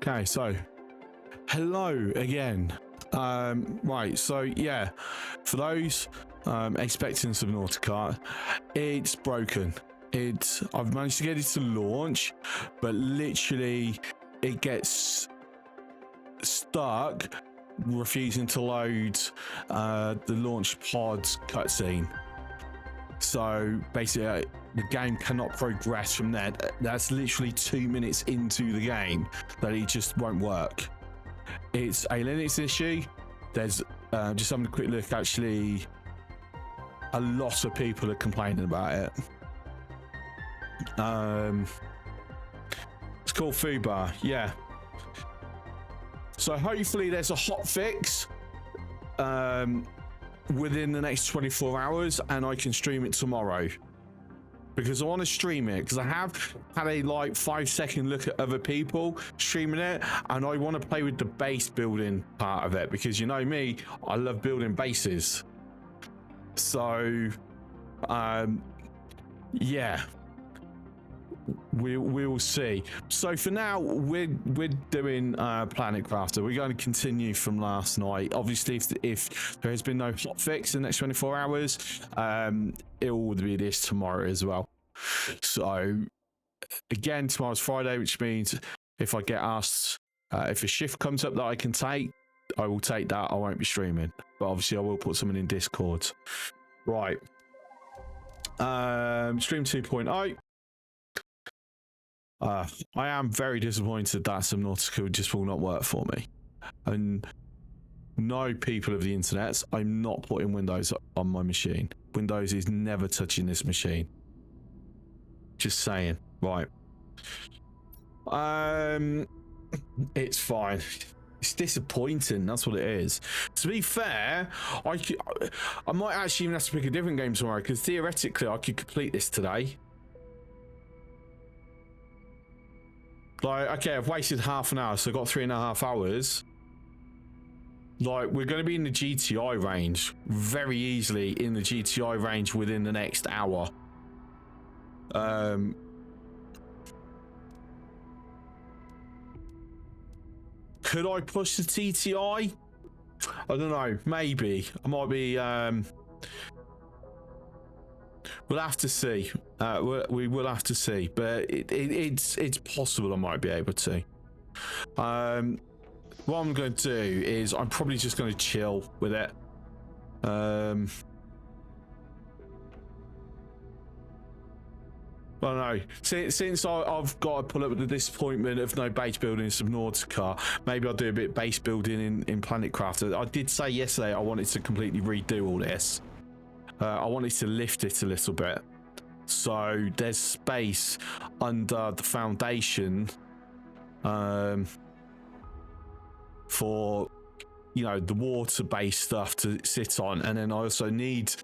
Okay, so hello again. Right, so yeah, for those expecting Subnautica, it's broken. I've managed to get it to launch, but literally it gets stuck refusing to load the launch pods cutscene. So basically the game cannot progress from there. That's literally 2 minutes into the game that it just won't work. It's a Linux issue. There's just having a quick look, actually a lot of people are complaining about it. It's called Fubar, yeah. So hopefully there's a hot fix within the next 24 hours and I can stream it tomorrow, because I want to stream it because I have had a like 5-second look at other people streaming it and I want to play with the base building part of it, because you know me, I love building bases. So yeah, we will see. So for now we're doing Planet Crafter. We're going to continue from last night. Obviously if there has been no hot fix in the next 24 hours, it will be this tomorrow as well. So again, tomorrow's Friday, which means if I get asked if a shift comes up that I can take, I will take that. I won't be streaming, but obviously I will put something in Discord. Right, stream 2.0. I am very disappointed that Subnautica just will not work for me. And no, people of the internet, I'm not putting Windows on my machine. Windows is never touching this machine. Just saying. Right. It's fine. It's disappointing. That's what it is. To be fair, I might actually even have to pick a different game tomorrow, because theoretically I could complete this today. Like, okay, I've wasted half an hour, so I've got 3.5 hours. Like, we're going to be in the GTI range, very easily in the GTI range within the next hour. Could I push the TTI? I don't know, maybe. I might be, we'll have to see. We will have to see, but it's possible I might be able to. What I'm going to do is I'm probably just going to chill with it. I don't know. Since I've got to pull up with the disappointment of no base building in Subnautica, maybe I'll do a bit base building in Planet Crafter. I did say yesterday I wanted to completely redo all this. I wanted to lift it a little bit. So there's space under the foundation for, you know, the water-based stuff to sit on. And then I also need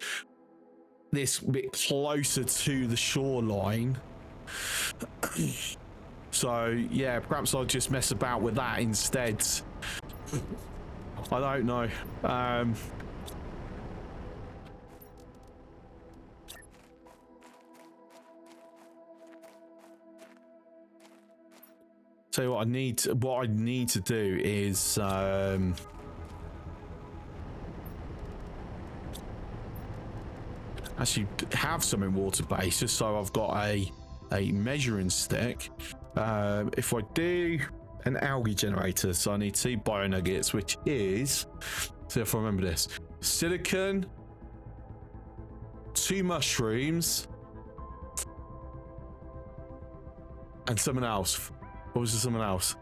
this bit closer to the shoreline. So yeah, perhaps I'll just mess about with that instead. I don't know. So what I need to do is actually have something water-based, just so I've got a measuring stick. If I do an algae generator, so I need 2 bio nuggets, which is, so if I remember this, silicon, 2 mushrooms, and something else. What was there, something else?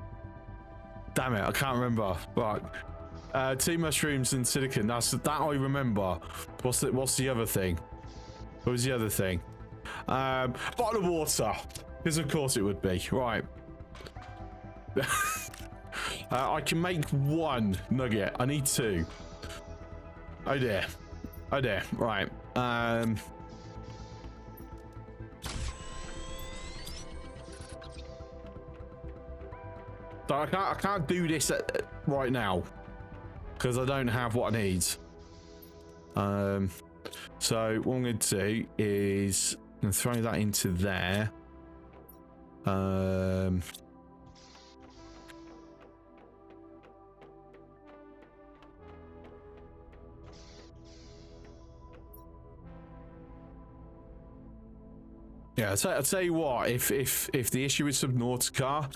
Damn it, I can't remember. Right, 2 mushrooms and silicon. That I remember. What's the other thing? What was the other thing? Bottle of water, because of course it would be. Right. I can make 1 nugget. I need 2. Oh dear. Oh dear. Right. So I can't do this right now because I don't have what I need. So what I'm going to do is I'm going to throw that into there. Yeah, I'll tell you what, if the issue with Subnautica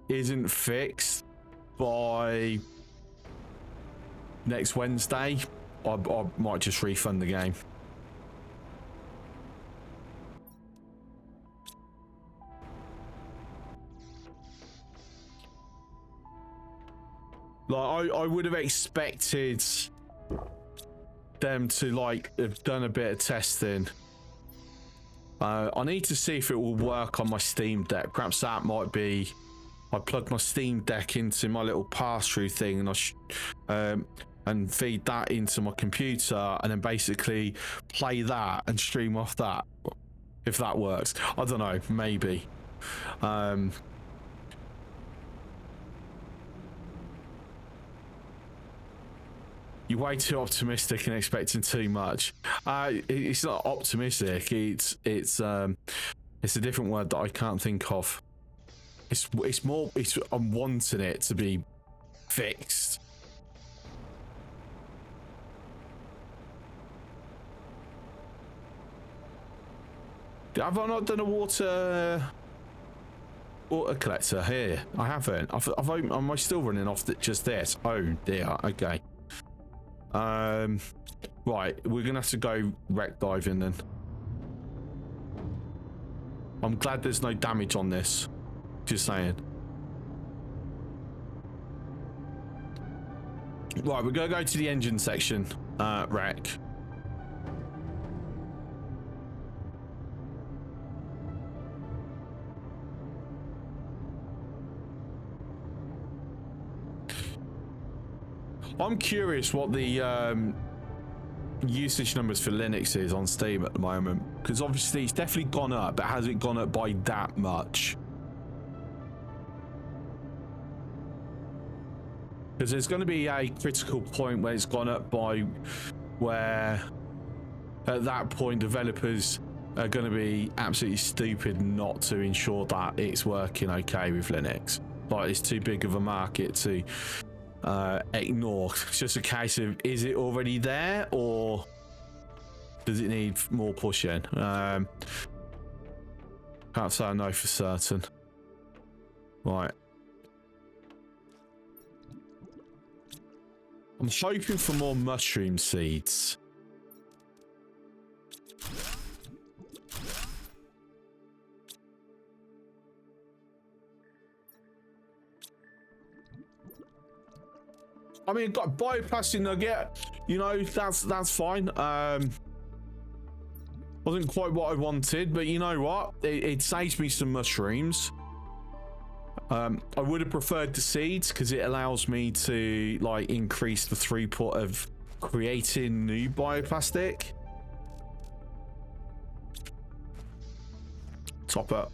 isn't fixed by next Wednesday, I might just refund the game. Like, I would have expected them to, like, have done a bit of testing. I need to see if it will work on my Steam Deck. Perhaps that might be... I plug my Steam Deck into my little pass-through thing, and and feed that into my computer, and then basically play that and stream off that. If that works, I don't know. Maybe. You're way too optimistic and expecting too much. It's not optimistic. It's a different word that I can't think of. It's more. I'm wanting it to be fixed. Have I not done a water collector here? I haven't. Am I still running off just this? Oh dear. Okay. Right, we're gonna have to go wreck diving then. I'm glad there's no damage on this. Just saying. Right, we're gonna go to the engine section. Wreck. I'm curious what the usage numbers for Linux is on Steam at the moment, because obviously it's definitely gone up, but has it gone up by that much? Because there's going to be a critical point where it's gone up by where at that point developers are going to be absolutely stupid not to ensure that it's working okay with Linux. Like, it's too big of a market to ignore. It's just a case of, is it already there, or does it need more pushing? Can't say I know for certain. Right, I'm hoping for more mushroom seeds. I mean, got a bioplastic nugget, you know, that's fine. Wasn't quite what I wanted, but you know what? It saves me some mushrooms. I would have preferred the seeds because it allows me to, like, increase the throughput of creating new bioplastic. Top up.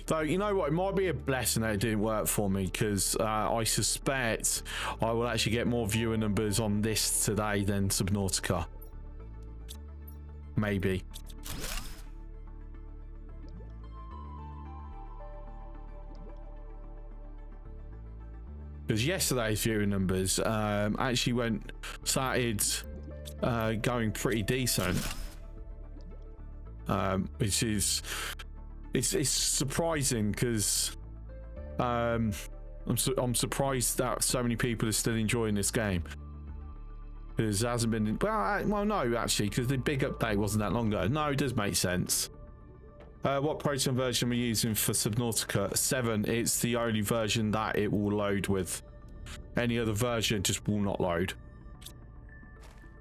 Though, you know what, it might be a blessing that it didn't work for me, because I suspect I will actually get more viewer numbers on this today than Subnautica. Maybe. Because yesterday's viewer numbers actually started going pretty decent. Which is... It's surprising, because I'm surprised that so many people are still enjoying this game. Because it hasn't been... Well, no, actually, because the big update wasn't that long ago. No, it does make sense. What Proton version are we using for Subnautica? 7. It's the only version that it will load with. Any other version just will not load.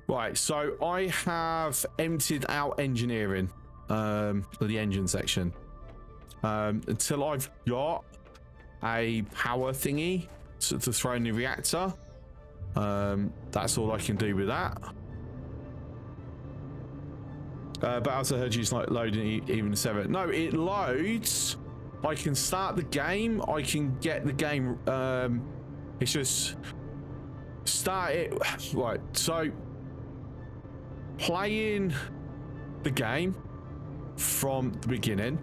Right, so I have emptied out engineering, the engine section. Until I've got a power thingy to throw in the reactor. That's all I can do with that. But as I heard, you, like, loading even the 7. No, it loads. I can start the game. I can get the game. It's just start it. Right. So playing the game from the beginning.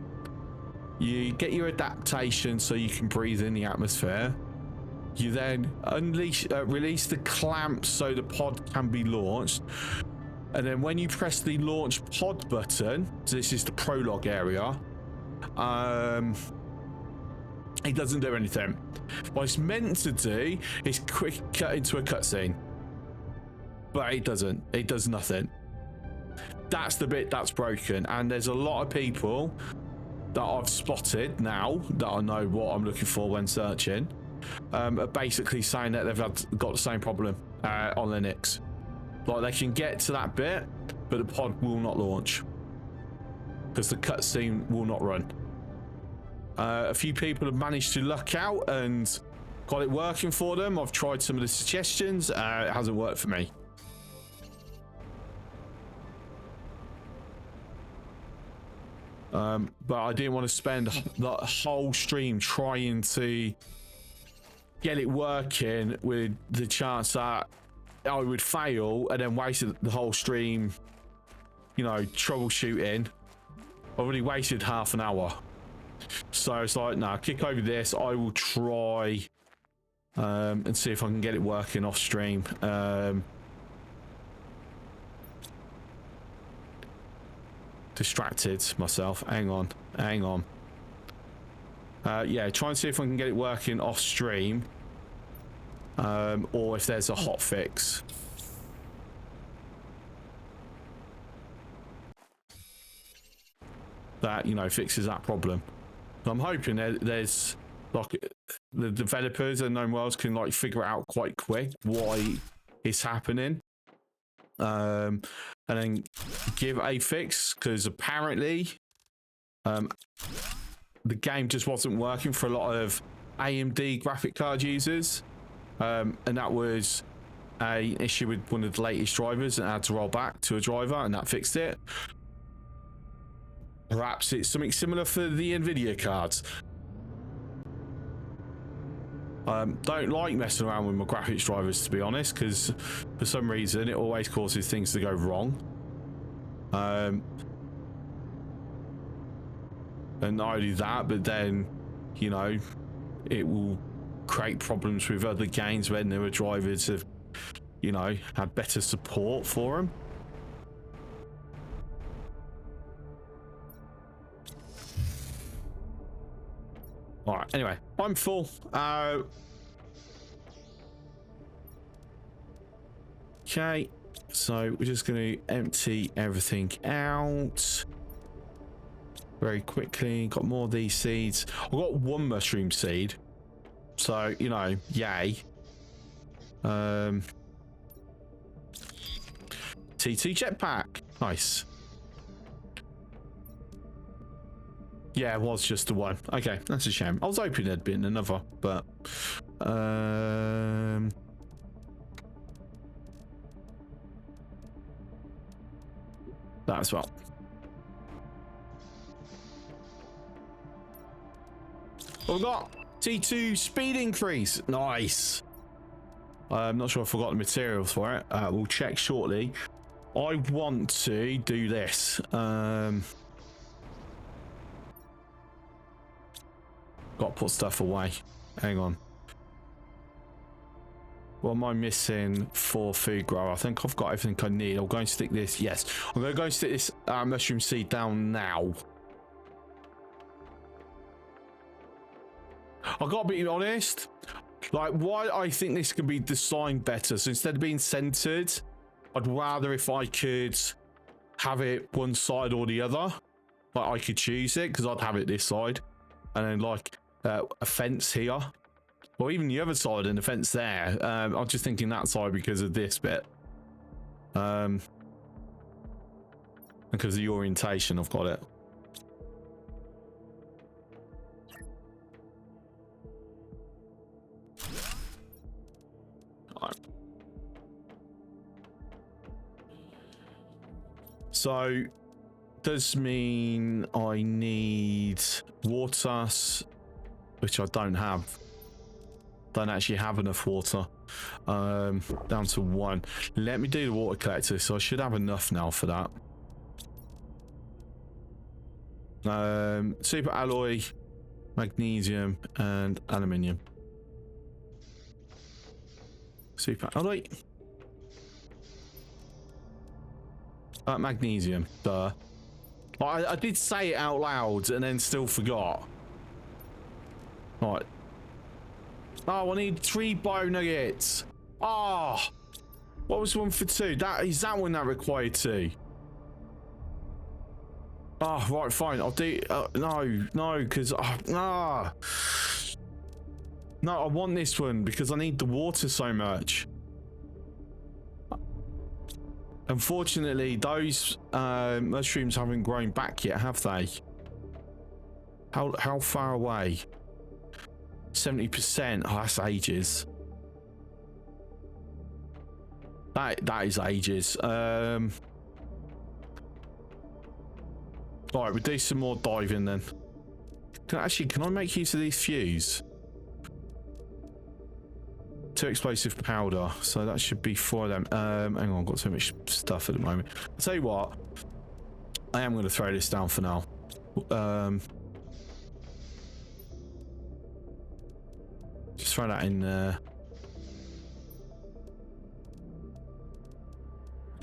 You get your adaptation so you can breathe in the atmosphere. You then release the clamp so the pod can be launched. And then when you press the launch pod button, so this is the prologue area, it doesn't do anything. What it's meant to do is quick cut into a cutscene. But it doesn't. It does nothing. That's the bit that's broken. And there's a lot of people that I've spotted now that I know what I'm looking for when searching, are basically saying that they've got the same problem on Linux. Like, they can get to that bit, but the pod will not launch because the cutscene will not run. A few people have managed to luck out and got it working for them. I've tried some of the suggestions. It hasn't worked for me. But I didn't want to spend the whole stream trying to get it working with the chance that I would fail and then wasted the whole stream, you know, troubleshooting. I've already wasted half an hour. So it's like, nah, kick over this. I will try and see if I can get it working off stream. Distracted myself. Hang on. Yeah, try and see if I can get it working off stream, or if there's a hot fix. That, you know, fixes that problem. I'm hoping there's like the developers and Known Worlds can like figure it out quite quick why it's happening, and then give a fix, because apparently the game just wasn't working for a lot of AMD graphic card users, and that was an issue with one of the latest drivers, and had to roll back to a driver, and that fixed it. Perhaps it's something similar for the Nvidia cards. Don't like messing around with my graphics drivers, to be honest, because for some reason it always causes things to go wrong. And not only that, but then, you know, it will create problems with other games when newer drivers have, you know, had better support for them. All right, anyway, I'm full. Okay, so we're just going to empty everything out very quickly. Got more of these seeds. I've got one mushroom seed, so, you know, yay. TT jetpack, nice. Yeah, it was just the one. Okay, that's a shame. I was hoping there'd been another, but that as well. What we got? T2 speed increase. Nice. I'm not sure if I got the materials for it. We'll check shortly. I want to do this. Got to put stuff away. Hang on. What am I missing for food grower? I think I've got everything I need. I'm going to stick this. Yes, I'm going to go stick this mushroom seed down now. I got to be honest. Like, why I think this could be designed better. So instead of being centered, I'd rather if I could have it one side or the other. Like, I could choose it because I'd have it this side, and then like a fence here, or even the other side and a fence there. I'm just thinking that side because of this bit, because of the orientation I've got it. So does mean I need water, which I don't have. Don't actually have enough water. Down to 1. Let me do the water collector, so I should have enough now for that. Super alloy, magnesium, and aluminium. Super alloy. Magnesium. Duh. I did say it out loud and then still forgot. Right. Oh, I need 3 bio nuggets. Oh, what was one for 2? That is that one that required 2. Oh, right, fine. I'll do. No, because no, I want this one because I need the water so much. Unfortunately, those mushrooms haven't grown back yet, have they? How far away? 70%. Oh, that's ages. That is ages. All right, we'll do some more diving then. Can I make use of these fuse? 2 explosive powder, so that should be 4 of them. Hang on, I've got so much stuff at the moment. I'll tell you what, I am going to throw this down for now. Just throw that in there.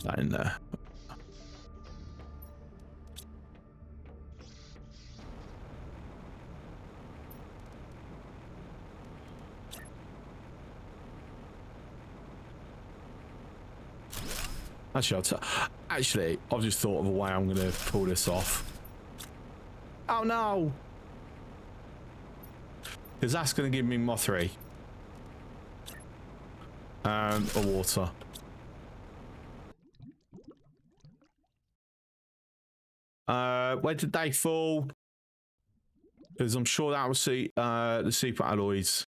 That in there. Actually, I've just thought of a way I'm going to pull this off. Oh no! Because that's going to give me my 3. And a water. Where did they fall? Because I'm sure that was the super alloys.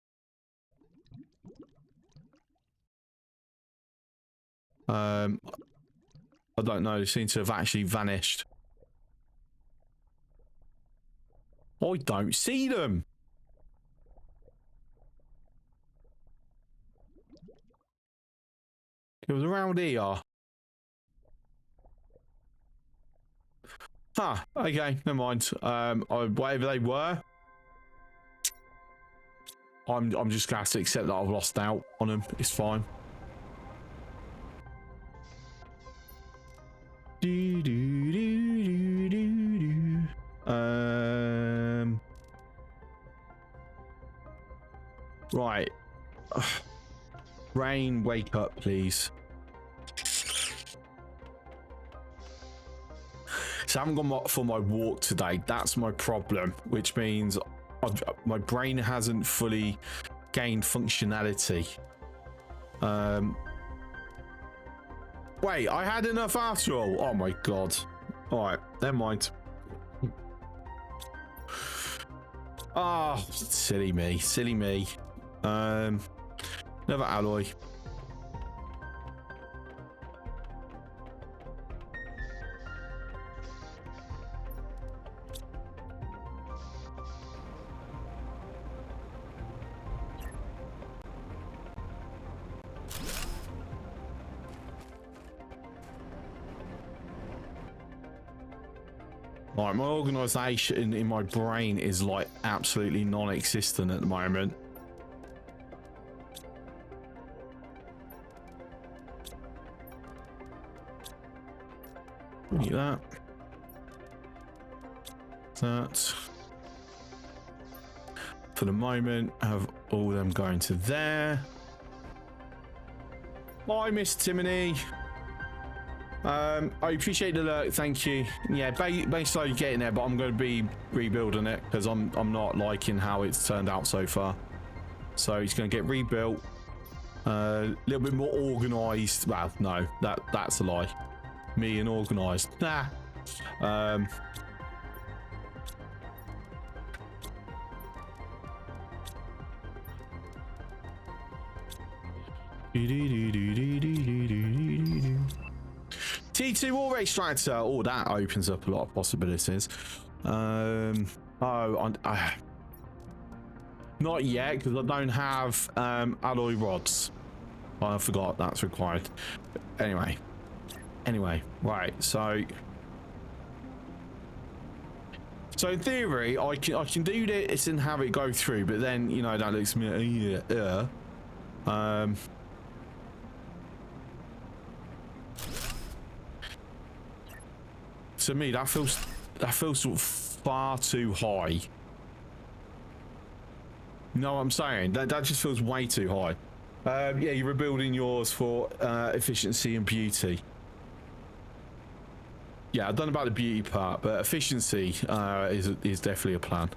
I don't know, they seem to have actually vanished. I don't see them. It was around here. Ah, okay, never mind. Whatever they were, I'm just gonna have to accept that I've lost out on them. It's fine. Right. Rain, wake up, please. So I haven't gone for my walk today. That's my problem, which means my brain hasn't fully gained functionality. Wait, I had enough after all. Oh my god. All right, never mind. Oh, silly me, silly me. Another alloy. Right, my organisation in my brain is like absolutely non-existent at the moment. Need that. That. For the moment, have all them going to there. Bye, Miss Timony. I appreciate the alert, thank you. Yeah, basically getting there, but I'm going to be rebuilding it because I'm not liking how it's turned out so far. So it's going to get rebuilt, a little bit more organised. Well, no, that's a lie. Me and organised. Nah. T2 ore extractor. Oh, that opens up a lot of possibilities. Not yet, because I don't have alloy rods. I forgot that's required. Anyway, right. So in theory, I can do this and have it go through, but then, you know, that looks me to me that feels sort of far too high. You know what I'm saying? That just feels way too high. Yeah, you're rebuilding yours for efficiency and beauty. Yeah, I don't know about the beauty part, but efficiency is definitely a plan.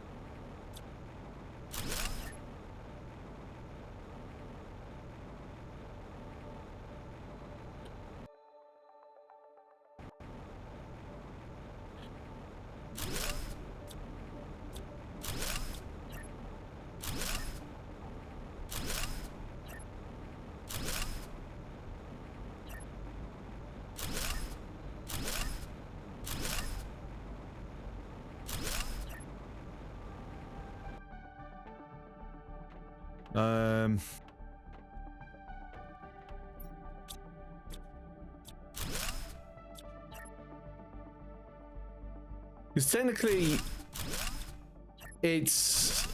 Because technically, it's...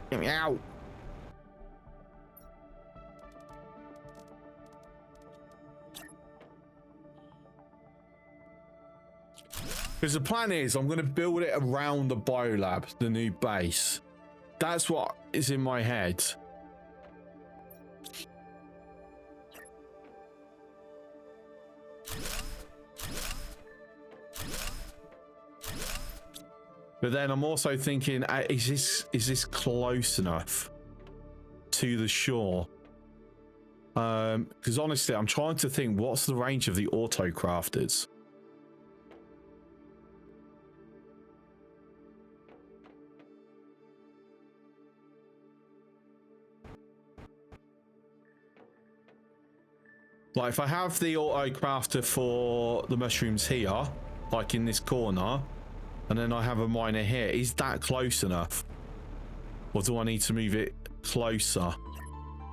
Get me out! Because the plan is, I'm going to build it around the biolab, the new base. That's what is in my head. But then I'm also thinking, is this close enough to the shore? Because honestly, I'm trying to think, what's the range of the auto crafters? Like, if I have the auto crafter for the mushrooms here, like in this corner, and then I have a miner here, is that close enough? Or do I need to move it closer?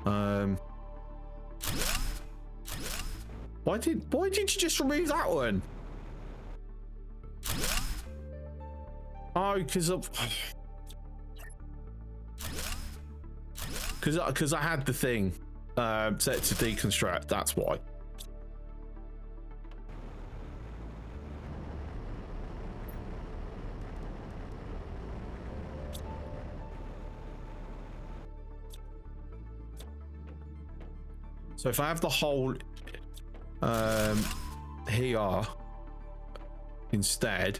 Why did you just remove that one? Oh, because I had the thing set to deconstruct, that's why. So if I have the hole here instead,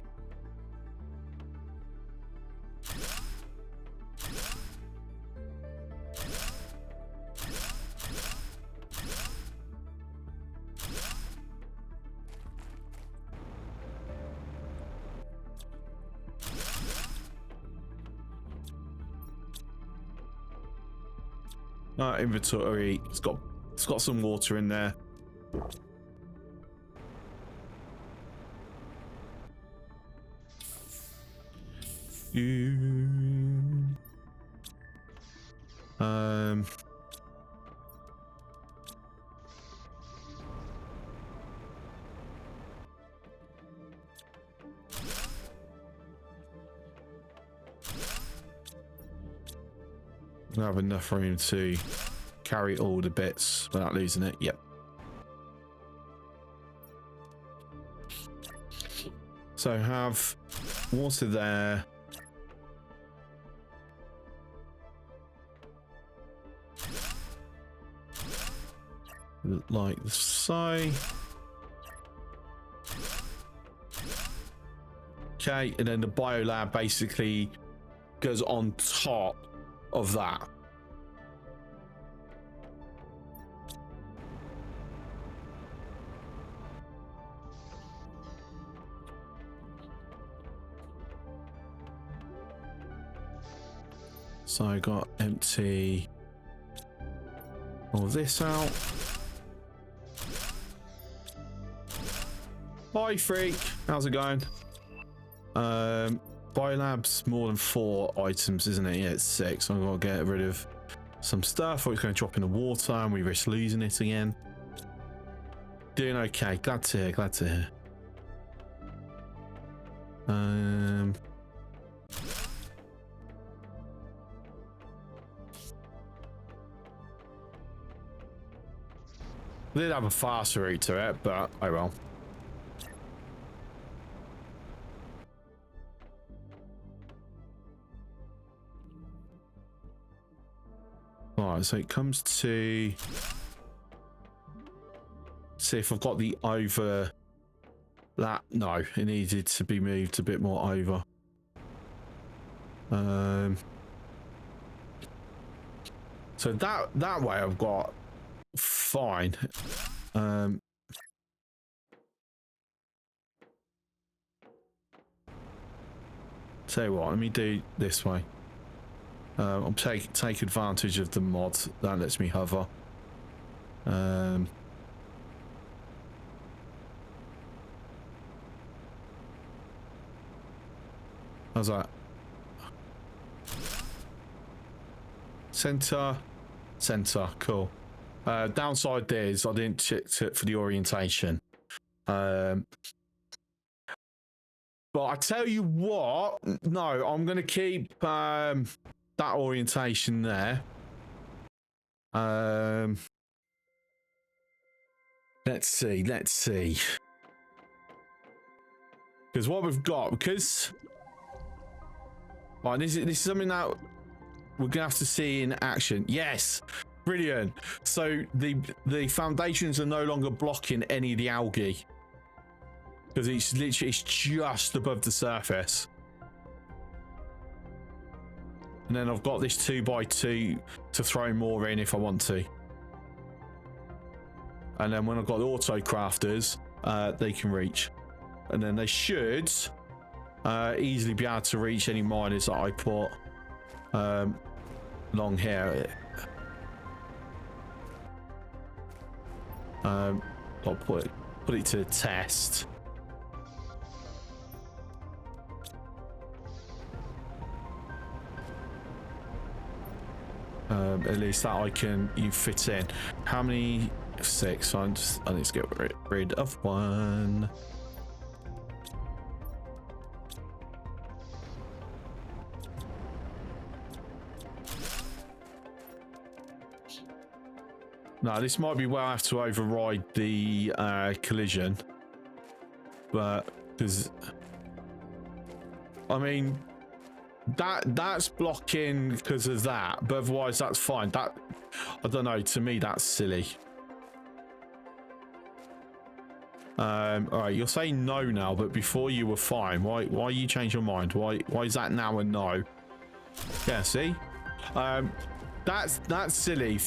inventory, it's got some water in there. I have enough room to carry all the bits without losing it. Yep. So have water there. Like so. Okay, and then the biolab basically goes on top of that. So I got empty all this out. Hi freak, how's it going? Biolab's more than 4 items, isn't it? Yeah, it's 6. So I've got to get rid of some stuff, or it's going to drop in the water and we risk losing it again. Doing okay, glad to hear, glad to hear. I did have a faster route to it, but oh well. Alright, so it comes to see if I've got the over that. No, it needed to be moved a bit more over. So that way I've got fine. Tell you what, let me do this way. I'll take advantage of the mod that lets me hover. How's that? Center, cool. Downside there is I didn't check it for the orientation. But I tell you what, no, I'm gonna keep that orientation there. Let's see. Because what we've got, because right, this is something that we're gonna have to see in action. Yes, brilliant. So the foundations are no longer blocking any of the algae because it's just above the surface. And then I've got this 2x2 to throw more in if I want to. And then when I've got the auto crafters, they can reach. And then they should easily be able to reach any miners that I put long here. I'll put it to the test. At least that you fit in. How many? 6. So I need to get rid of 1. Now this might be where I have to override the collision, but because I mean that's blocking because of that, but otherwise that's fine. That, I don't know, to me that's silly. All right, you're saying no now, but before you were fine. Why you change your mind? Why is that now a no? Yeah, see, that's silly.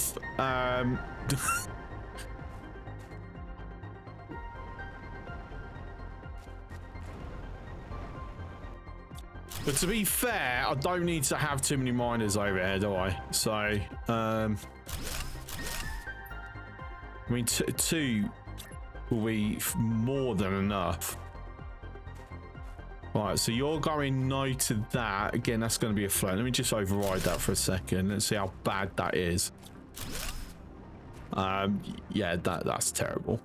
But to be fair, I don't need to have too many miners over here, do I? So, I mean, 2 will be more than enough. Right, so you're going no to that. Again, that's going to be a float. Let me just override that for a second. Let's see how bad that is. Yeah, that's terrible.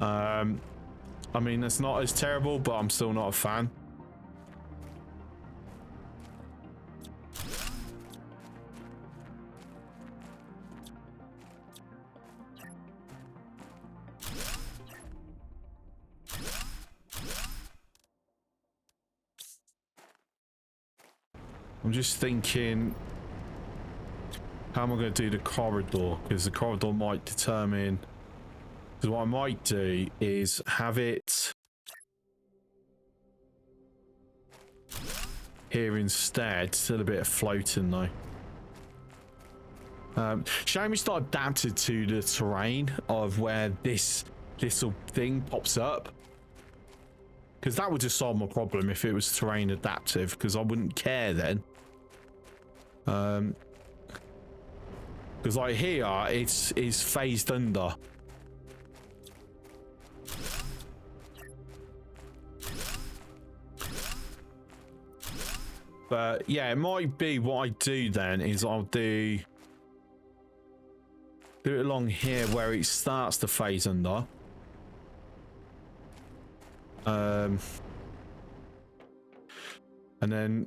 I mean, it's not as terrible, but I'm still not a fan. I'm just thinking, how am I going to do the corridor? Because the corridor might determine. Because what I might do is have it here instead. Still a bit of floating though. Shame it's not adapted to the terrain of where this little thing pops up. Because that would just solve my problem if it was terrain adaptive, because I wouldn't care then. Because like here, it's phased under. But yeah, it might be what I do then is I'll do it along here where it starts to phase under. And then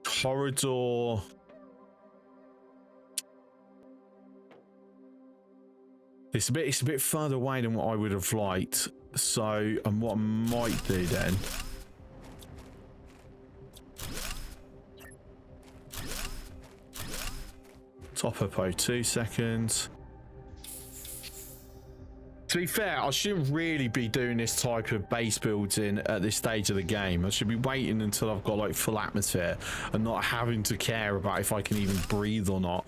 corridor. It's a bit further away than what I would have liked. So, and what I might do then. Top up 2 seconds. To be fair, I shouldn't really be doing this type of base building at this stage of the game. I should be waiting until I've got like full atmosphere and not having to care about if I can even breathe or not.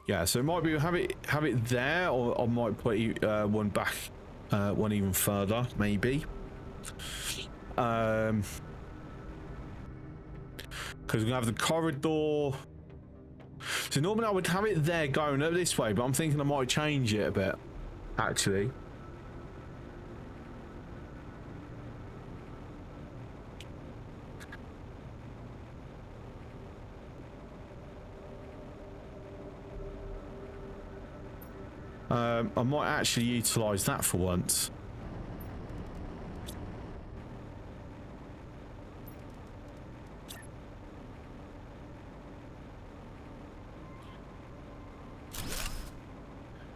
Yeah, so it might be have it there, or I might put one back, one even further, maybe. Because we're gonna have the corridor. So normally I would have it there going up this way, but I'm thinking I might change it a bit, actually. I might actually utilize that for once.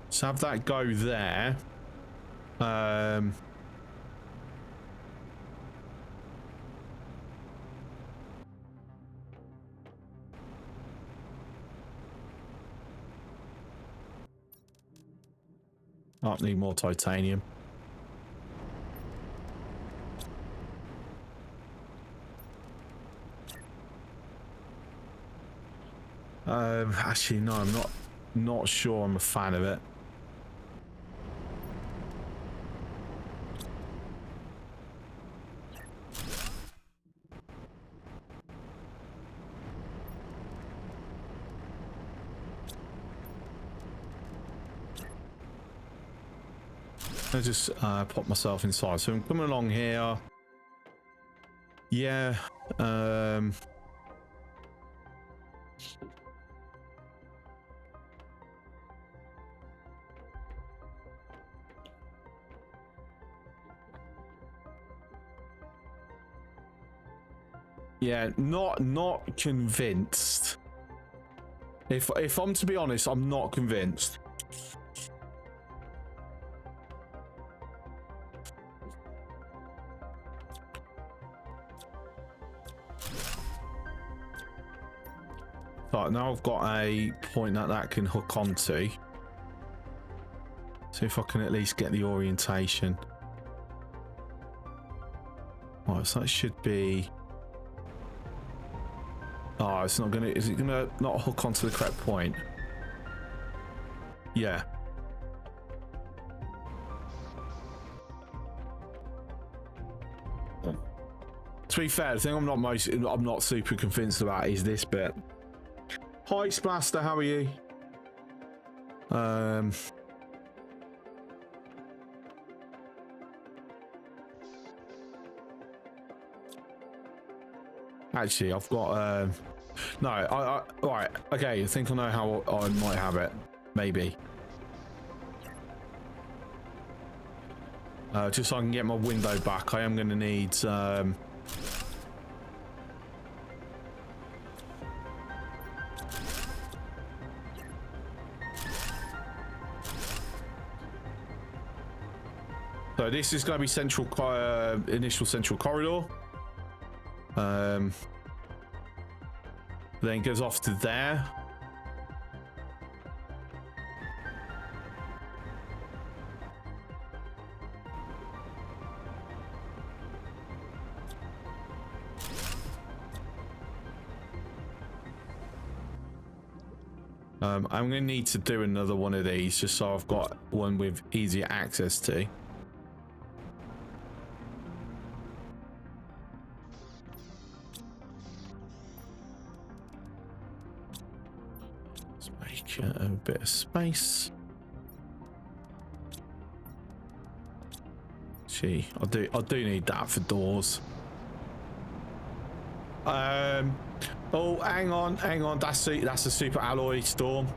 So have that go there. I need more titanium. Actually, no, I'm not sure I'm a fan of it. I just pop myself inside. So I'm coming along here. Yeah. Yeah, not convinced. If I'm to be honest, I'm not convinced. Right, now I've got a point that can hook onto. See if I can at least get the orientation. Right, so that should be... Oh, it's not gonna... Is it gonna not hook onto the correct point? Yeah. To be fair, the thing I'm not super convinced about is this bit. Hi, Splaster, how are you? Actually, I've got no, right, okay, I think I know how I might have it. Maybe. Just so I can get my window back, I am gonna need so this is going to be central, initial central corridor. Then goes off to there. I'm going to need to do another one of these just so I've got one with easier access to. A bit of space. Gee, I do need that for doors. Oh, hang on. That's a super alloy storm.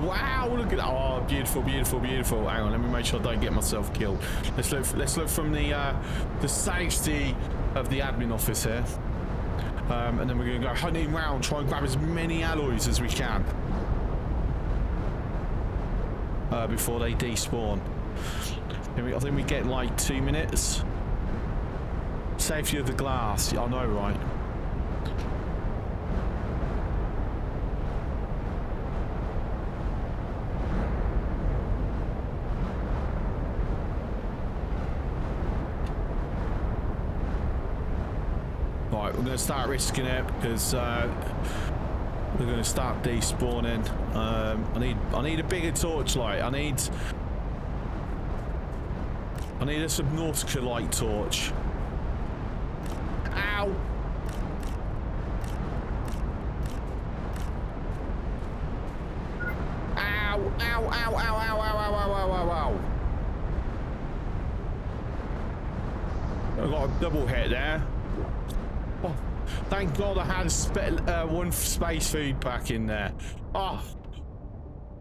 wow, look at that. Oh, beautiful, beautiful, beautiful. Hang on, let me make sure I don't get myself killed. Let's look from the safety of the admin office here. And then we're going to go hunting around, try and grab as many alloys as we can. Before they despawn. I think we get like 2 minutes. Safety of the glass. I know, right? Right, we're going to start risking it because we're going to start despawning. I need a bigger torchlight. I need a Subnautica light torch. Ow! Ow! Ow! Ow! Ow! Ow! Ow! Ow! Ow! Ow! Ow! I got a double hit there. Oh, thank God I had one space food pack in there. Oh,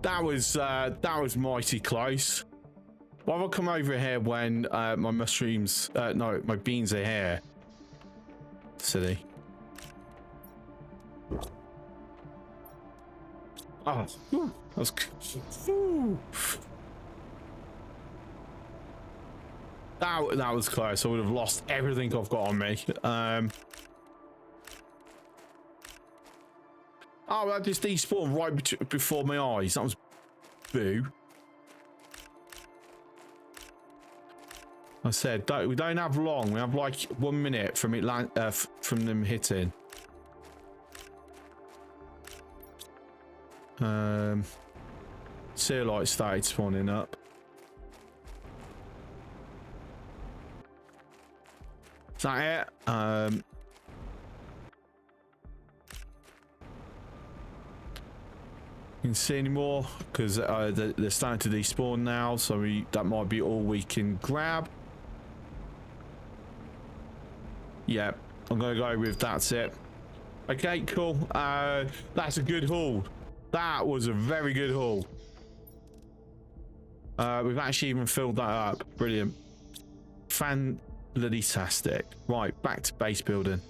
that was mighty close. Why have I come over here when my mushrooms, no, my beans are here? Silly. Oh, that was. That was close. I would have lost everything I've got on me. Oh, that just despawned right before my eyes. That was boo. I said we don't have long. We have like 1 minute from it from them hitting. Searlight started spawning up. Is that it? You can see any more because they're starting to despawn now, so that might be all we can grab. Yeah, I'm gonna go with that's it. Okay, cool. That's a good haul. That was a very good haul. We've actually even filled that up. Brilliant. Fan-tastic. Right, back to base building.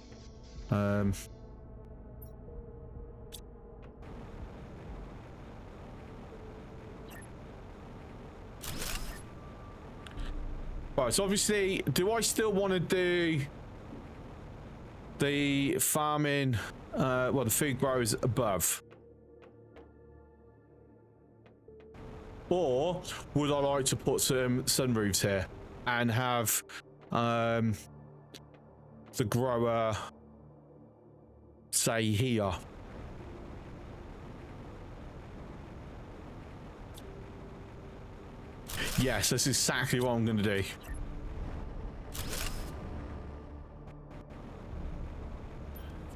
Right, so obviously, do I still want to do the farming, well, the food growers above? Or would I like to put some sunroofs here and have the grower, say, here? Yes, that's exactly what I'm going to do.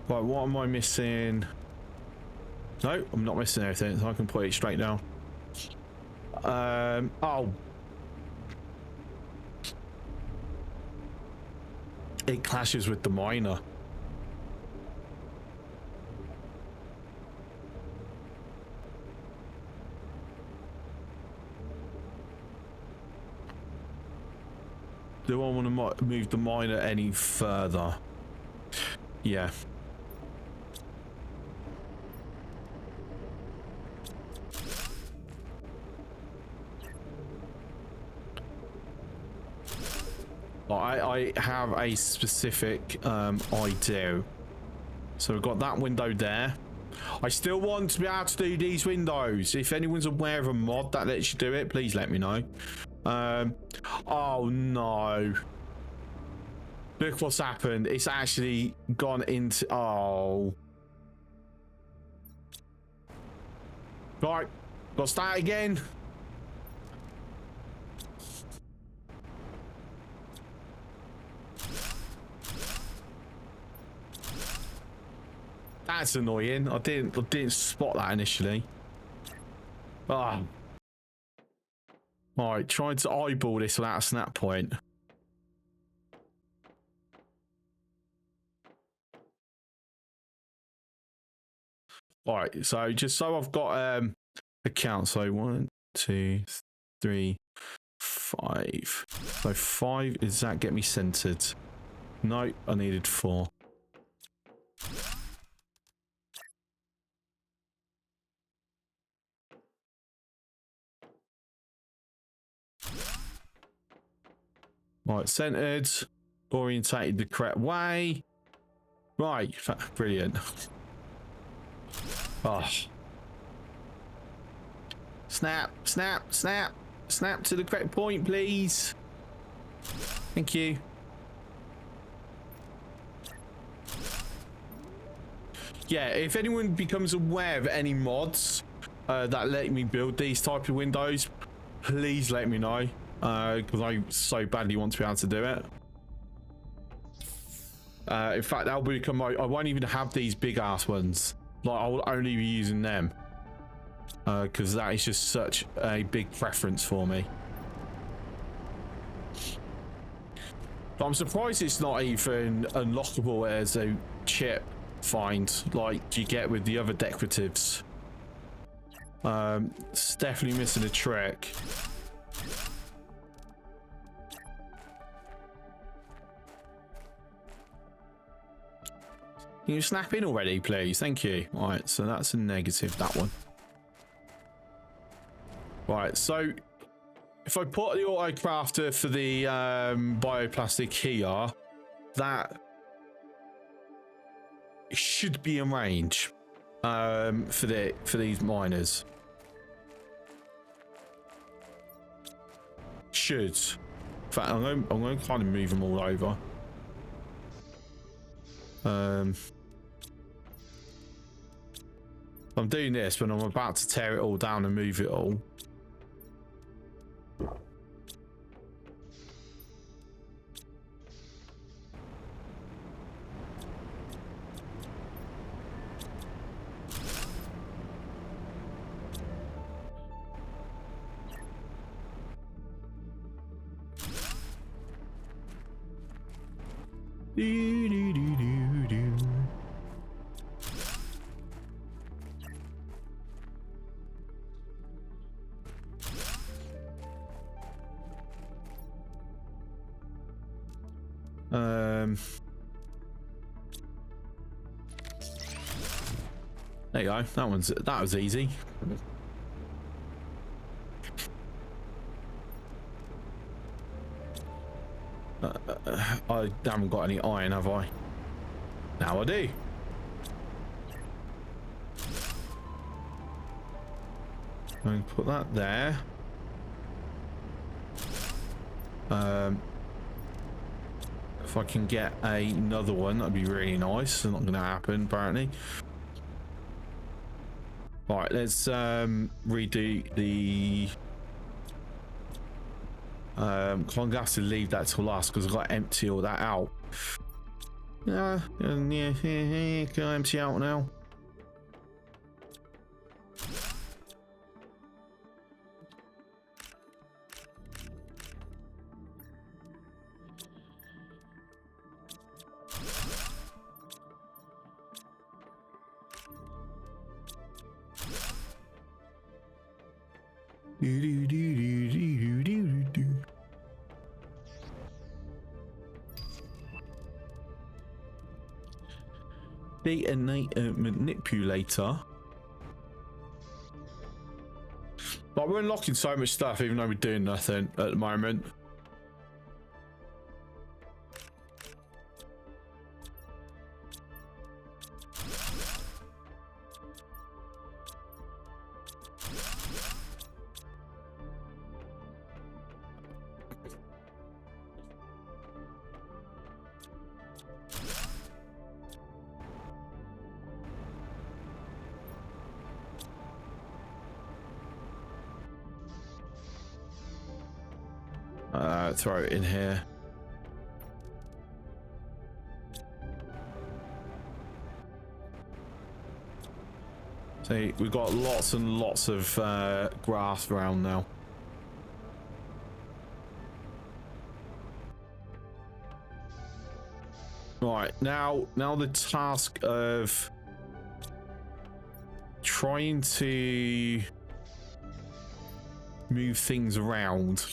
Right, what am I missing? No, I'm not missing anything, so I can put it straight down. Oh. It clashes with the miner. Do I want to move the miner any further? Yeah. I have a specific idea. So we've got that window there. I still want to be able to do these windows. If anyone's aware of a mod that lets you do it, please let me know. Oh no. Look what's happened. It's actually gone into... Oh. Right. Gotta start again. That's annoying. I didn't spot that initially. Ah. Alright, trying to eyeball this without a snap point. Alright, so just so I've got account. So 1, 2, 3, 5. So 5, does that get me centered? No, I needed 4. Right, centered, orientated the correct way. Right, brilliant. Oh. Snap, snap, snap, snap to the correct point, please. Thank you. Yeah, if anyone becomes aware of any mods that let me build these type of windows, please let me know, because I so badly want to be able to do it. In fact, that'll become I won't even have these big ass ones. Like, I'll only be using them because that is just such a big preference for me. But I'm surprised it's not even unlockable as a chip find like you get with the other decoratives. It's definitely missing a trick. Can you snap in already, please? Thank you. All right, so that's a negative, that one. Right, so if I put the auto crafter for the bioplastic here, that should be in range for these miners. Should. In fact, I'm going to kind of move them all over. I'm doing this when I'm about to tear it all down and move it all. There you go. That was easy. I haven't got any iron, have I? Now I do. I'm going to put that there. If I can get another one, that'd be really nice. It's not going to happen, apparently. Right, let's redo the. I'm going to have to leave that till last because I've got to empty all that out. Yeah, can I empty out now? Data manipulator. But we're unlocking so much stuff even though we're doing nothing at the moment. Throw it in here. See, we've got lots and lots of grass around now. Right, now the task of trying to move things around.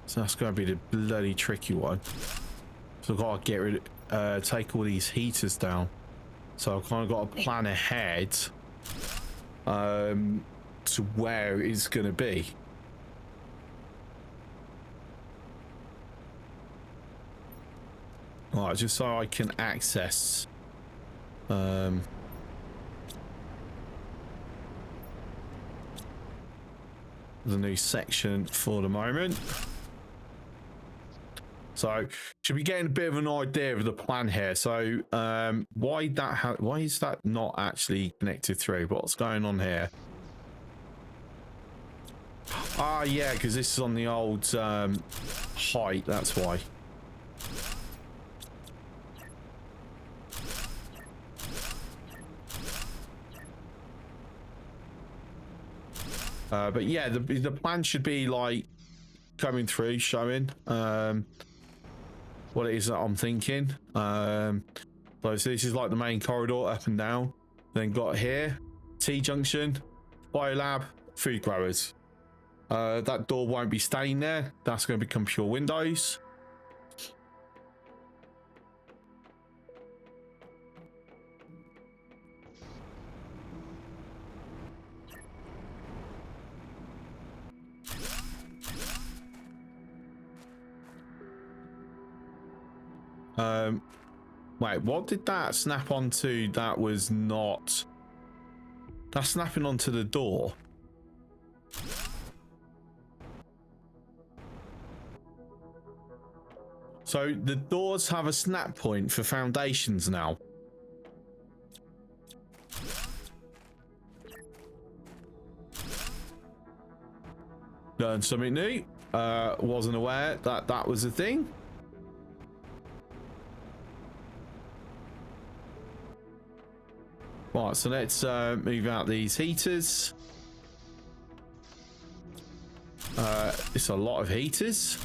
So that's going to be the bloody tricky one. So I've got to get rid of, take all these heaters down. So I've kind of got to plan ahead to where it's going to be. Alright, just so I can access the new section for the moment. So should be getting a bit of an idea of the plan here. So why is that not actually connected through? What's going on here? Ah, yeah, because this is on the old height. That's why. But yeah, the plan should be like coming through, showing what it is that I'm thinking. So this is like the main corridor up and down. Then got here, T-junction, biolab, food growers. That door won't be staying there. That's going to become pure windows. Wait, what did that snap onto? That was not... That's snapping onto the door. So the doors have a snap point for foundations now. Learned something new. Wasn't aware that that was a thing. Right, so let's move out these heaters. It's a lot of heaters.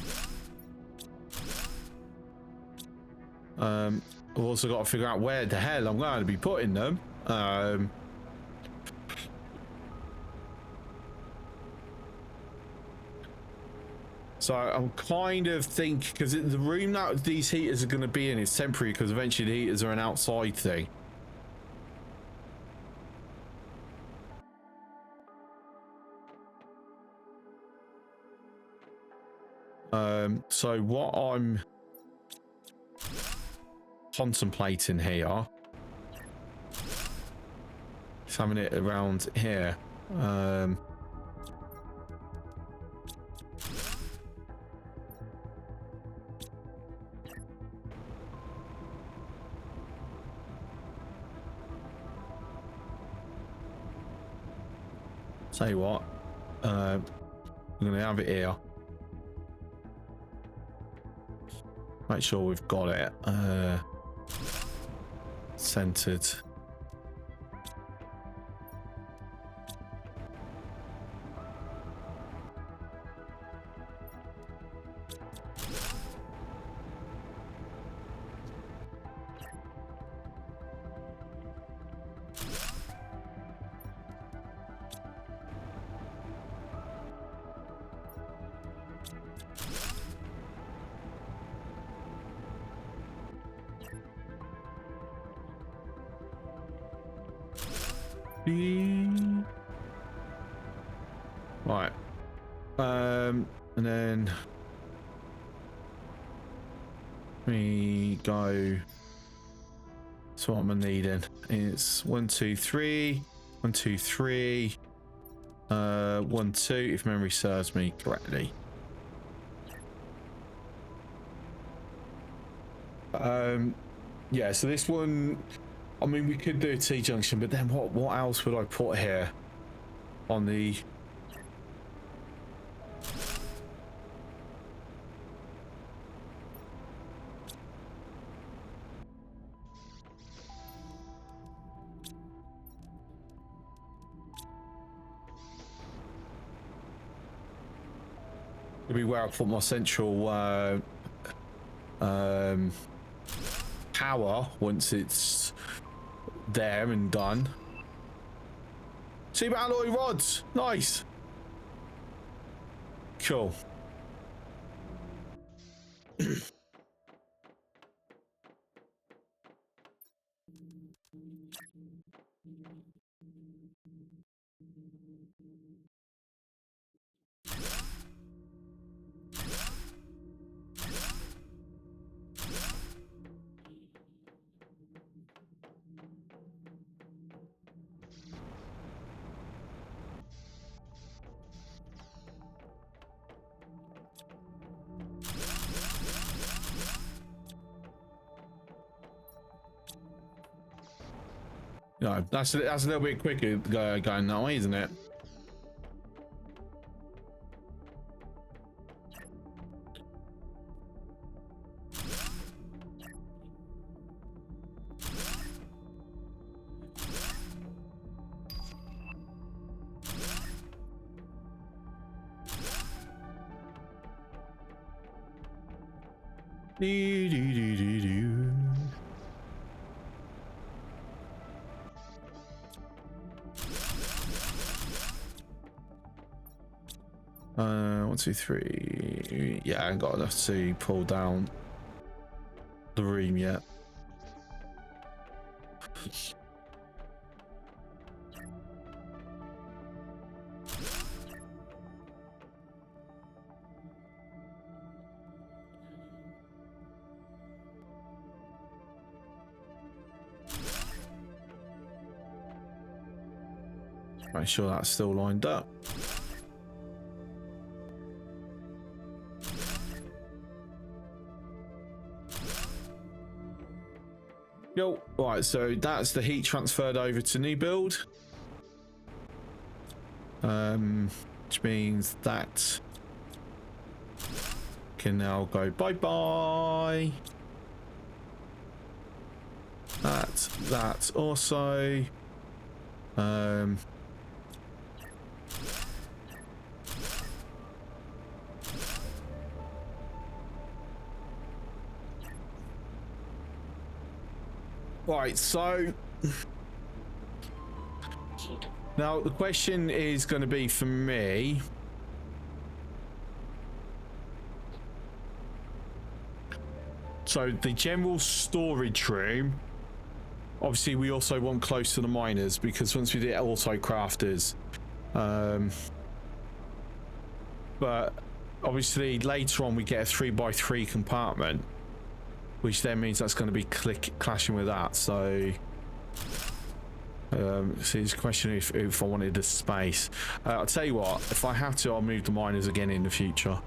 I've also got to figure out where the hell I'm going to be putting them. So I'm kind of thinking, because the room that these heaters are going to be in is temporary, because eventually the heaters are an outside thing. So what I'm contemplating here is having it around here. Tell you what, I'm gonna have it here. Make sure we've got it centered. Right. And then we go. So what I'm needing is 1, 2, 3, 1, 2, 3, 1, 2, if memory serves me correctly. Yeah, so this one, I mean, we could do a T-junction, but then what else would I put here on the... It'll be where I put my central power once it's there and done. Super alloy rods, nice. Cool. No, that's a little bit quicker going that way, isn't it? Do, do, do, do, do. 1, 2, 3. Yeah, I ain't got enough to pull down the room yet. Make sure that's still lined up. Yo, right, so that's the heat transferred over to new build. Which means that can now go bye-bye. That also. Right, so now the question is going to be for me. So the general storage room, obviously we also want close to the miners because once we did auto crafters, but obviously later on we get a 3x3 compartment, which then means that's going to be clashing with that. So see, it's a question if I wanted the space. I'll tell you what, if I have to, I'll move the miners again in the future.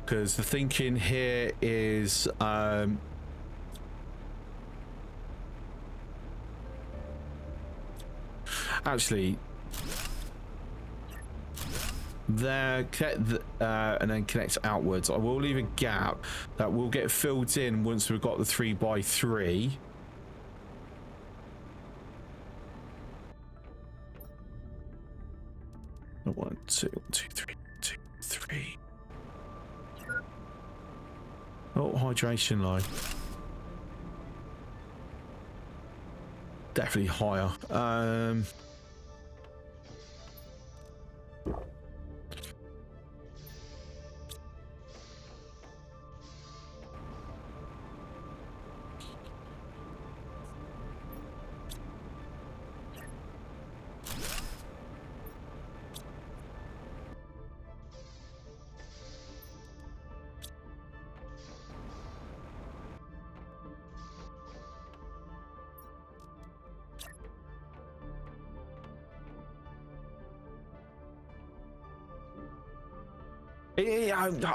Because the thinking here is actually there, and then connect outwards. I will leave a gap that will get filled in once we've got the 3x3. One, two, 3, 2, 3. Oh, hydration low. Definitely higher.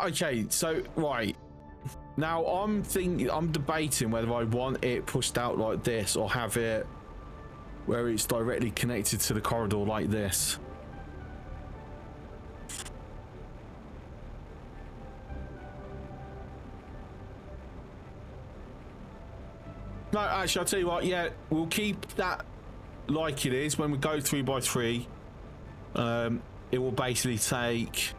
Okay, so right now I'm debating whether I want it pushed out like this or have it where it's directly connected to the corridor like this. No, actually, I'll tell you what. Yeah, we'll keep that like it is. When we go 3x3, it will basically take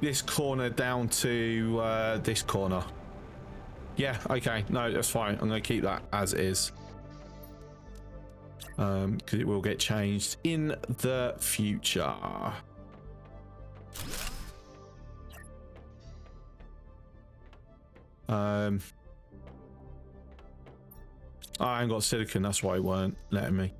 this corner down to this corner. Yeah, okay. No, that's fine. I'm going to keep that as is. Because it will get changed in the future. I ain't got silicon, that's why it weren't letting me.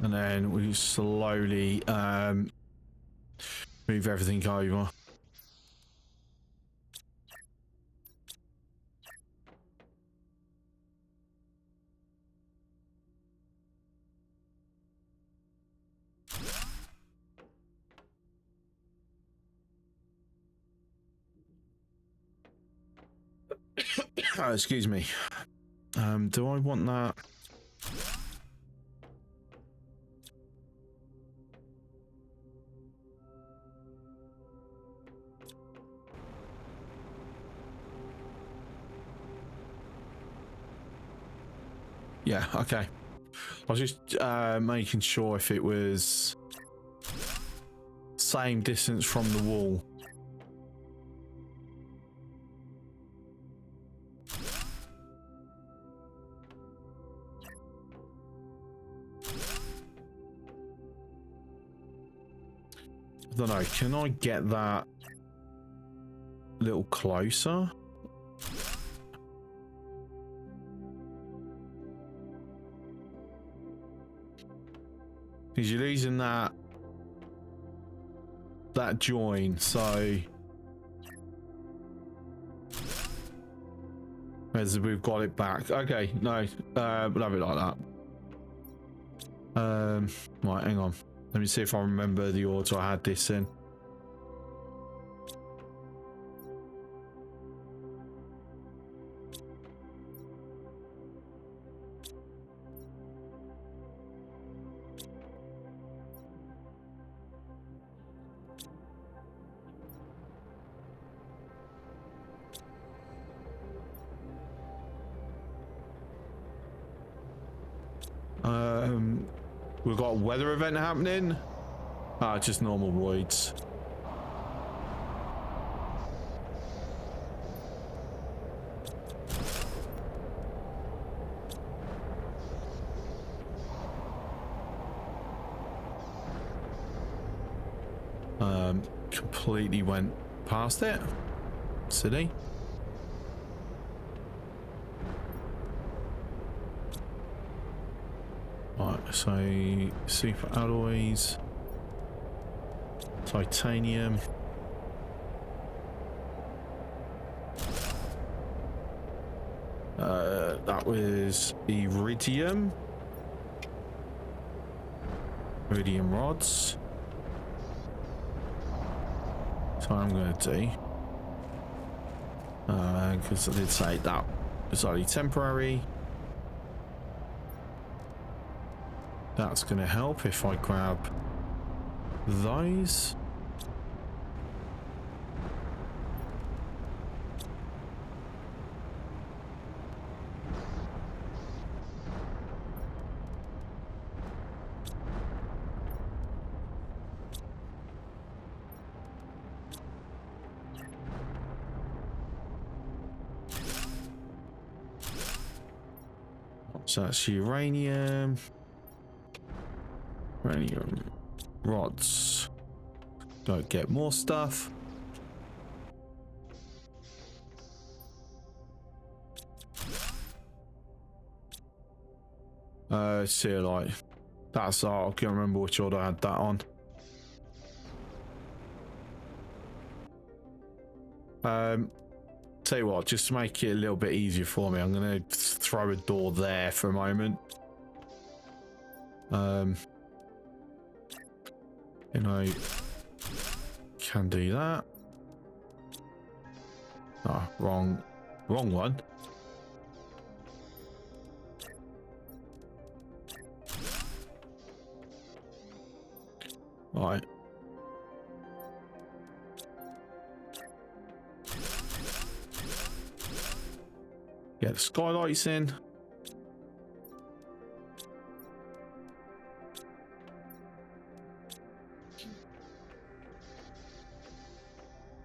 And then we slowly move everything over. Oh, excuse me. Do I want that? Yeah, okay. I was just making sure if it was same distance from the wall. I don't know, can I get that a little closer? Because you're losing that join, so as we've got it back. Okay, no, we'll have it like that. Right, hang on. Let me see if I remember the order I had this in. We've got a weather event happening. Ah, just normal voids. Completely went past it. City. Right, so super alloys, titanium. That was iridium. Iridium rods. So I'm going to do, because I did say that was only temporary. That's going to help if I grab those. So that's uranium. Uranium rods. Go get more stuff. Searlite. That's I can't remember which order I had that on. Tell you what, just to make it a little bit easier for me, I'm going to throw a door there for a moment. You know, can do that. Oh, wrong one. Right. Get the skylights in.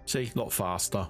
See, a lot faster.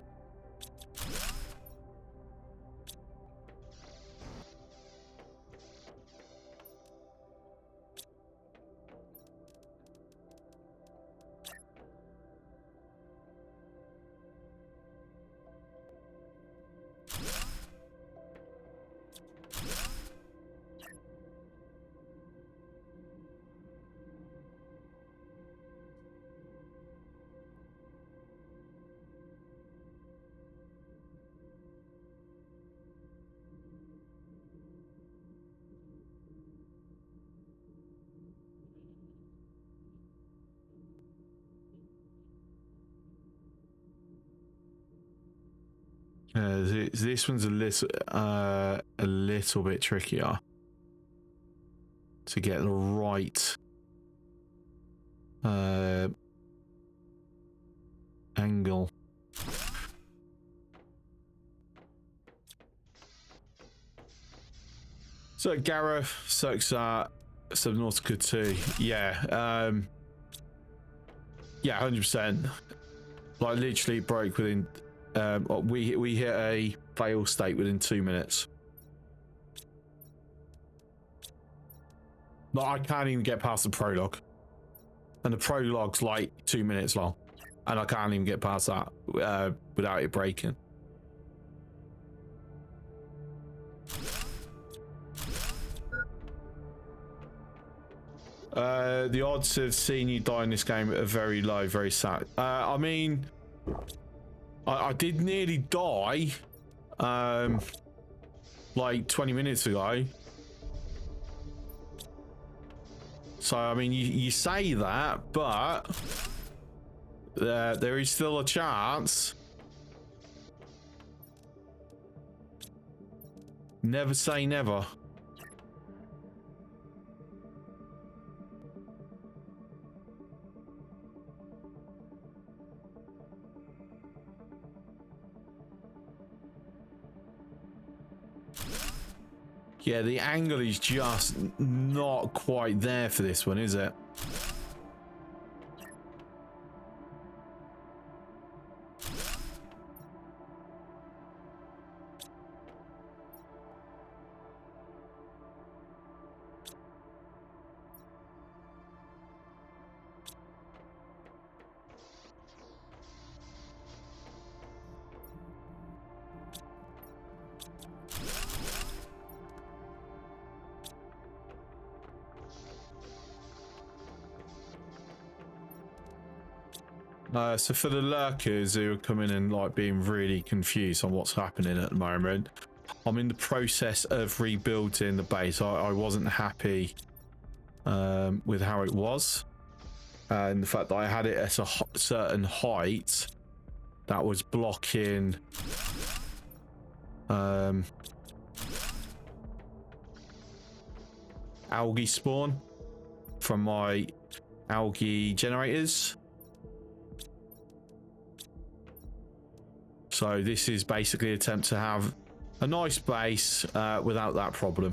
This one's a little bit trickier to get the right angle. So Gareth, Suxat, Subnautica 2, yeah, yeah, 100%. Like literally broke within. We hit a fail state within 2 minutes. Like I can't even get past the prologue, and the prologue's like 2 minutes long, and I can't even get past that without it breaking. The odds of seeing you die in this game are very low, very sad. I mean, I did nearly die like 20 minutes ago. So, I mean, you say that, but there is still a chance. Never say never. Yeah, the angle is just not quite there for this one, is it? So for the lurkers who are coming in like being really confused on what's happening at the moment, I'm in the process of rebuilding the base. I wasn't happy with how it was, and the fact that I had it at a certain height that was blocking algae spawn from my algae generators. So this is basically an attempt to have a nice base without that problem.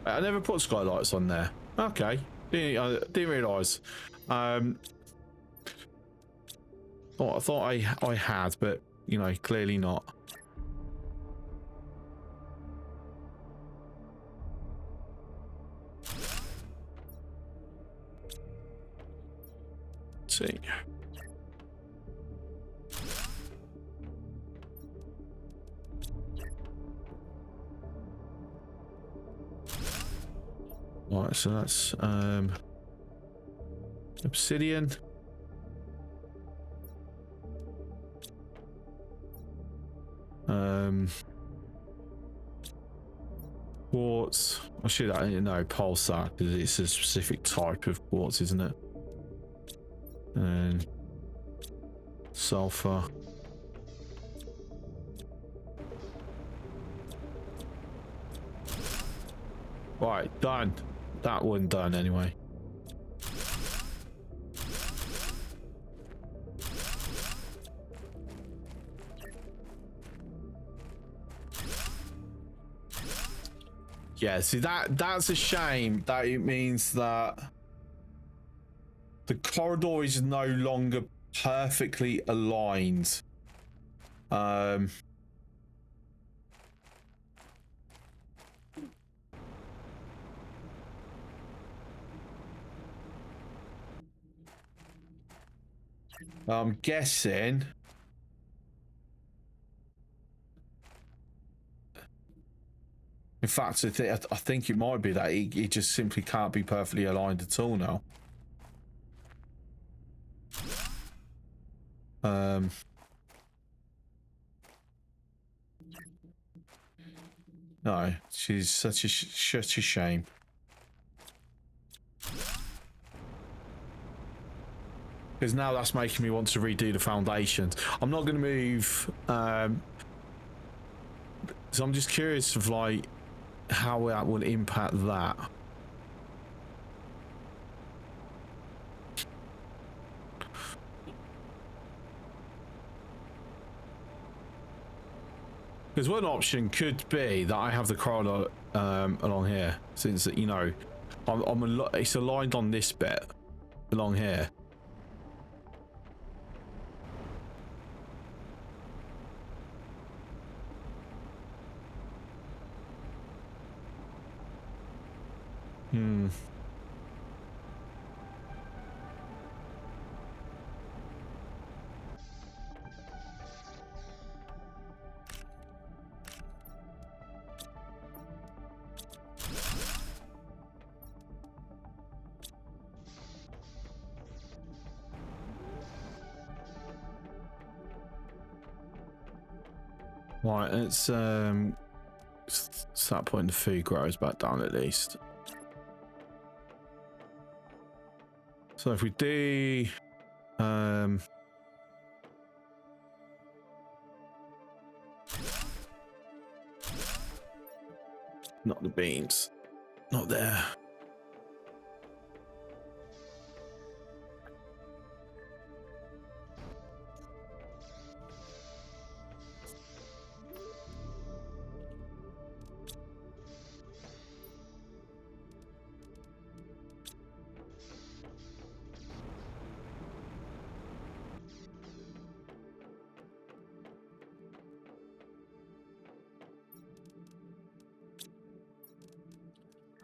I never put skylights on there. Okay. Didn't realise. Oh, I thought I had, but you know, clearly not. Let's see. Right, so that's obsidian. Quartz. I should know pulsar because it's a specific type of quartz, isn't it? And sulfur. Right, done. That one done anyway. Yeah, see that's a shame. That it means that the corridor is no longer perfectly aligned. I'm guessing. In fact, I think it might be that he just simply can't be perfectly aligned at all now. No, she's such a shame. Because now that's making me want to redo the foundations. I'm not going to move. So I'm just curious of like how that will impact that. Because one option could be that I have the corridor along here, since you know it's aligned on this bit along here. Right, it's start putting the food grows back down at least. So if we do not the beans, not there.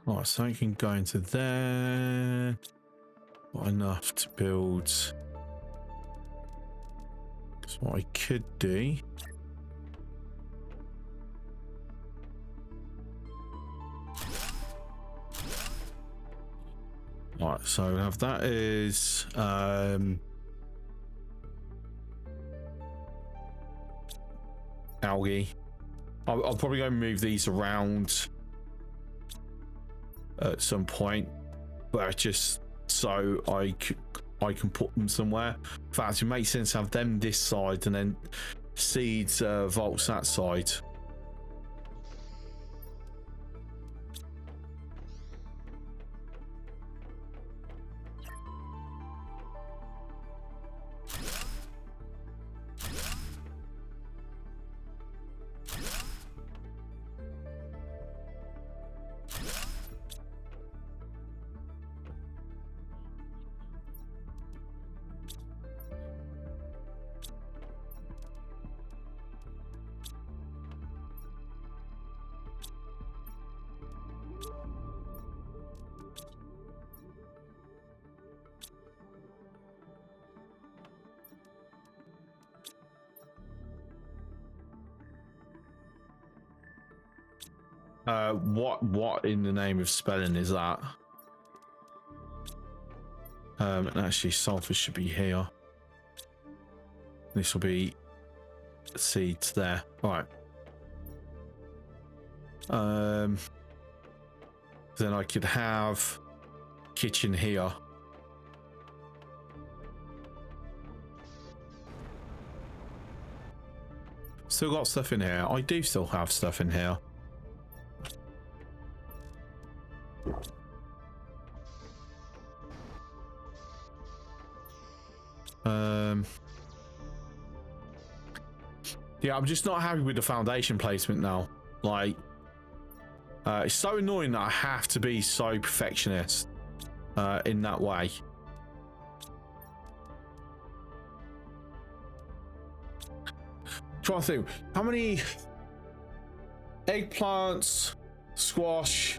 Right, so you can go into there. Not enough to build. That's what I could do. Right, so we have that is algae. I'll probably go move these around at some point, but just so I can put them somewhere. In fact, it makes sense to have them this side and then seeds vaults that side. What in the name of spelling is that? And actually, sulfur should be here. This will be seeds there. All right. Then I could have kitchen here. Still got stuff in here. I do still have stuff in here. Yeah, I'm just not happy with the foundation placement now. Like, it's so annoying that I have to be so perfectionist in that way. Trying to think, how many eggplants, squash,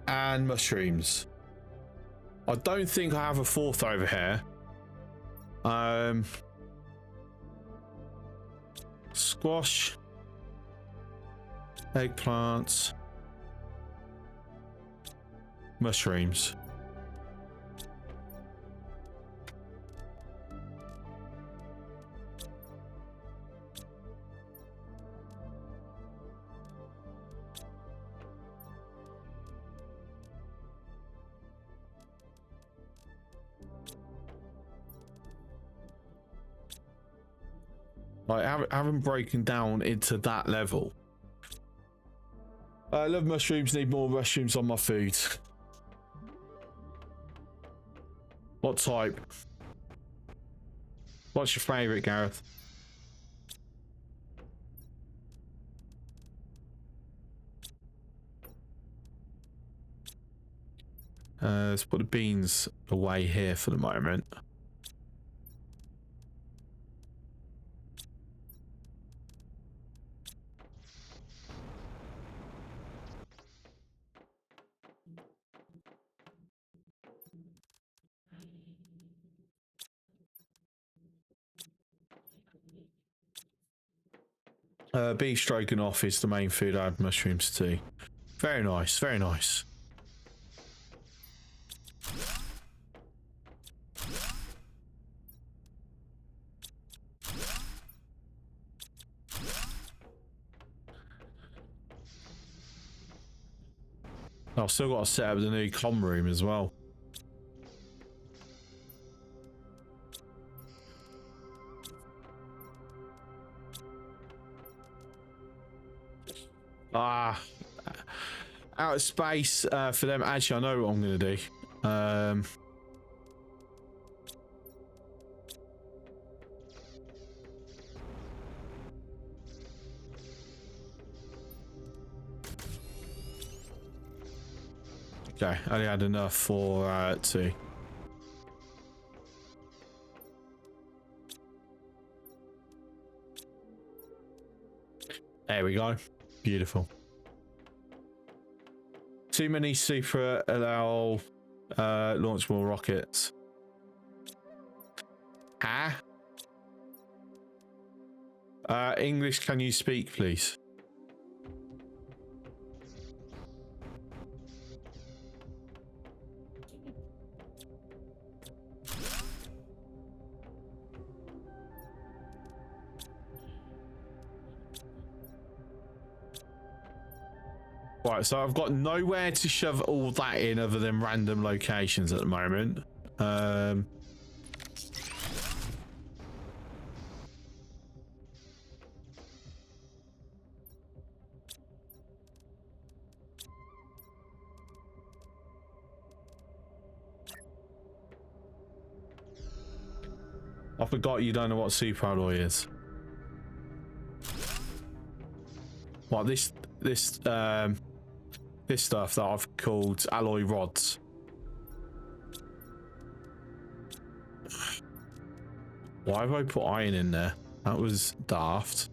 and mushrooms? I don't think I have a fourth over here. Squash, eggplants, mushrooms. Like, I haven't broken down into that level. I love mushrooms, need more mushrooms on my food. What type? What's your favourite, Gareth? Let's put the beans away here for the moment. Beef stroganoff is the main food. I add mushrooms to. Very nice, very nice. I've still got to set up the new comm room as well. Out of space for them. Actually, I know what I'm going to do. Okay, I only had enough for two. There we go. Beautiful. Too many super allow launch more rockets. Huh? English, can you speak, please? Right, so I've got nowhere to shove all that in other than random locations at the moment. I forgot you don't know what super alloy is. What, this stuff that I've called alloy rods. Why have I put iron in there? That was daft.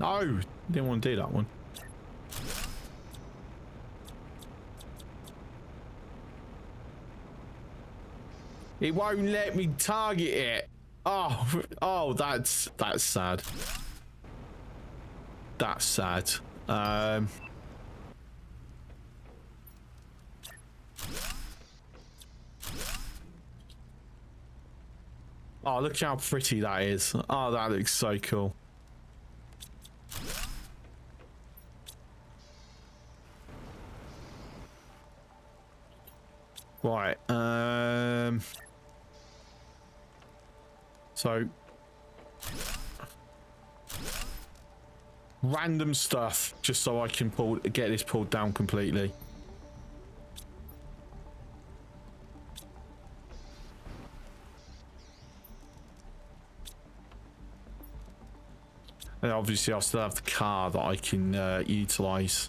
No, didn't want to do that one. It won't let me target it. Oh, that's sad. That's sad. Oh, look how pretty that is. Oh, that looks so cool. Right. So random stuff just so I can get this pulled down completely. And obviously I still have the car that I can utilize.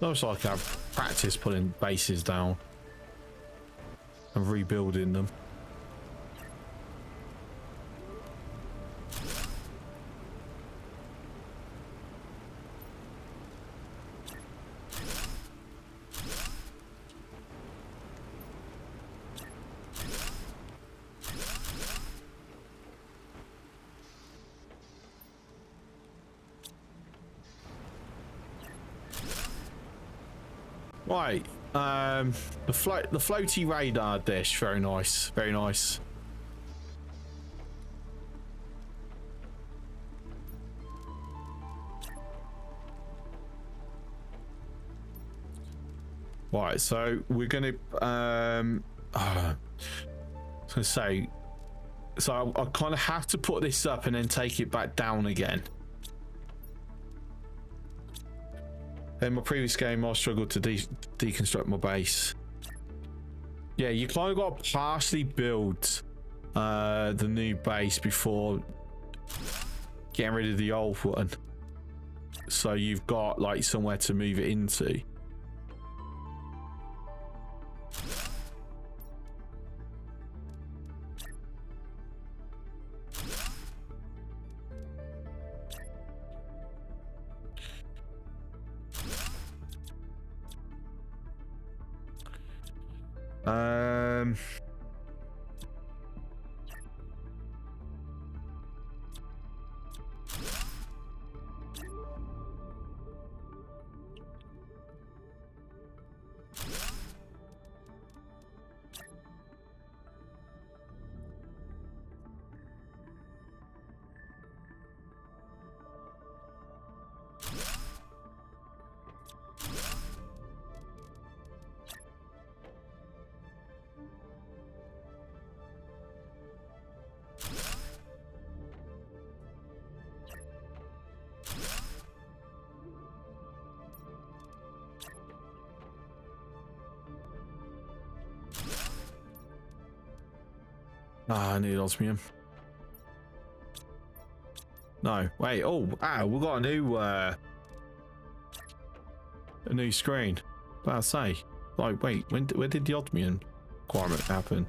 Looks like I've practiced putting bases down and rebuilding them. Right, the floaty radar dish, very nice, very nice. Right, so we're gonna I was gonna say, so I kind of have to put this up and then take it back down again. In my previous game, I struggled to deconstruct my base. Yeah, you kind of got to partially build the new base before getting rid of the old one. So you've got like somewhere to move it into. I need osmium. No, wait. Oh, we've got a new screen. But I say, like, wait, where did the osmium requirement happen?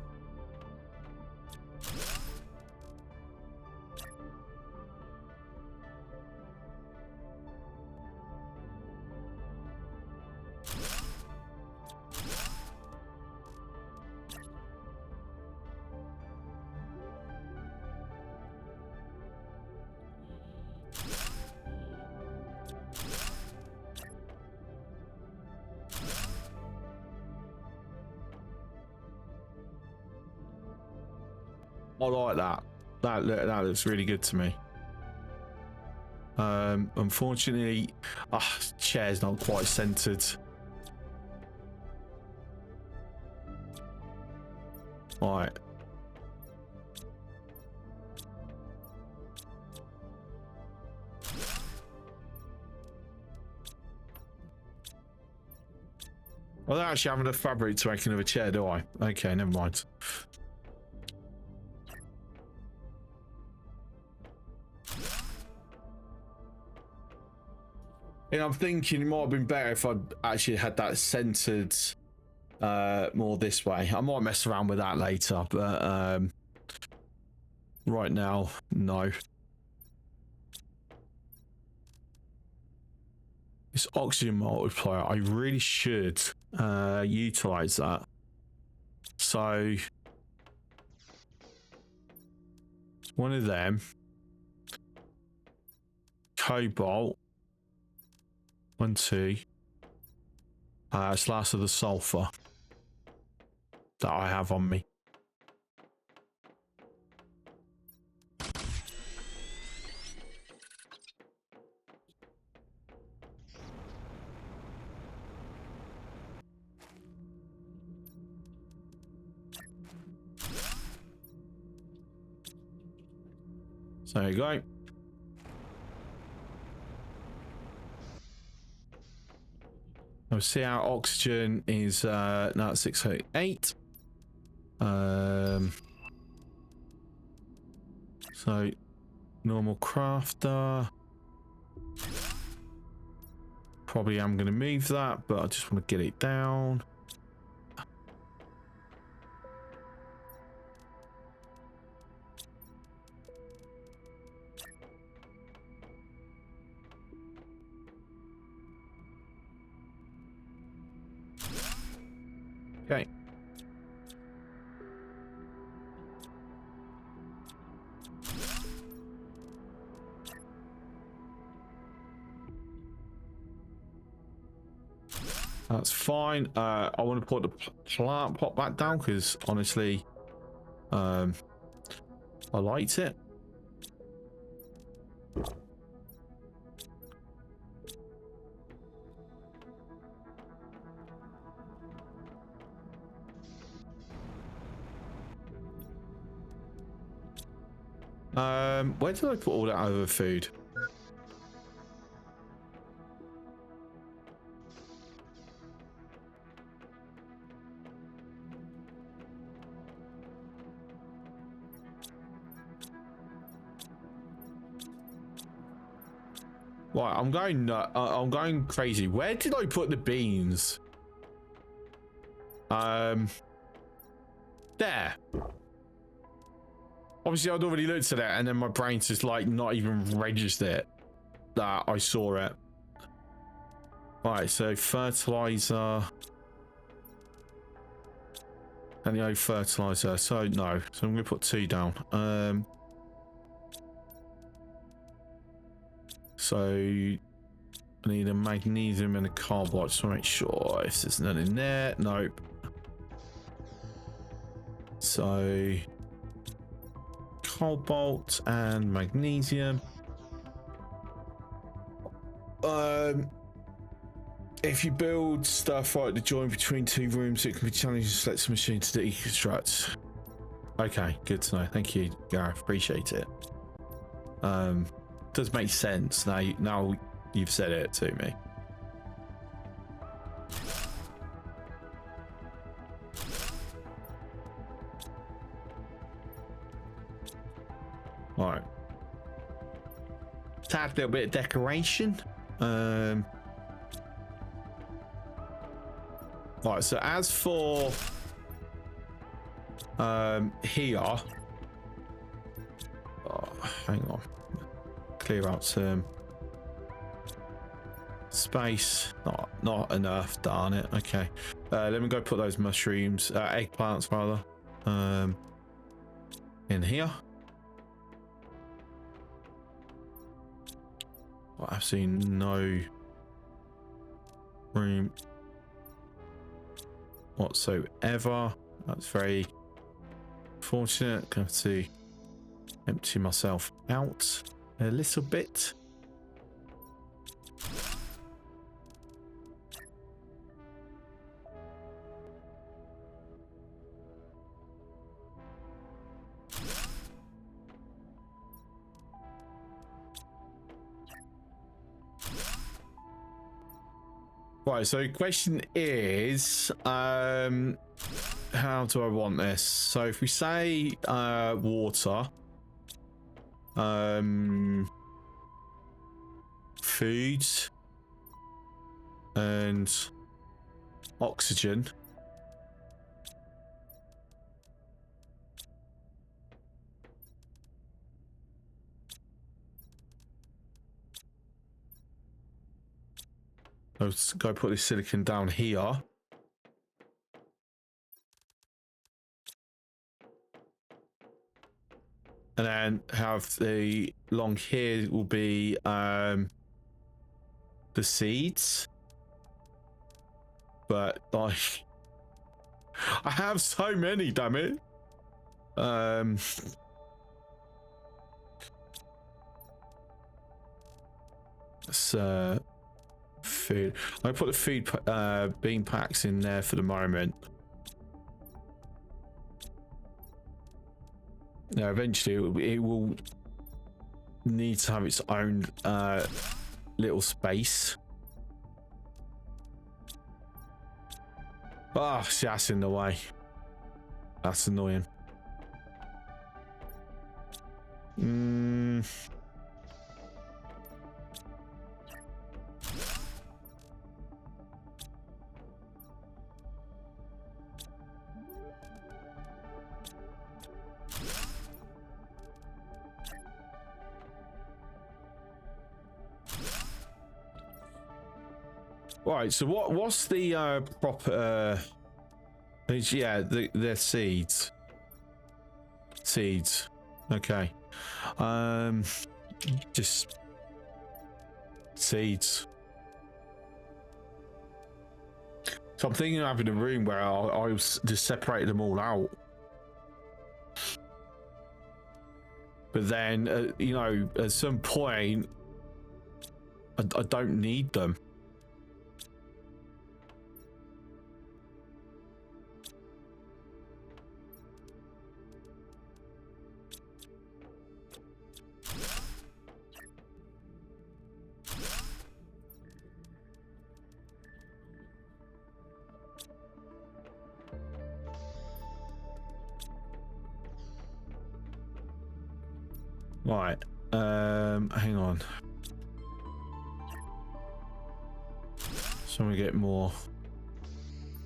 I like that. That looks really good to me. Unfortunately, chair's not quite centered. Right. I don't actually have enough fabric to make another chair, do I? Okay, never mind. Yeah, I'm thinking it might have been better if I'd actually had that centered more this way. I might mess around with that later, but right now, no. This oxygen multiplier, I really should utilize that. So one of them, cobalt, 1, 2. It's last of the sulfur that I have on me. So there you go. I'll see our oxygen is now at 608. So normal crafter. Probably am going to move that, but I just want to get it down. Okay. That's fine. I want to put the plant pot back down because honestly, I liked it. Where did I put all that other food? Right, I'm going crazy. Where did I put the beans? There. Obviously, I'd already looked at it, and then my brain's just like not even registered it that I saw it. Right, so fertilizer. And the fertilizer. So no. So I'm gonna put 2 down. So I need a magnesium and a cobalt. Just want to make sure if there's none in there. Nope. So cobalt and magnesium. If you build stuff like the joint between 2 rooms, it can be challenging to select the machine to deconstruct. Okay, good to know. Thank you, Gareth. Appreciate it. Does make sense now you've said it to me. All right. Add a little bit of decoration. Right, so as for here, hang on, clear out some space. Not enough, darn it. Okay, let me go put those mushrooms, eggplants rather, in here. I've seen no room whatsoever. That's very fortunate. Going to empty myself out a little bit. Right, so the question is, how do I want this? So if we say water, food, and oxygen. Let's go put this silicon down here. And then have the long here will be the seeds. But like I have so many, damn it. So food. I put the food bean packs in there for the moment. Now, eventually, it will need to have its own little space. Ah, oh, see, that's in the way. That's annoying. Right, so what's the proper yeah, the seeds. Okay. Just seeds. So I'm thinking of having a room where I'll just separate them all out. But then, you know, at some point, I don't need them. Right, hang on. So we get more.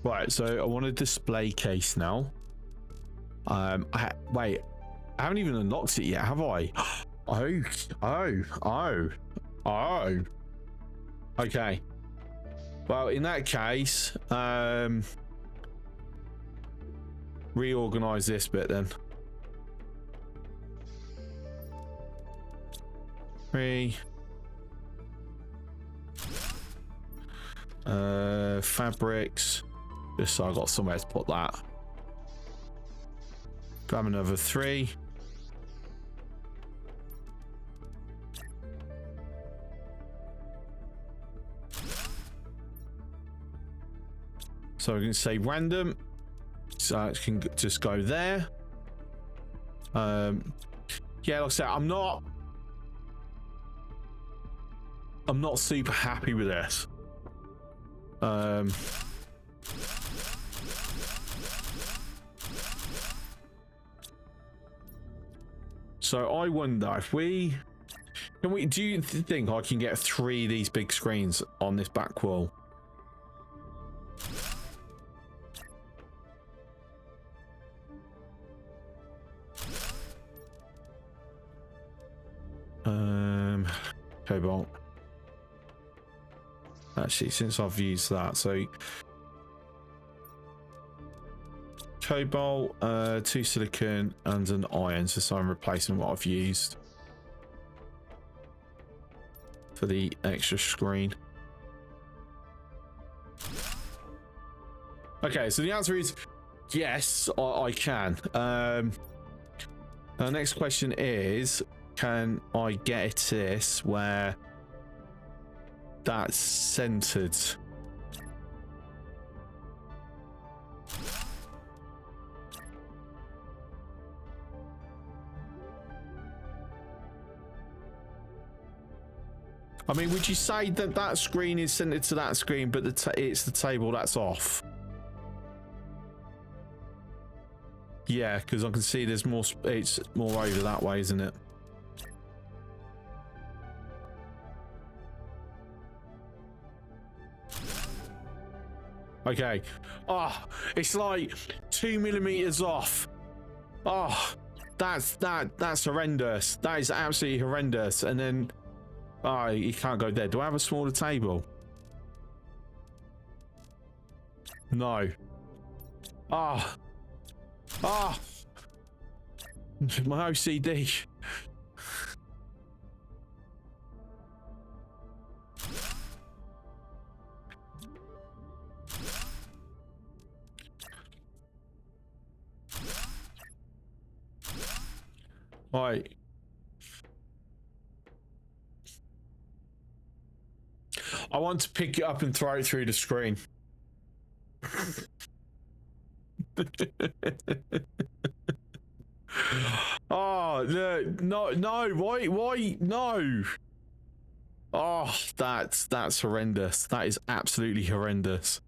Right, so I want a display case now. Wait, I haven't even unlocked it yet, have I? Oh. Okay. Well, in that case, reorganize this bit then. Fabrics, just so I got somewhere to put that. Grab another 3. So we can say random, so it can just go there. Yeah, like I said, I'm not super happy with this. So I wonder if do you think I can get 3 of these big screens on this back wall? Cobalt. Actually, since I've used that, so cobalt, 2 silicon and an iron, so I'm replacing what I've used for the extra screen. Okay, so the answer is yes, I can. The next question is, can I get this where that's centered? I mean, would you say that that screen is centered to that screen, but it's the table that's off? Yeah, because I can see there's more. It's more over that way, isn't it? Okay. Oh, it's like 2 millimeters off. Oh, that's horrendous. That is absolutely horrendous. And then, oh, you can't go there. Do I have a smaller table? No. Ah. Ah. My OCD. Right. I want to pick it up and throw it through the screen. Oh, no, why, no. Oh, that's horrendous. That is absolutely horrendous.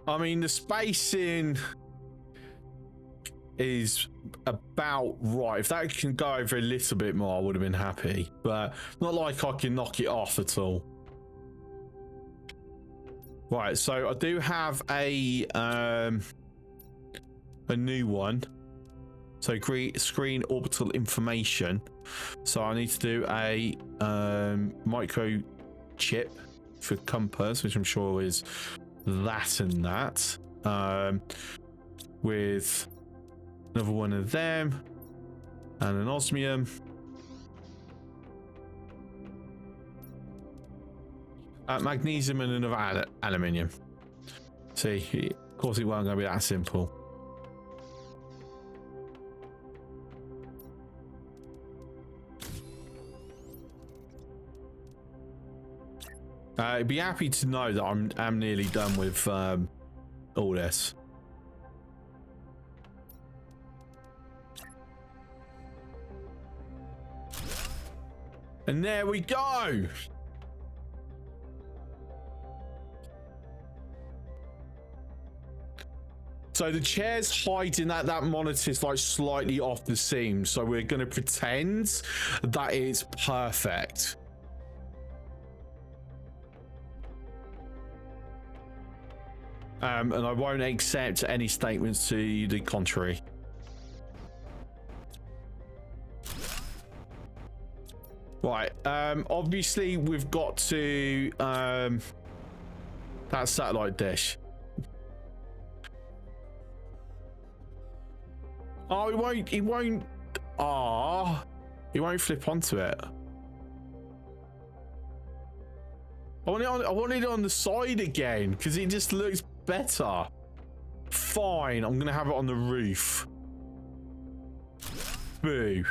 I mean, the spacing is about right. If that can go over a little bit more, I would have been happy, but not like I can knock it off at all. Right, so I do have a new one. So screen orbital information. So I need to do a micro chip for compass, which I'm sure is that and that, with another one of them and an osmium, magnesium, and another aluminium. See, of course it wasn't going to be that simple. I'd be happy to know that I'm nearly done with all this. And there we go. So the chair's hiding that monitor's like slightly off the seam. So we're going to pretend that it's perfect. And I won't accept any statements to the contrary. Right, obviously we've got to that satellite dish. Oh, he won't flip onto it. I want it on the side again because it just looks better. Fine, I'm gonna have it on the roof. Boo.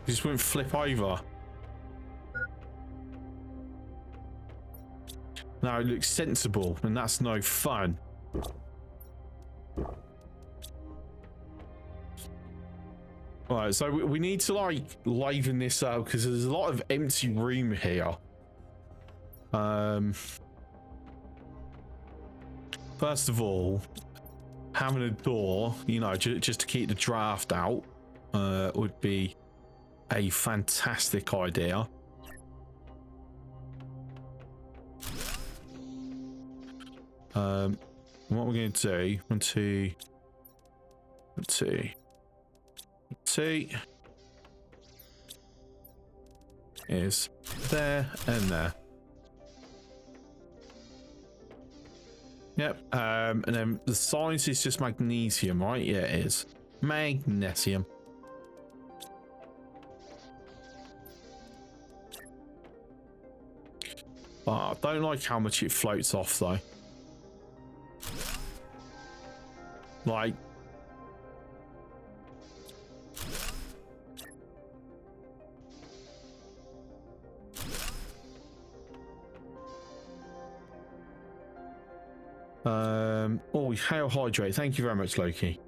It just won't flip over. No, it looks sensible, and that's no fun. Right, so we need to like liven this up because there's a lot of empty room here. First of all, having a door, you know, just to keep the draft out, would be a fantastic idea. What we're going to do, T is there and there. Yep. And then the size is just magnesium, right? Yeah, it is magnesium. I don't like how much it floats off though. Like, oh, hail hydrate. Thank you very much, Loki.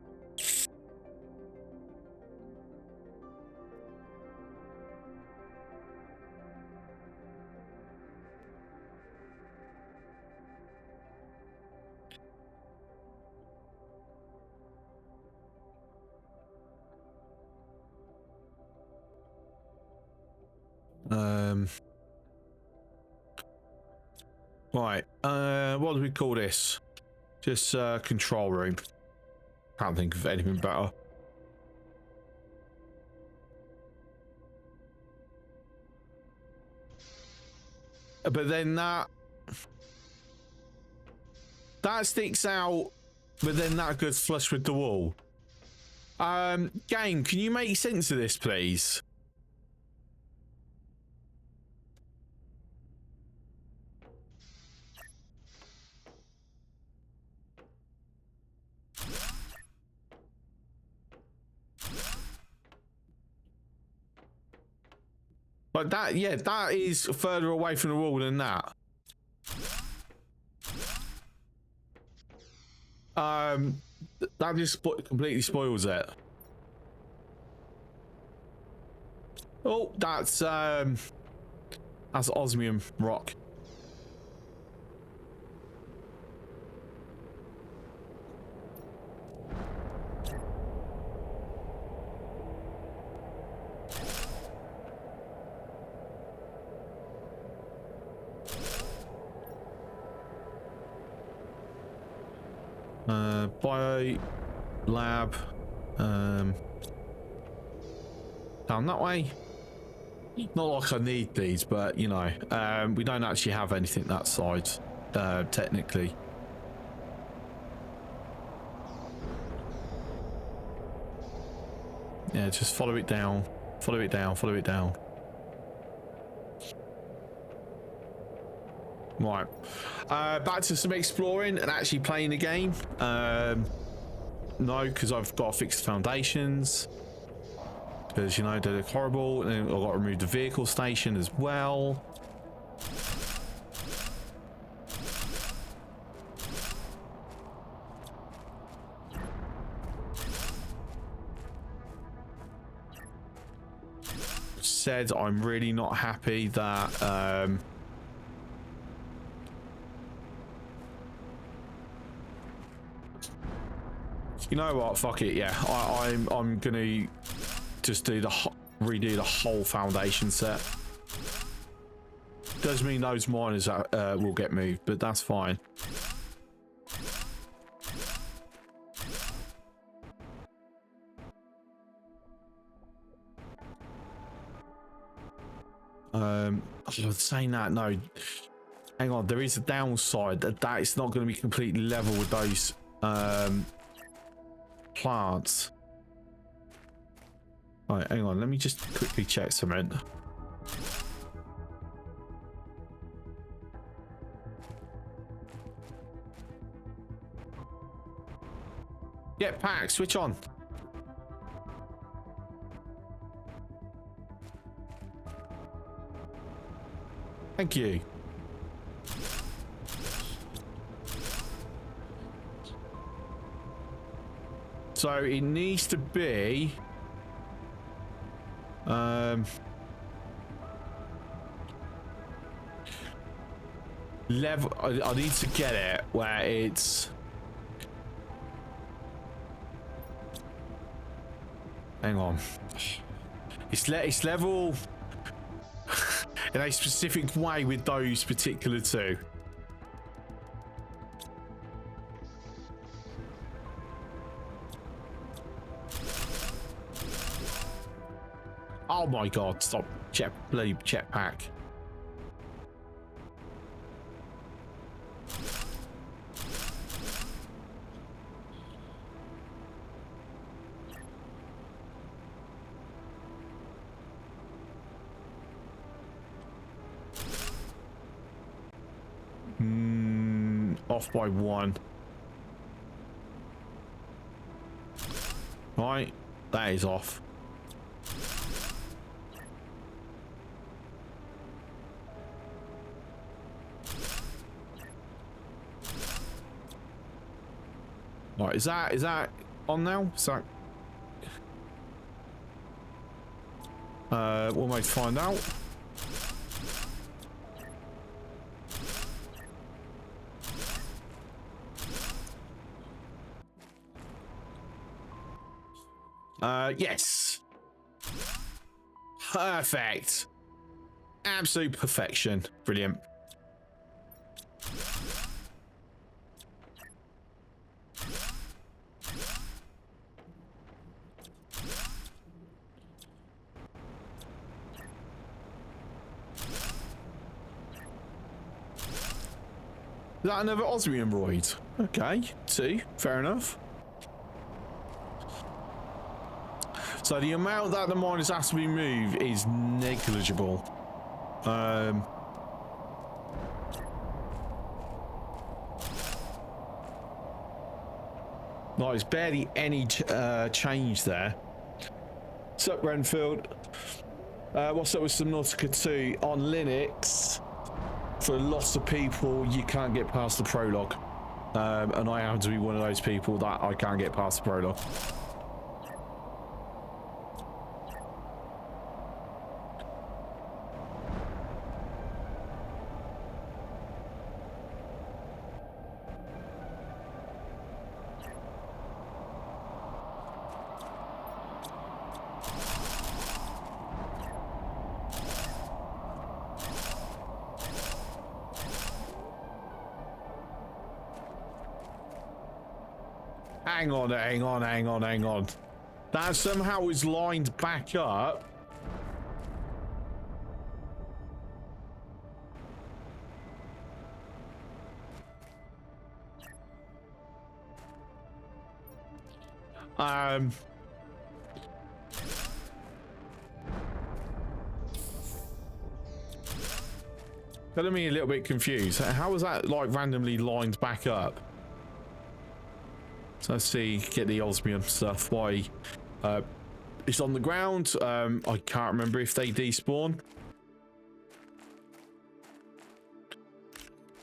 Right. What do we call this? Just control room. Can't think of anything better. But then that sticks out, but then that goes flush with the wall. Game, can you make sense of this, please? Like that, yeah, that is further away from the wall than that. That just completely spoils it. Oh, that's osmium rock. Bio lab, down that way. Not like I need these, but you know, we don't actually have anything that side, technically. Yeah, just follow it down, follow it down, follow it down. Right, back to some exploring and actually playing the game. No, because I've got to fix the foundations, because you know they look horrible, and then I've got to remove the vehicle station as well. Said I'm really not happy that you know what? Fuck it. Yeah, I'm gonna just do redo the whole foundation set. Does mean those miners will get moved, but that's fine. Saying that, no, hang on. There is a downside that it's not going to be completely level with those plants. All right, hang on, let me just quickly check something. Get pack, switch on. Thank you. So it needs to be level. I need to get it where it's, hang on, it's level in a specific way with those particular two. Oh my god, stop. Bloody jetpack. Off by 1. Right, that is off. Right, is that on now? Is that we'll make find out. Yes. Perfect. Absolute perfection. Brilliant. Is that another osmium roid? Okay, 2. Fair enough. So the amount that the miners has to be moved is negligible. No, there's barely any change there. What's up, Renfield? What's up with Subnautica 2 on Linux? For lots of people, you can't get past the prologue, and I happen to be one of those people that I can't get past the prologue. Hang on. That somehow is lined back up. Telling me a little bit confused. How was that like randomly lined back up? So let's see, get the osmium stuff. Why it's on the ground. I can't remember if they despawn.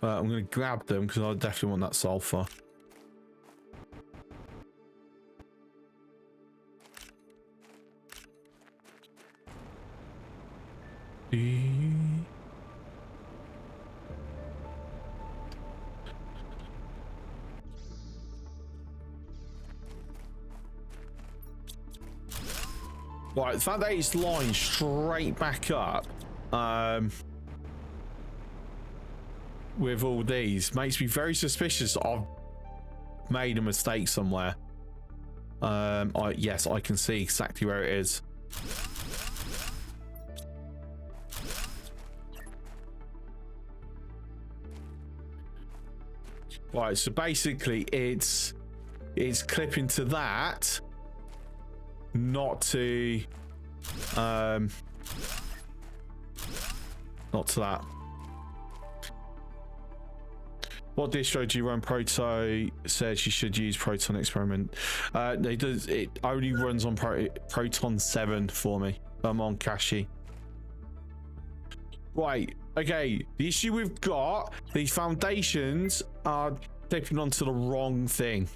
I'm going to grab them because I definitely want that sulfur. Right, the fact that it's lined straight back up with all these makes me very suspicious that I've made a mistake somewhere. Yes, I can see exactly where it is. Right, so basically it's clipping to that. Not to not to that. What distro do you run? Proto says you should use Proton Experiment. It only runs on Proton 7 for me. I'm on Kashi. Right, okay, the issue we've got, these foundations are clipping onto the wrong thing.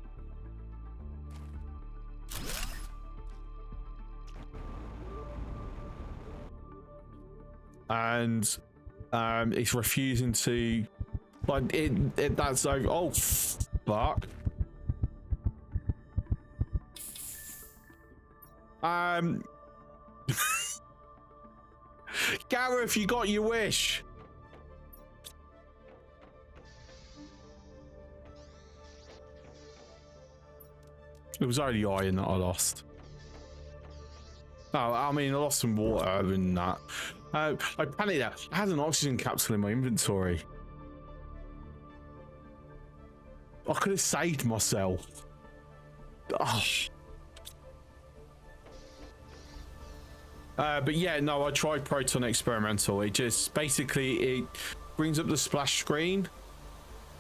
And it's refusing to, like, that's over. Oh fuck. Gareth, you got your wish. It was only iron that I lost. Oh, I mean, I lost some water and that. I panicked out. I had an oxygen capsule in my inventory. I could have saved myself. Oh. But yeah, no, I tried Proton Experimental. It just basically it brings up the splash screen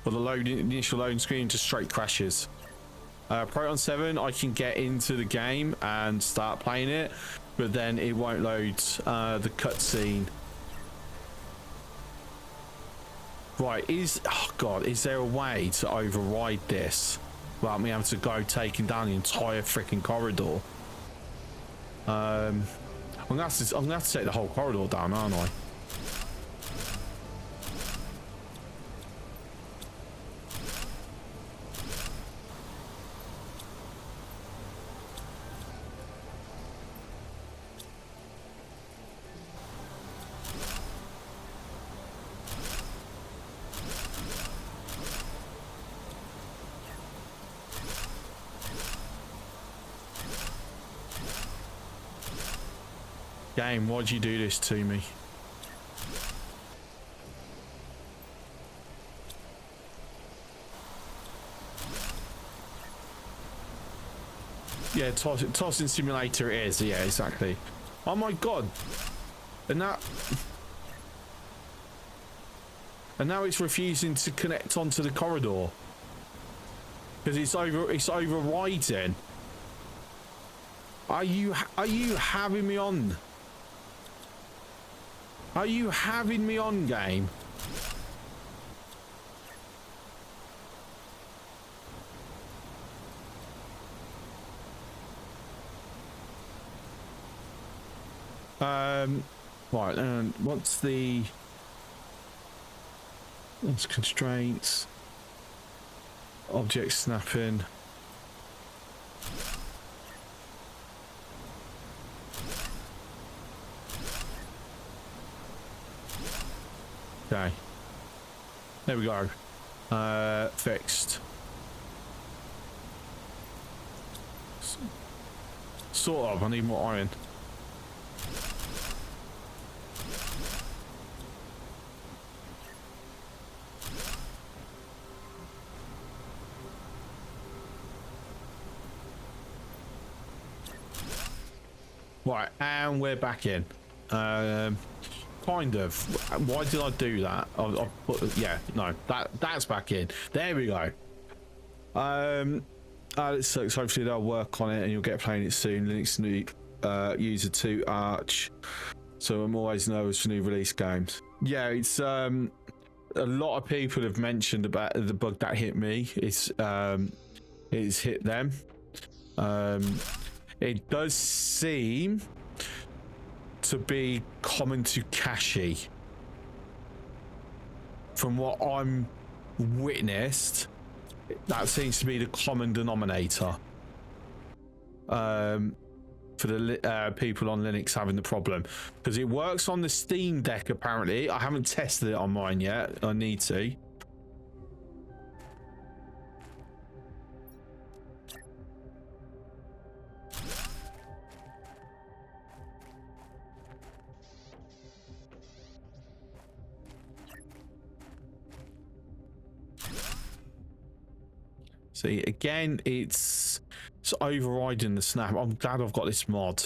or the initial loading screen, just straight crashes. Proton 7, I can get into the game and start playing it, but then it won't load the cutscene. Right, oh god, is there a way to override this without me having to go taking down the entire freaking corridor? I'm gonna have to take the whole corridor down, aren't I? Game, why'd you do this to me? Yeah, tossing simulator it is. Yeah, exactly. Oh my god. And now it's refusing to connect onto the corridor. Because it's overriding. Are you having me on? Are you having me on, game? Right, and what's constraints? Object snapping. Okay. There we go. Fixed. Sort of. I need more iron. Right, and we're back in. Kind of. Why did I do that? I put, yeah, no, that's back in. There we go. So hopefully they'll work on it and you'll get playing it soon. Linux new user 2 Arch. So I'm always nervous for new release games. Yeah, it's a lot of people have mentioned about the bug that hit me. It's hit them. It does seem to be common to cache. From what I'm witnessed, that seems to be the common denominator for the people on Linux having the problem, because it works on the Steam Deck apparently. I haven't tested it on mine yet. I need to. See, again, it's overriding the snap. I'm glad I've got this mod.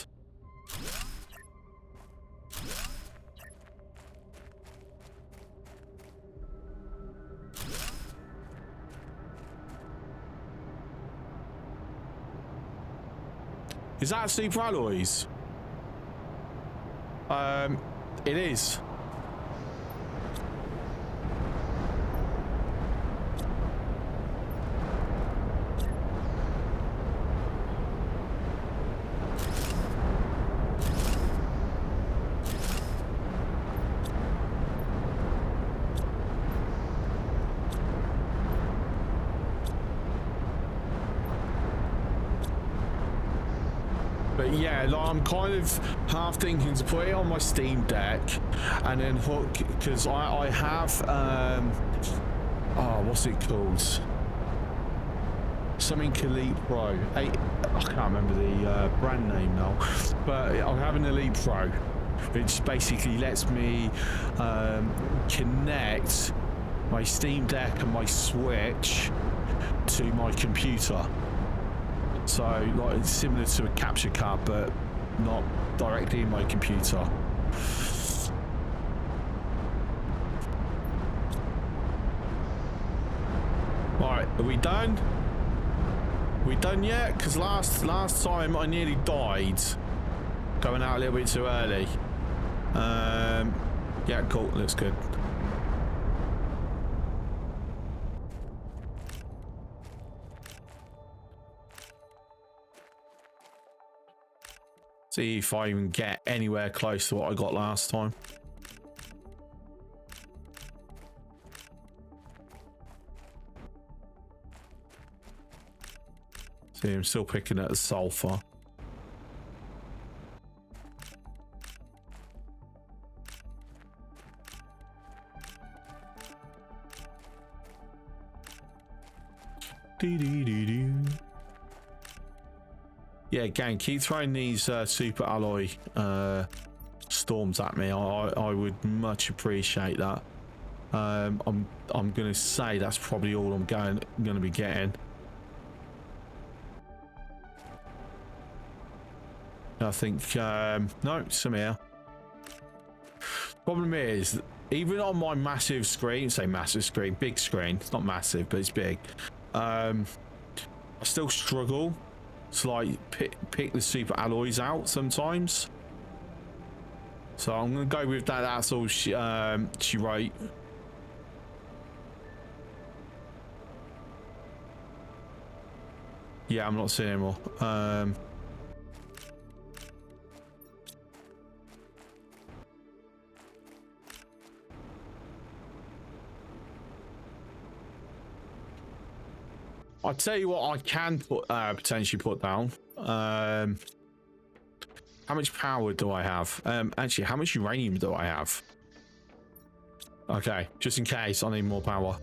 Is that super alloys? It is. But yeah, like, I'm kind of half thinking to put it on my Steam Deck and then hook, because I have oh, what's it called? something Elite Pro. I can't remember the brand name now, but I have an Elite Pro, which basically lets me connect my Steam Deck and my Switch to my computer. So like it's similar to a capture card, but not directly in my computer. Right, are we done? We done yet? Because last time I nearly died going out a little bit too early. Yeah, cool, looks good. See if I even get anywhere close to what I got last time. See, I'm still picking at the sulfur. Yeah, gang, keep throwing these super alloy storms at me. I would much appreciate that. I'm gonna say that's probably all I'm gonna be getting. I think no, some here. Problem is, even on my massive screen, say massive screen, big screen, it's not massive but it's big, I still struggle to like pick the super alloys out sometimes. So I'm gonna go with that. That's all she wrote. Yeah, I'm not seeing anymore. I'll tell you what I can put potentially put down. How much power do I have? Actually, how much uranium do I have? Okay, just in case I need more power.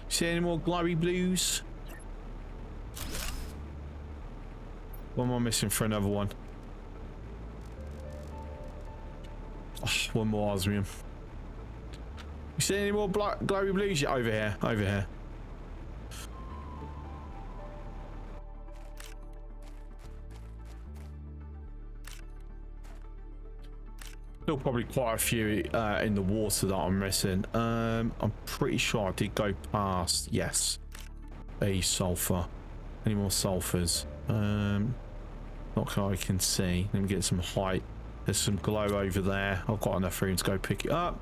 See any more glowy blues? What am I missing for another one? Oh, one more osmium. You see any more glowy blues yet? Over here, over here. Still probably quite a few in the water that I'm missing. I'm pretty sure I did go past, yes, a sulfur. Any more sulfurs? Not that I can see. Let me get some height. There's some glow over there. I've got enough room to go pick it up.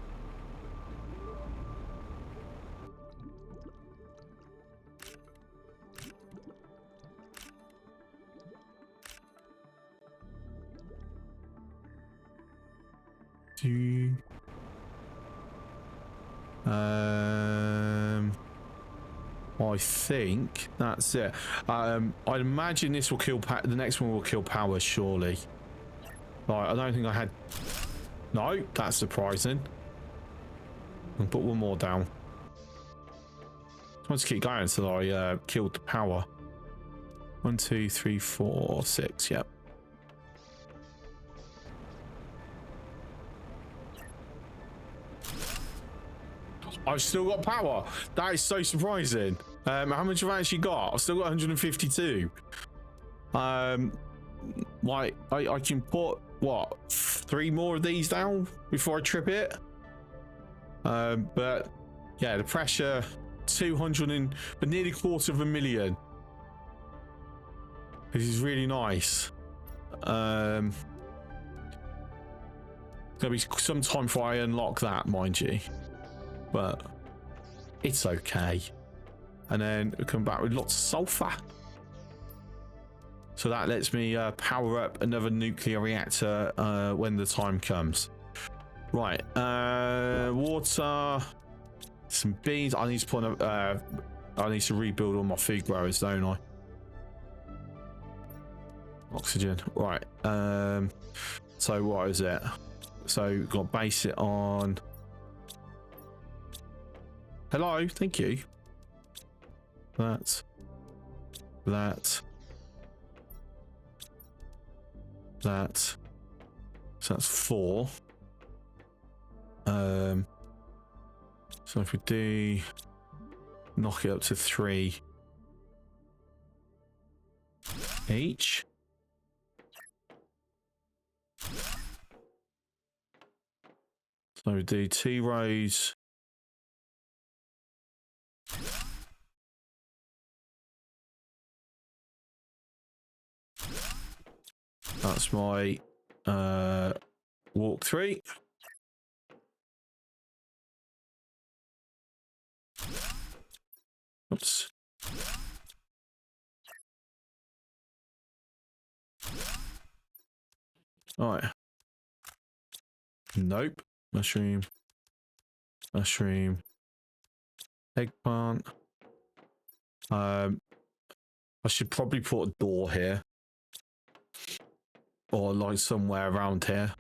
I think that's it. I'd imagine this will kill the next one will kill power, surely. Right, I don't think I had. No, that's surprising. I'll put one more down. I want to keep going until I killed the power. 1, 2, 3, 4, 6. Yep. I've still got power. That is so surprising. How much have I actually got? I've still got 152. Like I can put what 3 more of these down before I trip it. But yeah, the pressure 200 but nearly 250,000. This is really nice. Gonna be some time before I unlock that, mind you. But it's okay. And then we come back with lots of sulfur. So that lets me power up another nuclear reactor when the time comes. Right, water, some beans. I need to put I need to rebuild all my food growers, don't I? Oxygen, right. So what is it? So we've got to base it on. Hello, thank you. That. So that's 4. So if we do knock it up to 3 each. So we do 2 rows. That's my walk 3. Oops. All right. Nope. Mushroom. Mushroom. Eggplant. I should probably put a door here. Or like somewhere around here.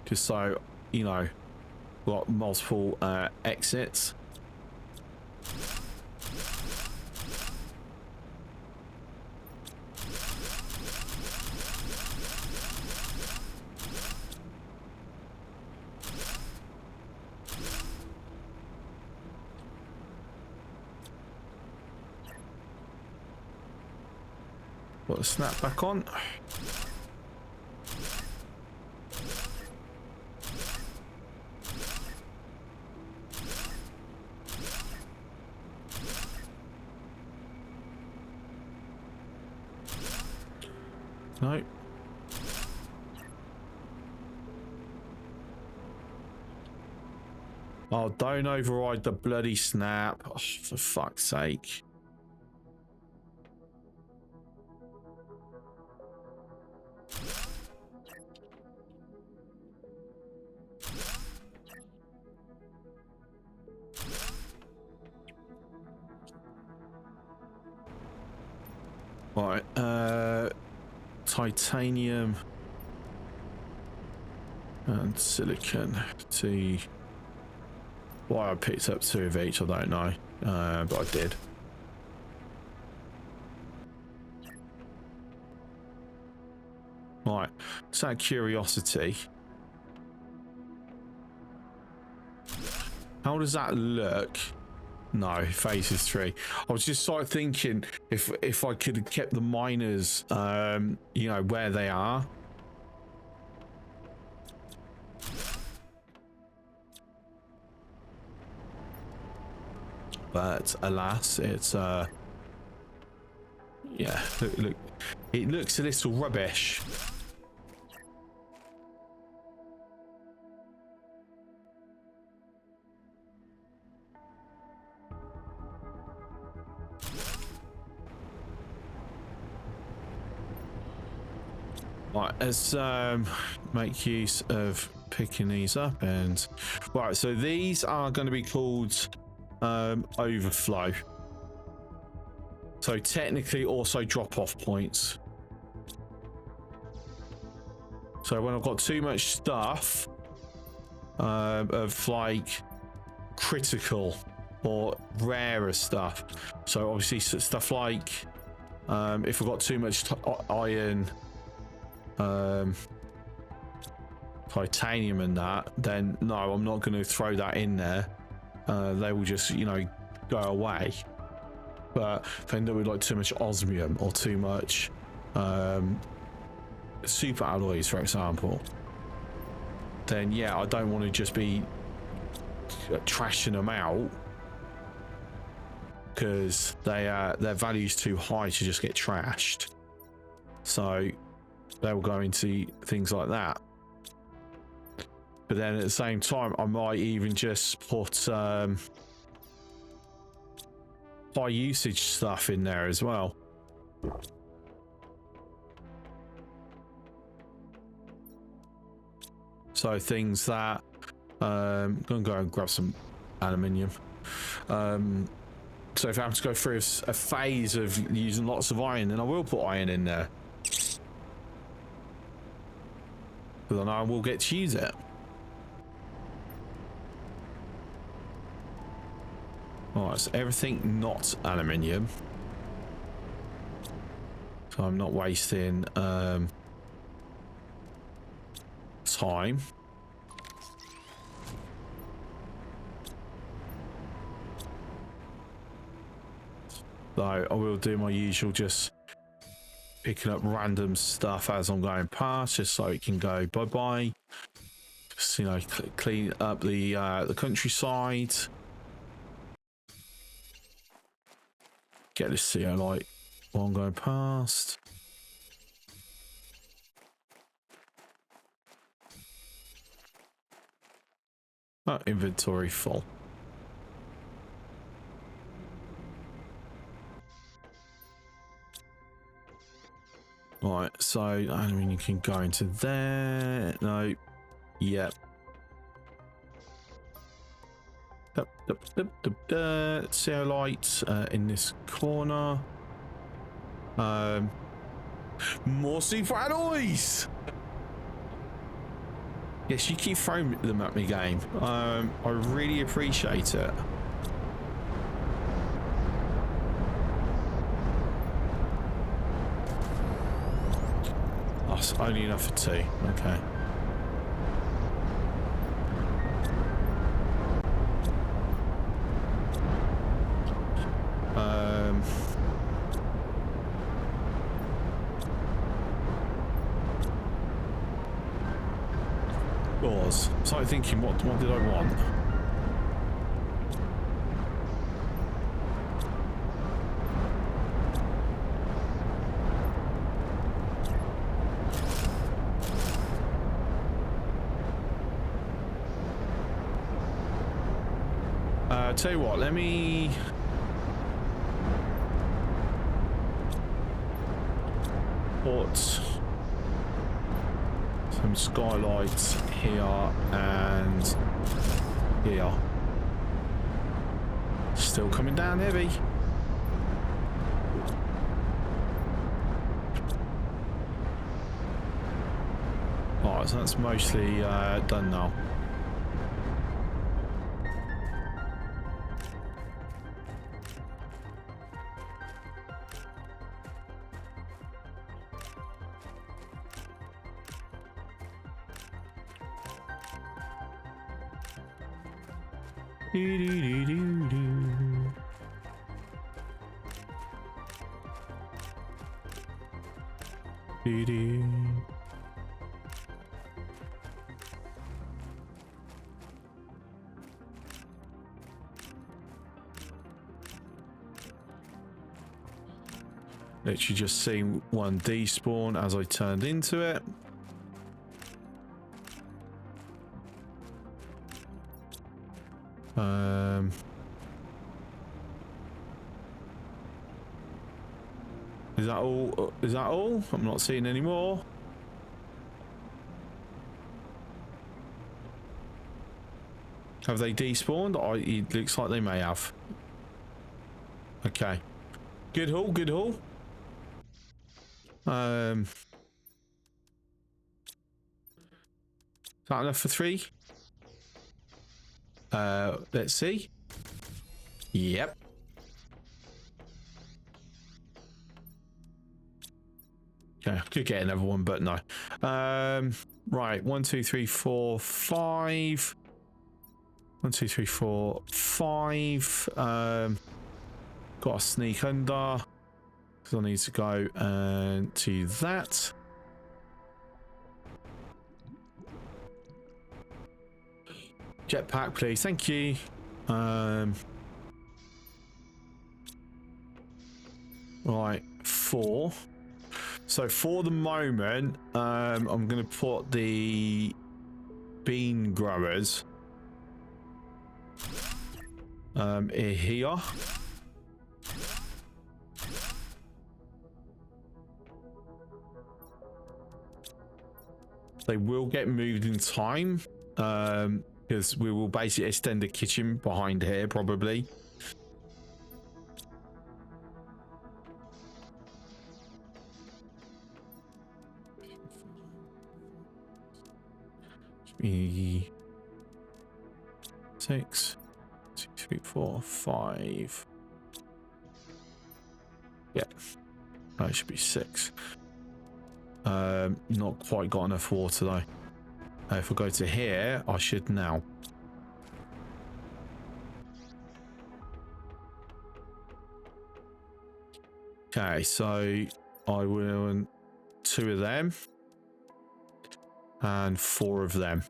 Just so, you know, got multiple exits. Put a snap back on. No. Oh, don't override the bloody snap. Oh, for fuck's sake. Right, titanium and silicon. See why I picked up 2 of each, I don't know, but I did. Right, just out of curiosity, how does that look? No, phases 3. I was just sort of thinking if I could have kept the miners, you know, where they are. But alas, it's yeah, look, it looks a little rubbish. Right, let's make use of picking these up, and right, so these are going to be called overflow. So technically also drop off points. So when I've got too much stuff of like critical or rarer stuff, so obviously stuff like if I've got too much iron, titanium and that, then no, I'm not going to throw that in there. They will just, you know, go away. But if I end up with like too much osmium or too much super alloys, for example, then yeah, I don't want to just be trashing them out because their value's too high to just get trashed. So they'll go into things like that. But then at the same time, I might even just put high usage stuff in there as well. So things that gonna go and grab some aluminium. So if I have to go through a phase of using lots of iron, then I will put iron in there, because I know I will get to use it. Alright, so everything not aluminium, so I'm not wasting time. So I will do my usual, just picking up random stuff as I'm going past, just so it can go bye-bye. Just, you know, clean up the countryside. Get this CO light while I'm going past. Oh, inventory full. Right, so I mean, you can go into there. No, yep. CO light in this corner. More super alloys. Yes, you keep throwing them at me, game. I really appreciate it. Oh, it's only enough for 2. Okay. So I'm thinking, what did I want? Tell you what, let me put some skylights here and here. Still coming down heavy. Alright, so that's mostly done now. Literally just seen one despawn as I turned into it. Is that all? Is that all? I'm not seeing any more. Have they despawned? It looks like they may have. Okay. Good haul, good haul. Is that enough for 3? Let's see. Yep. Okay, could get another one, but no. Right, 1, 2, 3, 4, 5. 1, 2, 3, 4, 5. Got to sneak under, because I need to go to that. Jetpack, please. Thank you. Right, 4. So for the moment, I'm going to put the bean growers here. They will get moved in time, because we will basically extend the kitchen behind here probably. Be 6, 2, 3, 4, 5. Yeah, that should be 6. Not quite got enough water though. If I go to here, I should now. Okay, so I will 2 of them and 4 of them.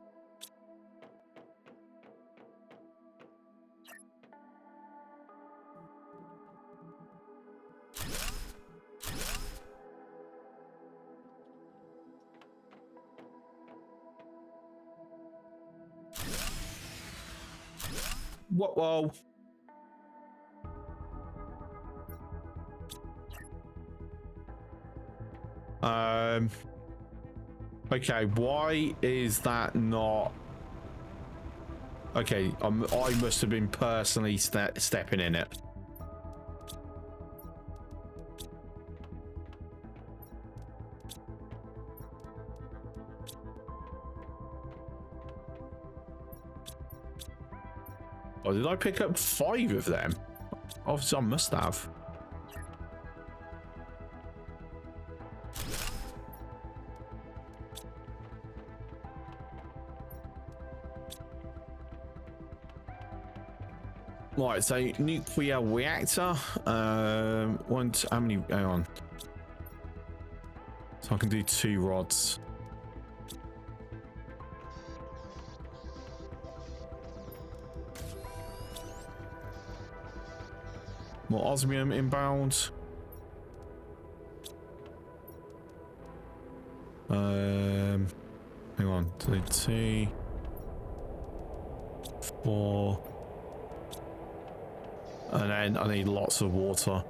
Whoa. Okay, why is that not? Okay, I must have been personally stepping in it. Oh, did I pick up 5 of them? Obviously, I must have. Right, so nuclear reactor. How many? Hang on. So I can do 2 rods. More osmium inbound. Hang on. 2, 4. And then I need lots of water.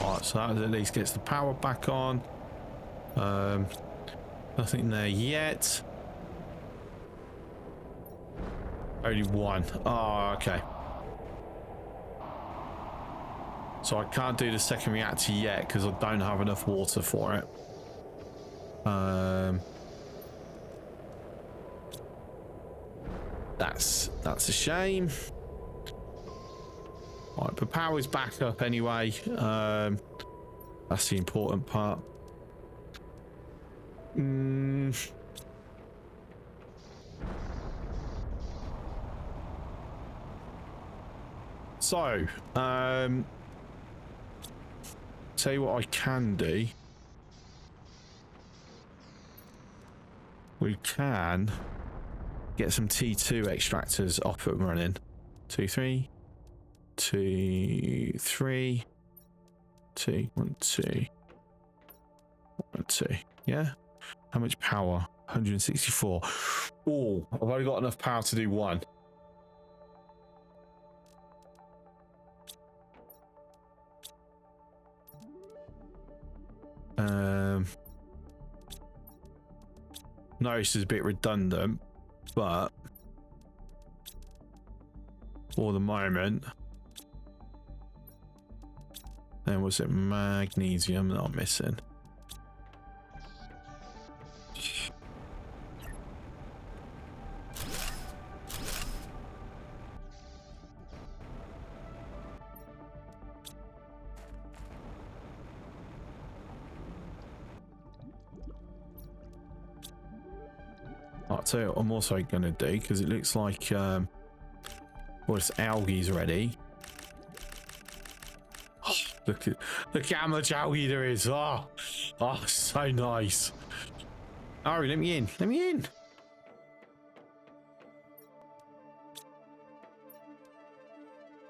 Alright, so that at least gets the power back on. Nothing there yet. Only 1. Oh, okay. So I can't do the second reactor yet because I don't have enough water for it. That's a shame. All right, but power's back up anyway. That's the important part. So, tell you what I can do. We can get some T2 extractors up and running. 2, 3, 2, 3, 2, 1, 2, 1, 2. Yeah. How much power? 164. Oh, I've only got enough power to do 1. No, this is a bit redundant, but for the moment, then was it magnesium that I'm missing? I'll tell you what I'm also going to do, because it looks like well, this algae's ready. Oh, look how much algae there is. Oh, so nice. Ari, let me in. Let me in.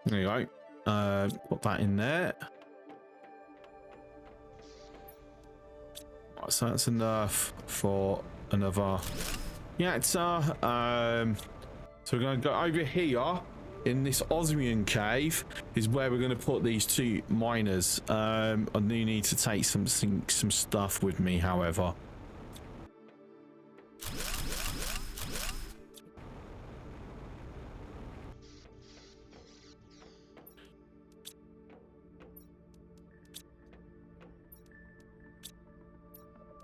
There you go. Put that in there. Right, so that's enough for another reactor. So we're going to go over here in this Osmian cave is where we're going to put these 2 miners. I do need to take some stuff with me, however.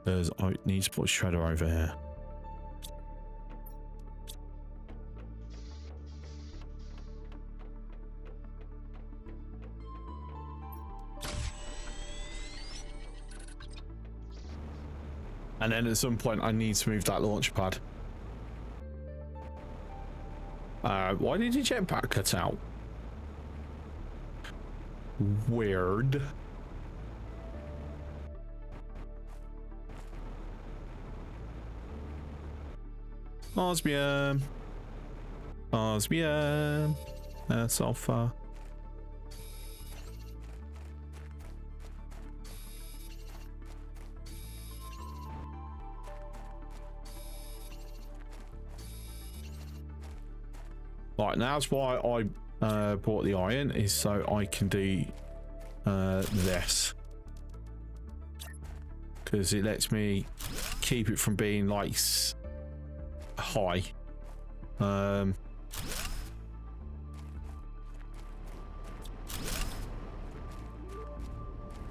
Because I need to put a shredder over here. And then at some point I need to move that launch pad. Why did your jetpack cut out? Weird. Osmium. Osmium. Sulfur. Right, now that's why I bought the iron, is so I can do this. Because it lets me keep it from being like high.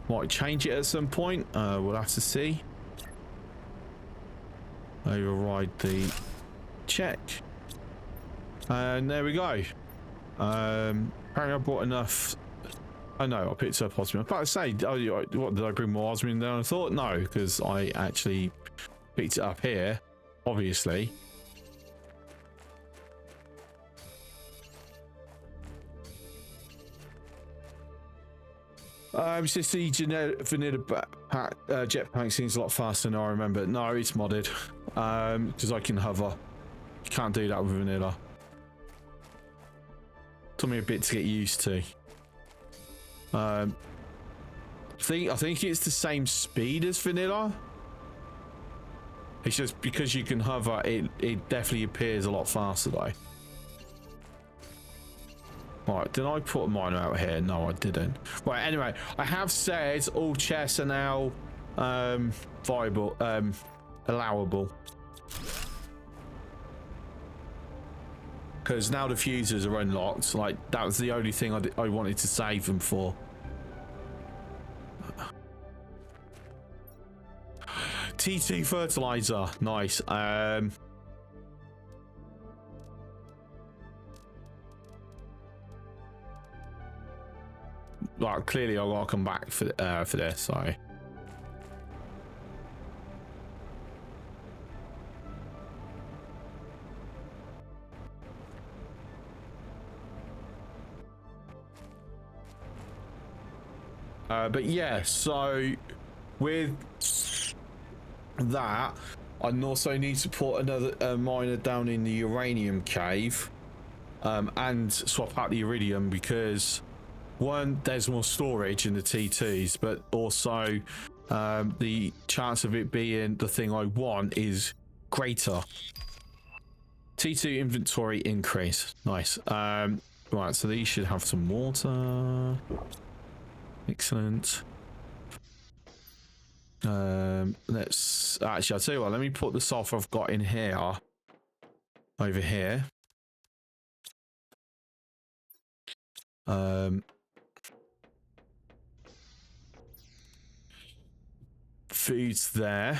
Might change it at some point. We'll have to see. Override the check. And there we go. Apparently I brought enough. I know I picked up osmium. But I say, oh, what, did I bring more osmium than I thought? No, because I actually picked it up here, obviously. It's just the vanilla jetpack seems a lot faster than I remember. No, it's modded. Because I can hover. You can't do that with vanilla. Took me a bit to get used to. I think it's the same speed as vanilla. It's just because you can hover, it definitely appears a lot faster though. Right, did I put a miner out here? No, I didn't. Right, anyway, I have said all chests are now viable, allowable. Because now the fuses are unlocked. Like, that was the only thing I wanted to save them for. TT fertilizer, nice. Like, clearly I gotta come back for this. Sorry. But yeah, so with that, I also need to put another miner down in the uranium cave, and swap out the iridium because one, there's more storage in the T2s, but also the chance of it being the thing I want is greater. T2 inventory increase, nice. Right, so these should have some water. Excellent. Let's actually, I'll tell you what, let me put the sulfur I've got in here over here. Food's there.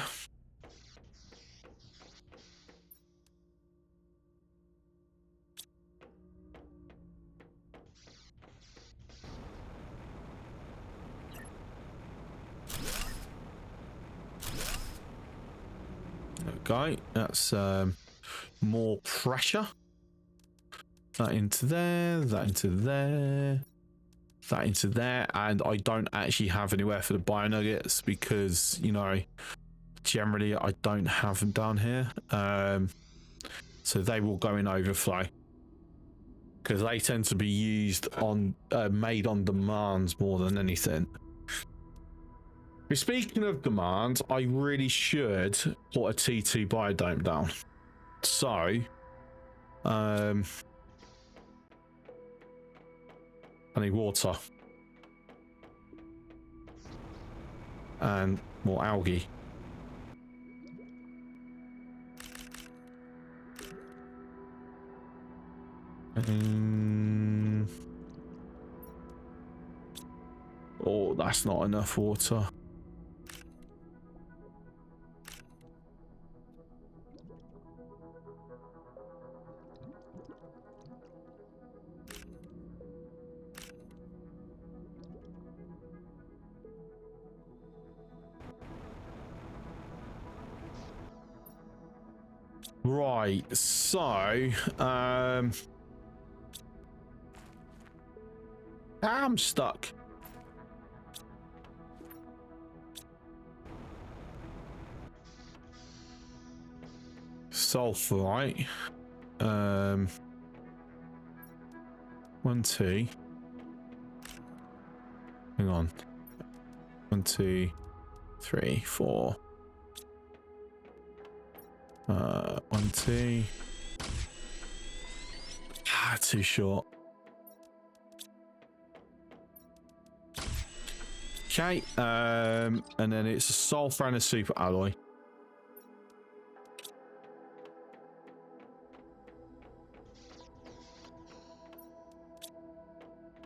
Okay, that's more pressure. That into there, that into there, that into there, and I don't actually have anywhere for the bio nuggets because, you know, generally I don't have them down here. So they will go in overflow because they tend to be used on made on demand more than anything. But speaking of demand, I really should put a T2 biodome down. So I need water. And more algae. Oh, that's not enough water. Right, so I'm stuck. Sulfurite. 1, 2. Hang on. 1, 2, 3, 4. 1, 2. Too short. Okay, and then it's a sulfur and a super alloy.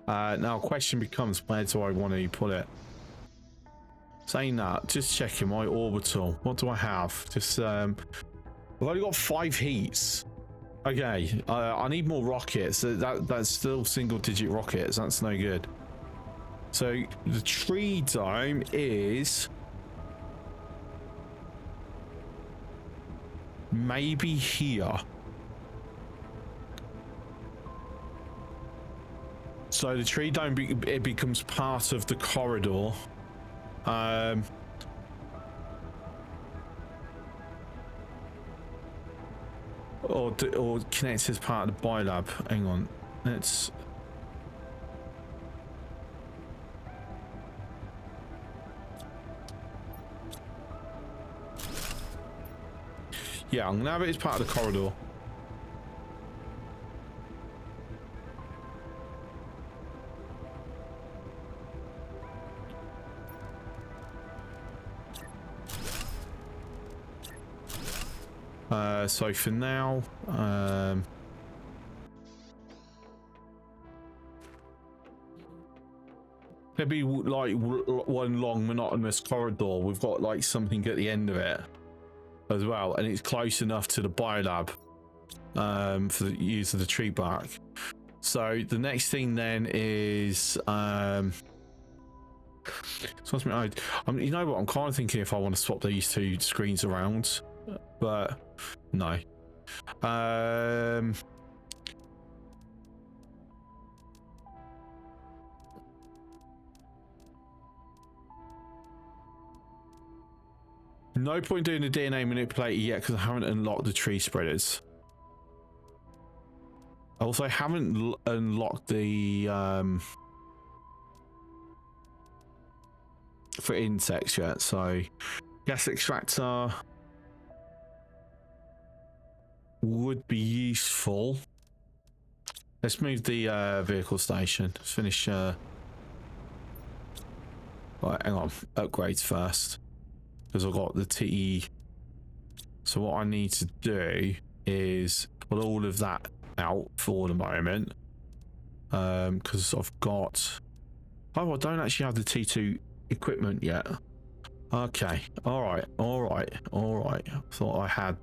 Now question becomes, where do I want to put it? Saying that, just checking my orbital. What do I have? Just I've only got 5 heats. Okay, I need more rockets. That's still single-digit rockets. That's no good. So the tree dome is maybe here. So the tree dome it becomes part of the corridor. Or connects as part of the biolab. Hang on, let's. Yeah, I'm gonna have it as part of the corridor. So for now, maybe like one long monotonous corridor. We've got like something at the end of it as well, and it's close enough to the biolab for the use of the tree bark. So the next thing then is so you know what, I'm kind of thinking if I want to swap these 2 screens around, but no. No point doing the DNA manipulator yet because I haven't unlocked the tree spreaders. I also haven't unlocked the for insects yet, so gas extractor would be useful. Let's move the vehicle station. Let's finish right, hang on, upgrades first because I've got the TE. So what I need to do is put all of that out for the moment because I've got, oh, I don't actually have the T2 equipment yet. Okay, all right. Thought I had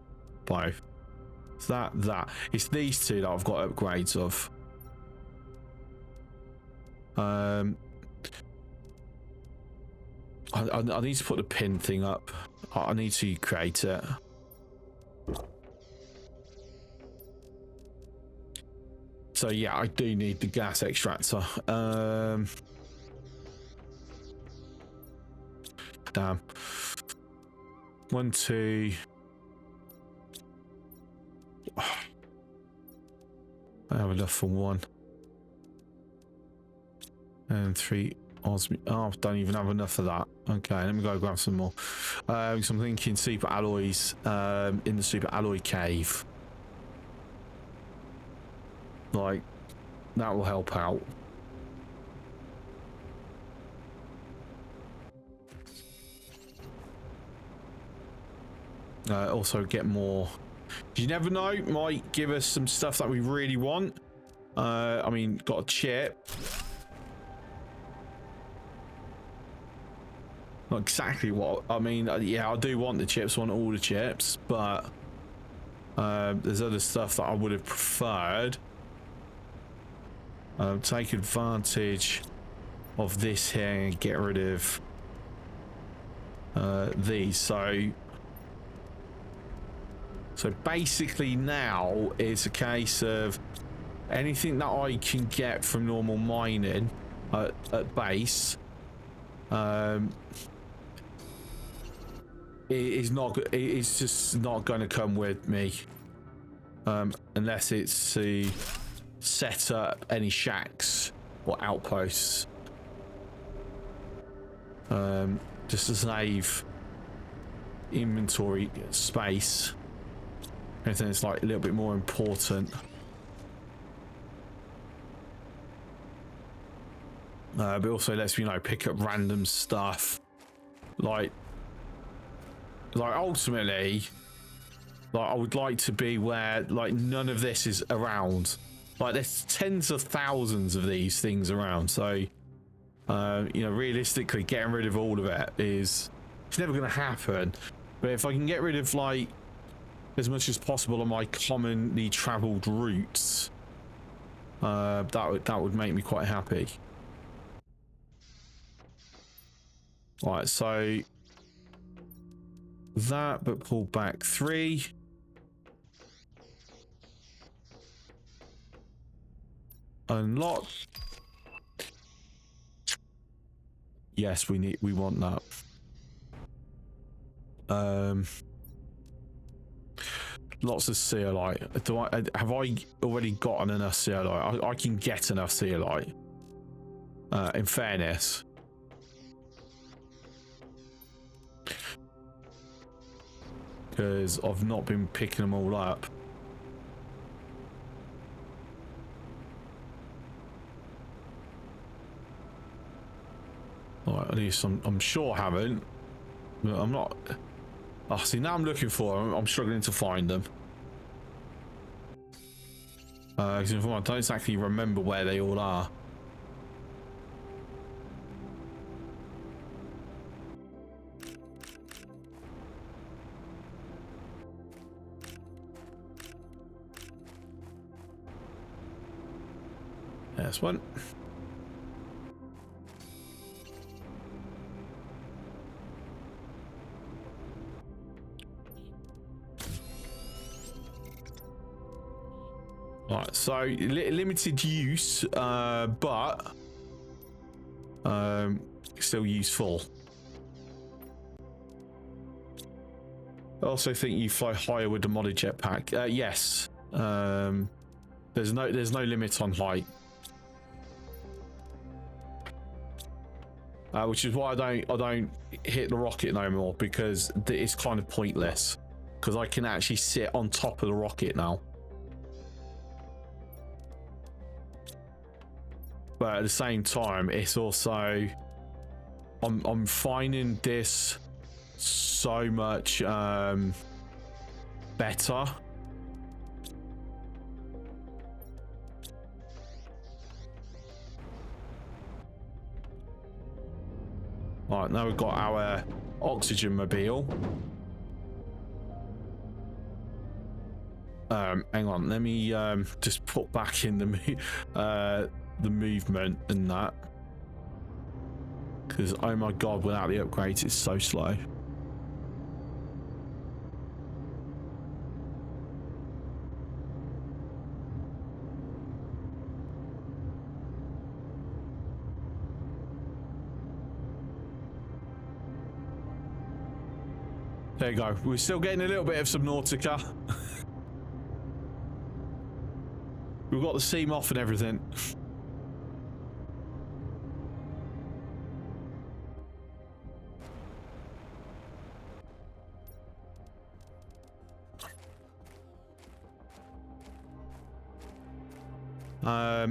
both. So that it's these 2 that I've got upgrades of. I need to put the pin thing up. I need to create it. So yeah, I do need the gas extractor. Damn. 1, 2. I have enough for 1 and 3 osmi. Oh, I don't even have enough of that. Okay, let me go grab some more. So I'm thinking super alloys in the super alloy cave. Like, that will help out. Also get more. You never know, might give us some stuff that we really want. I mean, got a chip. Not exactly what I mean. Yeah, I do want the chips, want all the chips, but there's other stuff that I would have preferred. Take advantage of this here and get rid of these. So basically now it's a case of anything that I can get from normal mining at base it's just not going to come with me unless it's to set up any shacks or outposts just to save inventory space. Anything that's like a little bit more important. But also lets me, you know, pick up random stuff. Like ultimately, like I would like to be where like none of this is around. Like there's tens of thousands of these things around. So, you know, realistically, getting rid of all of it it's never going to happen. But if I can get rid of like as much as possible on my commonly traveled routes, that would make me quite happy. Right, so that, but pull back 3. Unlock. Yes, we want that. Lots of ceolite. Have I already gotten enough ceolite? I can get enough ceolite. In fairness. Because I've not been picking them all up. Right, at least I'm sure I haven't. But I'm not. Oh, see, now I'm looking for them. I'm struggling to find them. Because I don't exactly remember where they all are. There's one. Right, so limited use, but still useful. I also think you fly higher with the modded jetpack. Yes. There's no limit on height. Which is why I don't hit the rocket no more, because it's kind of pointless. Because I can actually sit on top of the rocket now. But at the same time, it's also I'm finding this so much better. Right, now we've got our oxygen mobile. Hang on, let me just put back in the movement and that, because oh my god, without the upgrades it's so slow. There you go. We're still getting a little bit of Subnautica. We've got the seam off and everything. I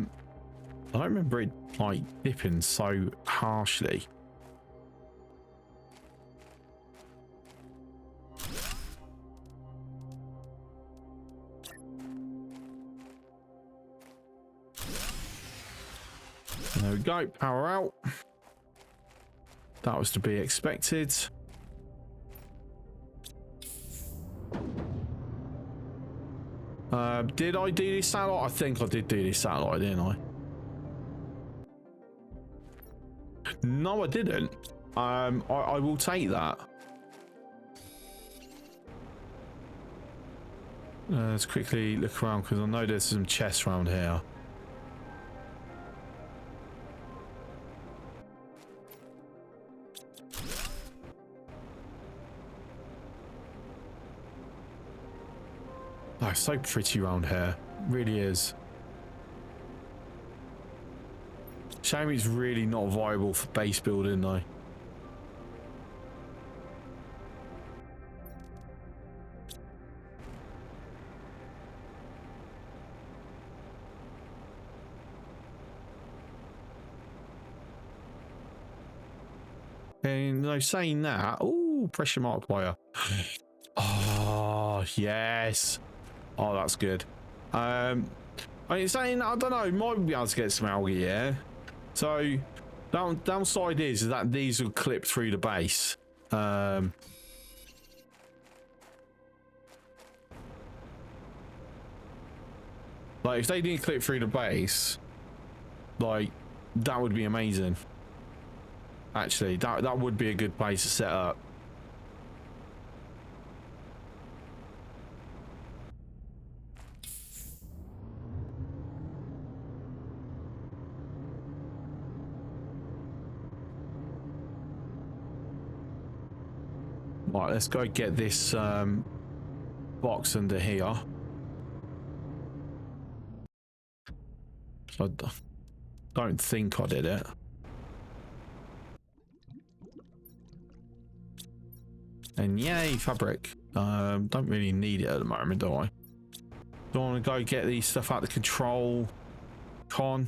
don't remember it like dipping so harshly. There we go, power out. That was to be expected. Did I do this satellite? I think I did do this satellite, didn't I? No, I didn't. I will take that. Let's quickly look around because I know there's some chests around here. Oh, it's so pretty around here. Really is. Shame it's really not viable for base building though. And no, saying that, oh, pressure multiplier. Oh, yes. Oh, that's good. I mean, saying, I don't know, might be able to get some algae, yeah. So, downside is that these will clip through the base. Like, if they didn't clip through the base, like, that would be amazing. Actually, that would be a good place to set up. Right, let's go get this box under here. So I don't think I did it. And yay, fabric. Don't really need it at the moment, do I? Don't want to go get these stuff out of control con.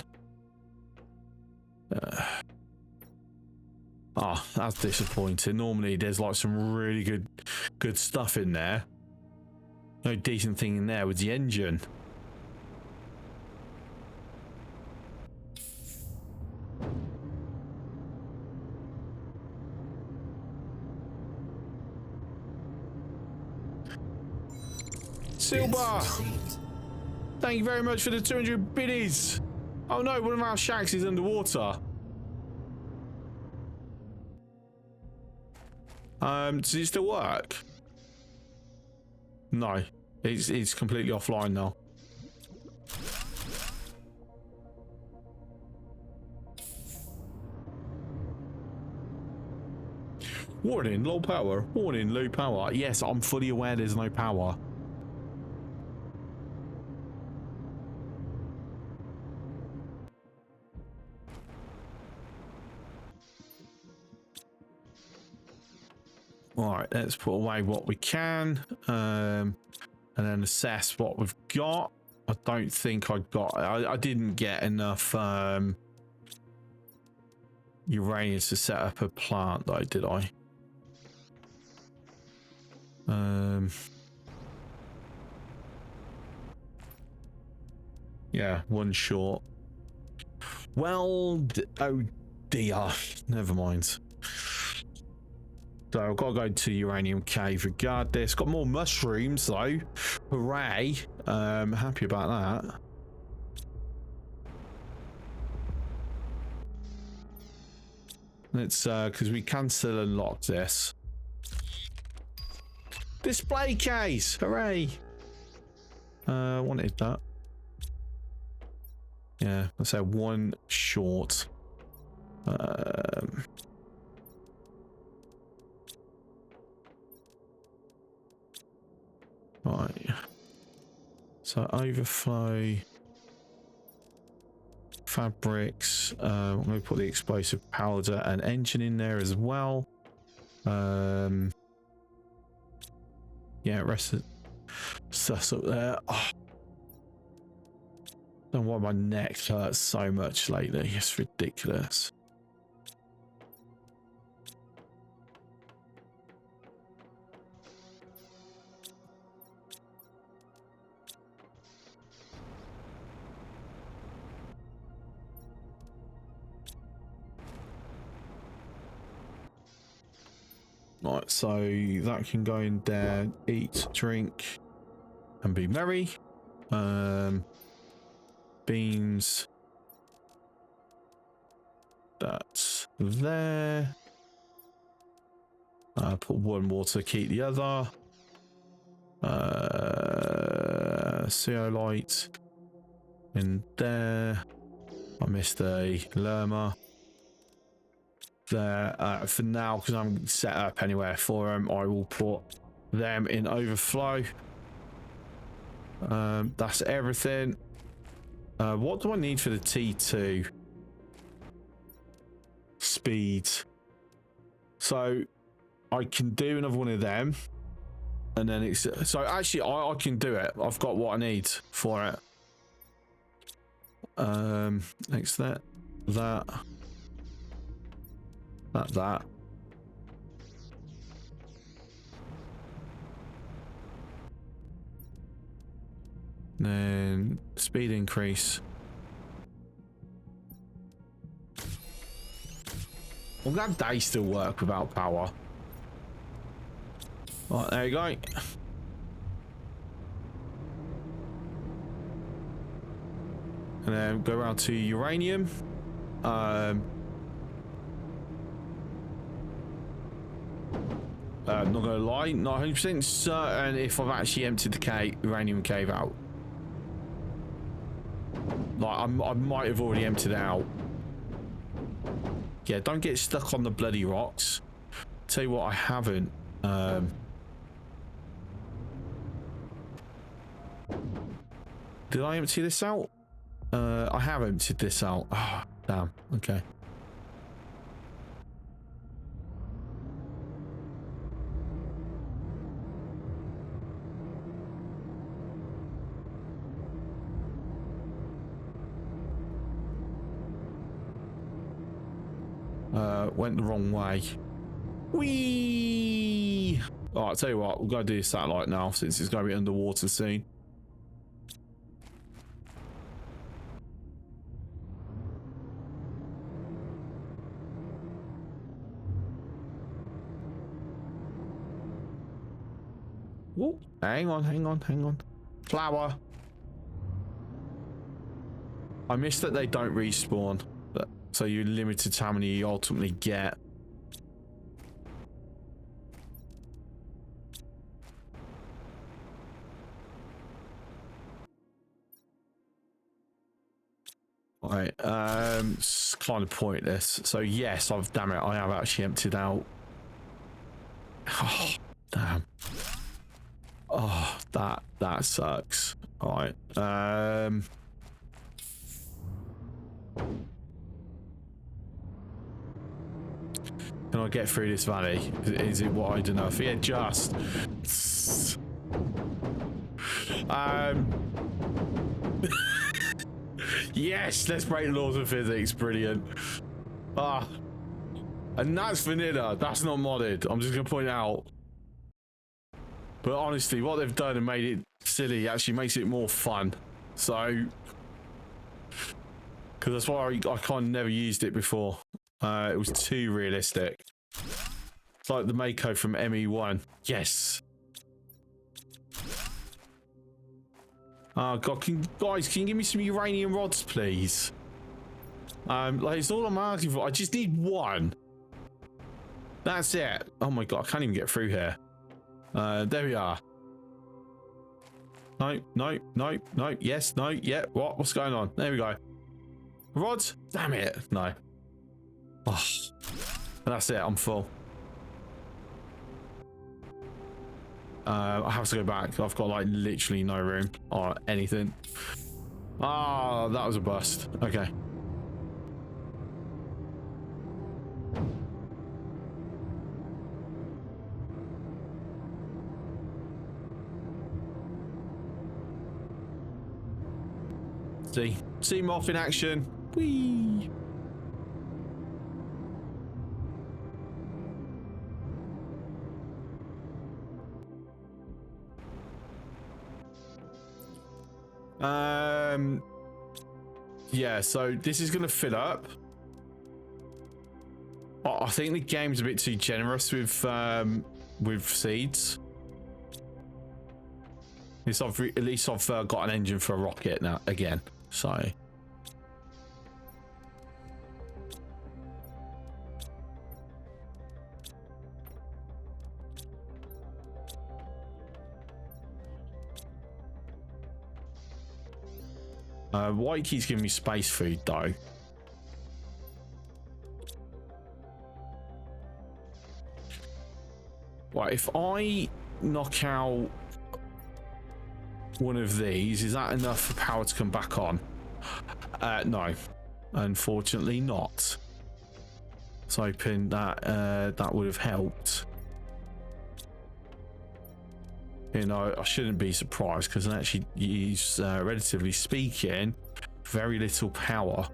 Oh, that's disappointing. Normally there's like some really good stuff in there. No decent thing in there with the engine. Silver! Thank you very much for the 200 biddies. Oh no, one of our shacks is underwater. Does it still work? No, it's completely offline now. Warning, low power. Warning, low power. Yes, I'm fully aware there's no power. All right, let's put away what we can, and then assess what we've got. I don't think I didn't get enough uranium to set up a plant though, did I? Yeah, one short. Well, oh dear, never mind. So I've got to go to uranium cave regardless. Got more mushrooms though. Hooray. Happy about that. Let's because we can still unlock this. Display case! Hooray! Wanted that. Yeah, let's say one short. Right. So overflow fabrics. I'm going to put the explosive powder and engine in there as well. Yeah, rest of stuff's up there. Oh. Don't know why my neck hurts so much lately. It's ridiculous. Right, so that can go in there, eat, drink, and be merry. Beans. That's there. Put one water, keep the other. Ceolite in there. I missed a llama there. For now, because I'm set up anywhere for them, I will put them in overflow. That's everything. What do I need for the T2? Speed. So I can do another one of them, and then it's so actually I can do it. I've got what I need for it. Next that. Then speed increase. I'm glad they still work without power. Right, there you go. And then go around to uranium. I'm not gonna lie, not 100% certain if I've actually emptied the uranium cave out. Like I might have already emptied it out. Yeah, don't get stuck on the bloody rocks. Tell you what, I haven't. Did I empty this out? I have emptied this out. Oh, damn. Okay. Went the wrong way. Whee! All right, I'll tell you what, we'll go do the satellite now since it's going to be underwater soon. Whoa, hang on. Flower. I missed that they don't respawn. So you're limited to how many you ultimately get. Right, it's kind of pointless. So yes, damn it, I have actually emptied out. Oh, damn. Oh, that sucks. All right. Can I get through this valley? Is it wide enough? Yeah, just. Yes, let's break the laws of physics. Brilliant. And that's vanilla. That's not modded. I'm just gonna point out. But honestly, what they've done and made it silly actually makes it more fun. So, because that's why I kind of never used it before. It was too realistic. It's like the Mako from ME1. Yes. Oh god, guys, can you give me some uranium rods, please? Like it's all I'm asking for. I just need one. That's it. Oh my god, I can't even get through here. There we are. No. Yes, no, yeah. What's going on? There we go. Rods? Damn it. No. Oh, that's it. I'm full. I have to go back. I've got like literally no room or anything. Ah, that was a bust. Okay. See him off in action. Whee! Yeah, so this is gonna fill up. I think the game's a bit too generous with seeds. At least I've got an engine for a rocket now again. So White Key's giving me space food though. Right, if I knock out one of these, is that enough for power to come back on? No, unfortunately not. I was hoping that that would have helped. You know, I shouldn't be surprised because I actually use, relatively speaking, very little power.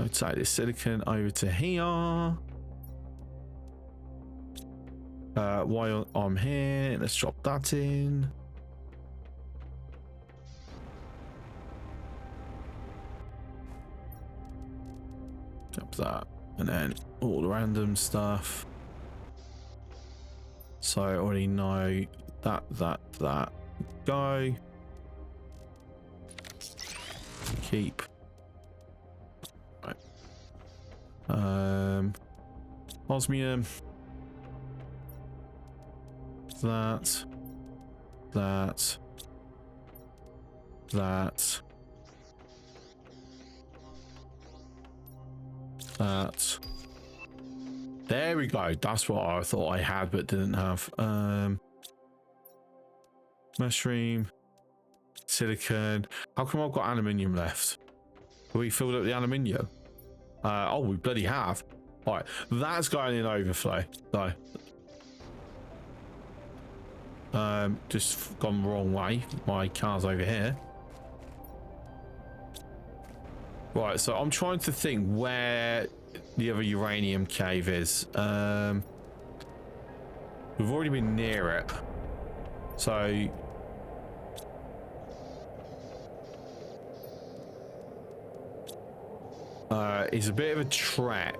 I'll take this silicon over to here. While I'm here, let's drop that in. Drop that, and then all the random stuff. So I already know that. Go. Keep. Osmium. That. There we go. That's what I thought I had but didn't have. Mushroom, silicon. How come I've got aluminium left? Have we filled up the aluminium? Oh, we bloody have. All right, that's going in overflow. So, just gone the wrong way. My car's over here. Right, so I'm trying to think where the other uranium cave is. We've already been near it. So it's a bit of a trek.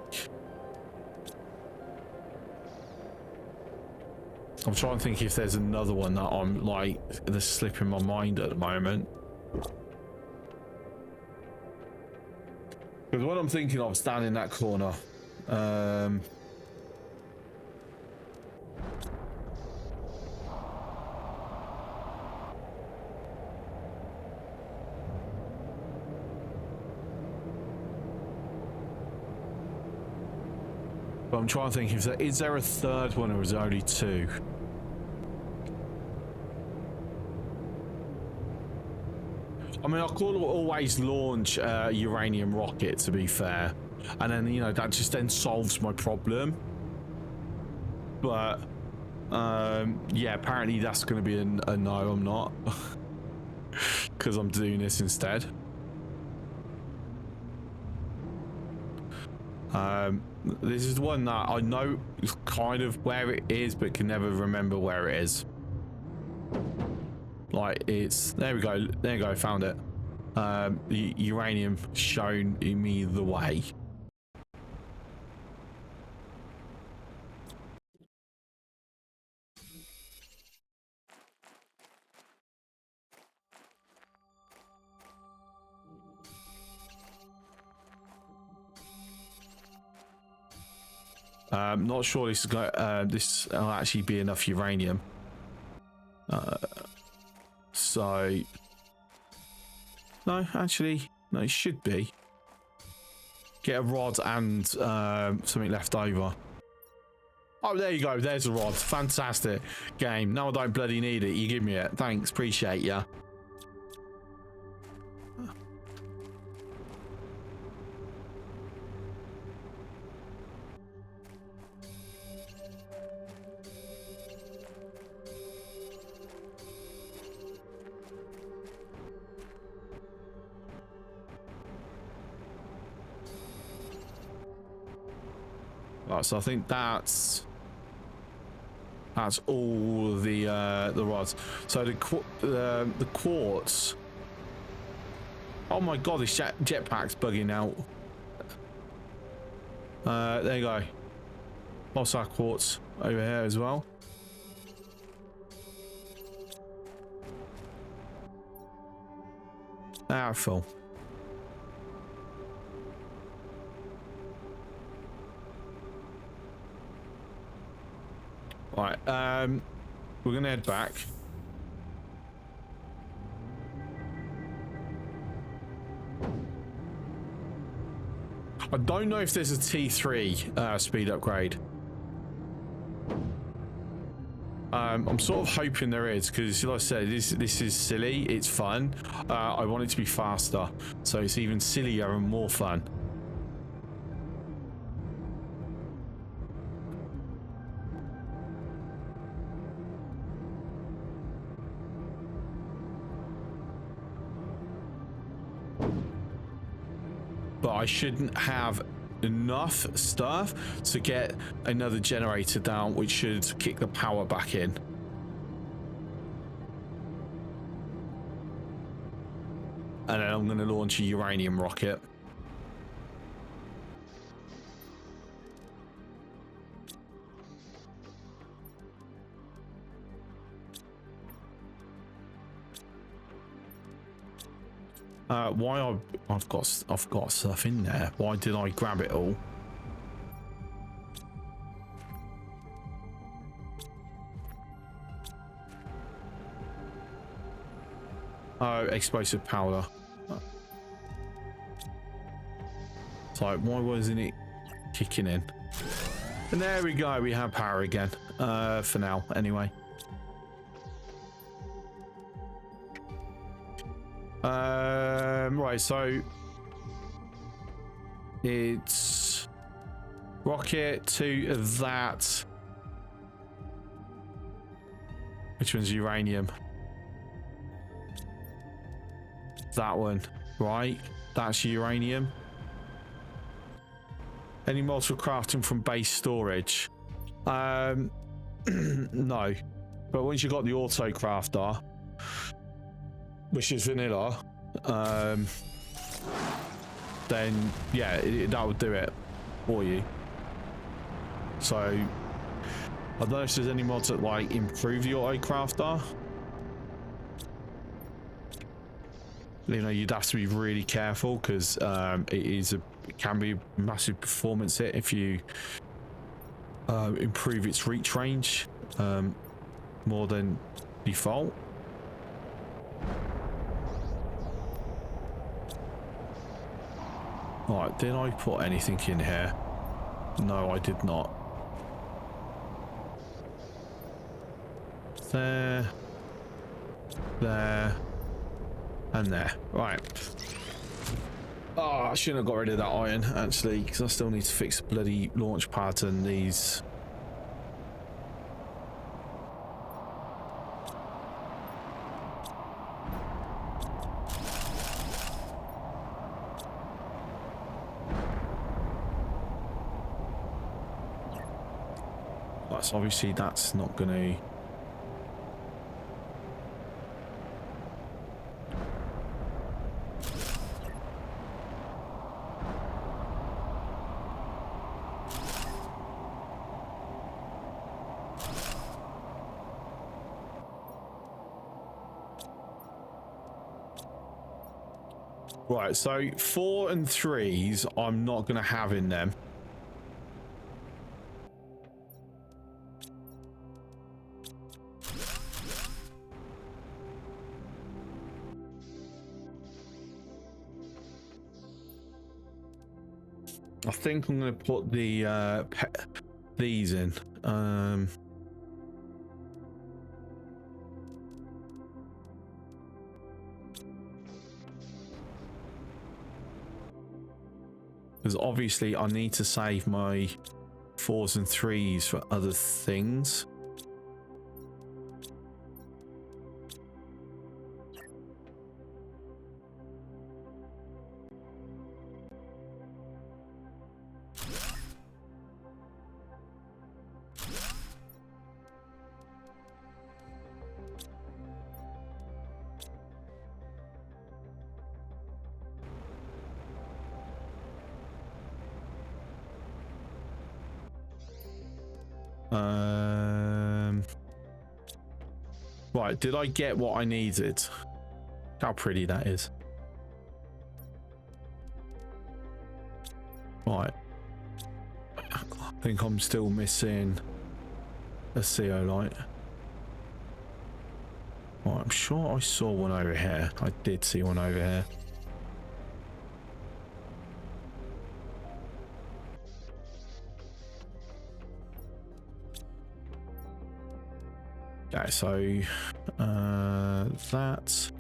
I'm trying to think if there's another one that I'm like that's slipping my mind at the moment. Because what I'm thinking of standing in that corner. But I'm trying to think if is there a third one or is there only two? I mean, I could always launch a uranium rocket, to be fair, and then you know that just then solves my problem. But yeah, apparently that's going to be a no. I'm not, because I'm doing this instead. This is the one that I know kind of where it is, but can never remember where it is. Like it's there we go, found it. The uranium shown me the way. Not sure this is going. This will actually be enough uranium. So no, actually, no, it should be. Get a rod and something left over. Oh, there you go. There's a rod. Fantastic game. Now I don't bloody need it. You give me it. Thanks. Appreciate ya. Right, so I think that's all the rods. So the quartz. Oh my god, this jetpack's bugging out. There you go. Lost our quartz over here as well. Full. Right, we're gonna head back. I don't know if there's a T3 speed upgrade. I'm sort of hoping there is, because like I said, this is silly. It's fun. I want it to be faster, so it's even sillier and more fun. But I shouldn't have enough stuff to get another generator down, which should kick the power back in. And then I'm going to launch a uranium rocket. Why I've got stuff in there? Why did I grab it all? Oh, explosive powder. It's like, why wasn't it kicking in? And there we go. We have power again. For now, anyway. Right, so it's rocket to that. Which one's uranium? That one, right? That's uranium. Any mods for crafting from base storage? No. But once you got the auto crafter, which is vanilla, then yeah, that would do it for you. So I don't know if there's any mods that like improve the auto crafter. You know, you'd have to be really careful, because it can be a massive performance hit if you improve its reach range more than default. Alright, did I put anything in here? No, I did not. There, and there. Right. Oh, I shouldn't have got rid of that iron, actually, because I still need to fix the bloody launch pad and these. That's obviously, that's not going to. Right, so 4 and 3s I'm not going to have in them. I think I'm going to put the these in. Because obviously I need to save my 4s and 3s for other things. Right, did I get what I needed? How pretty that is. Right. I think I'm still missing a CO light. Right, I'm sure I saw one over here. I did see one over here. Okay, so that's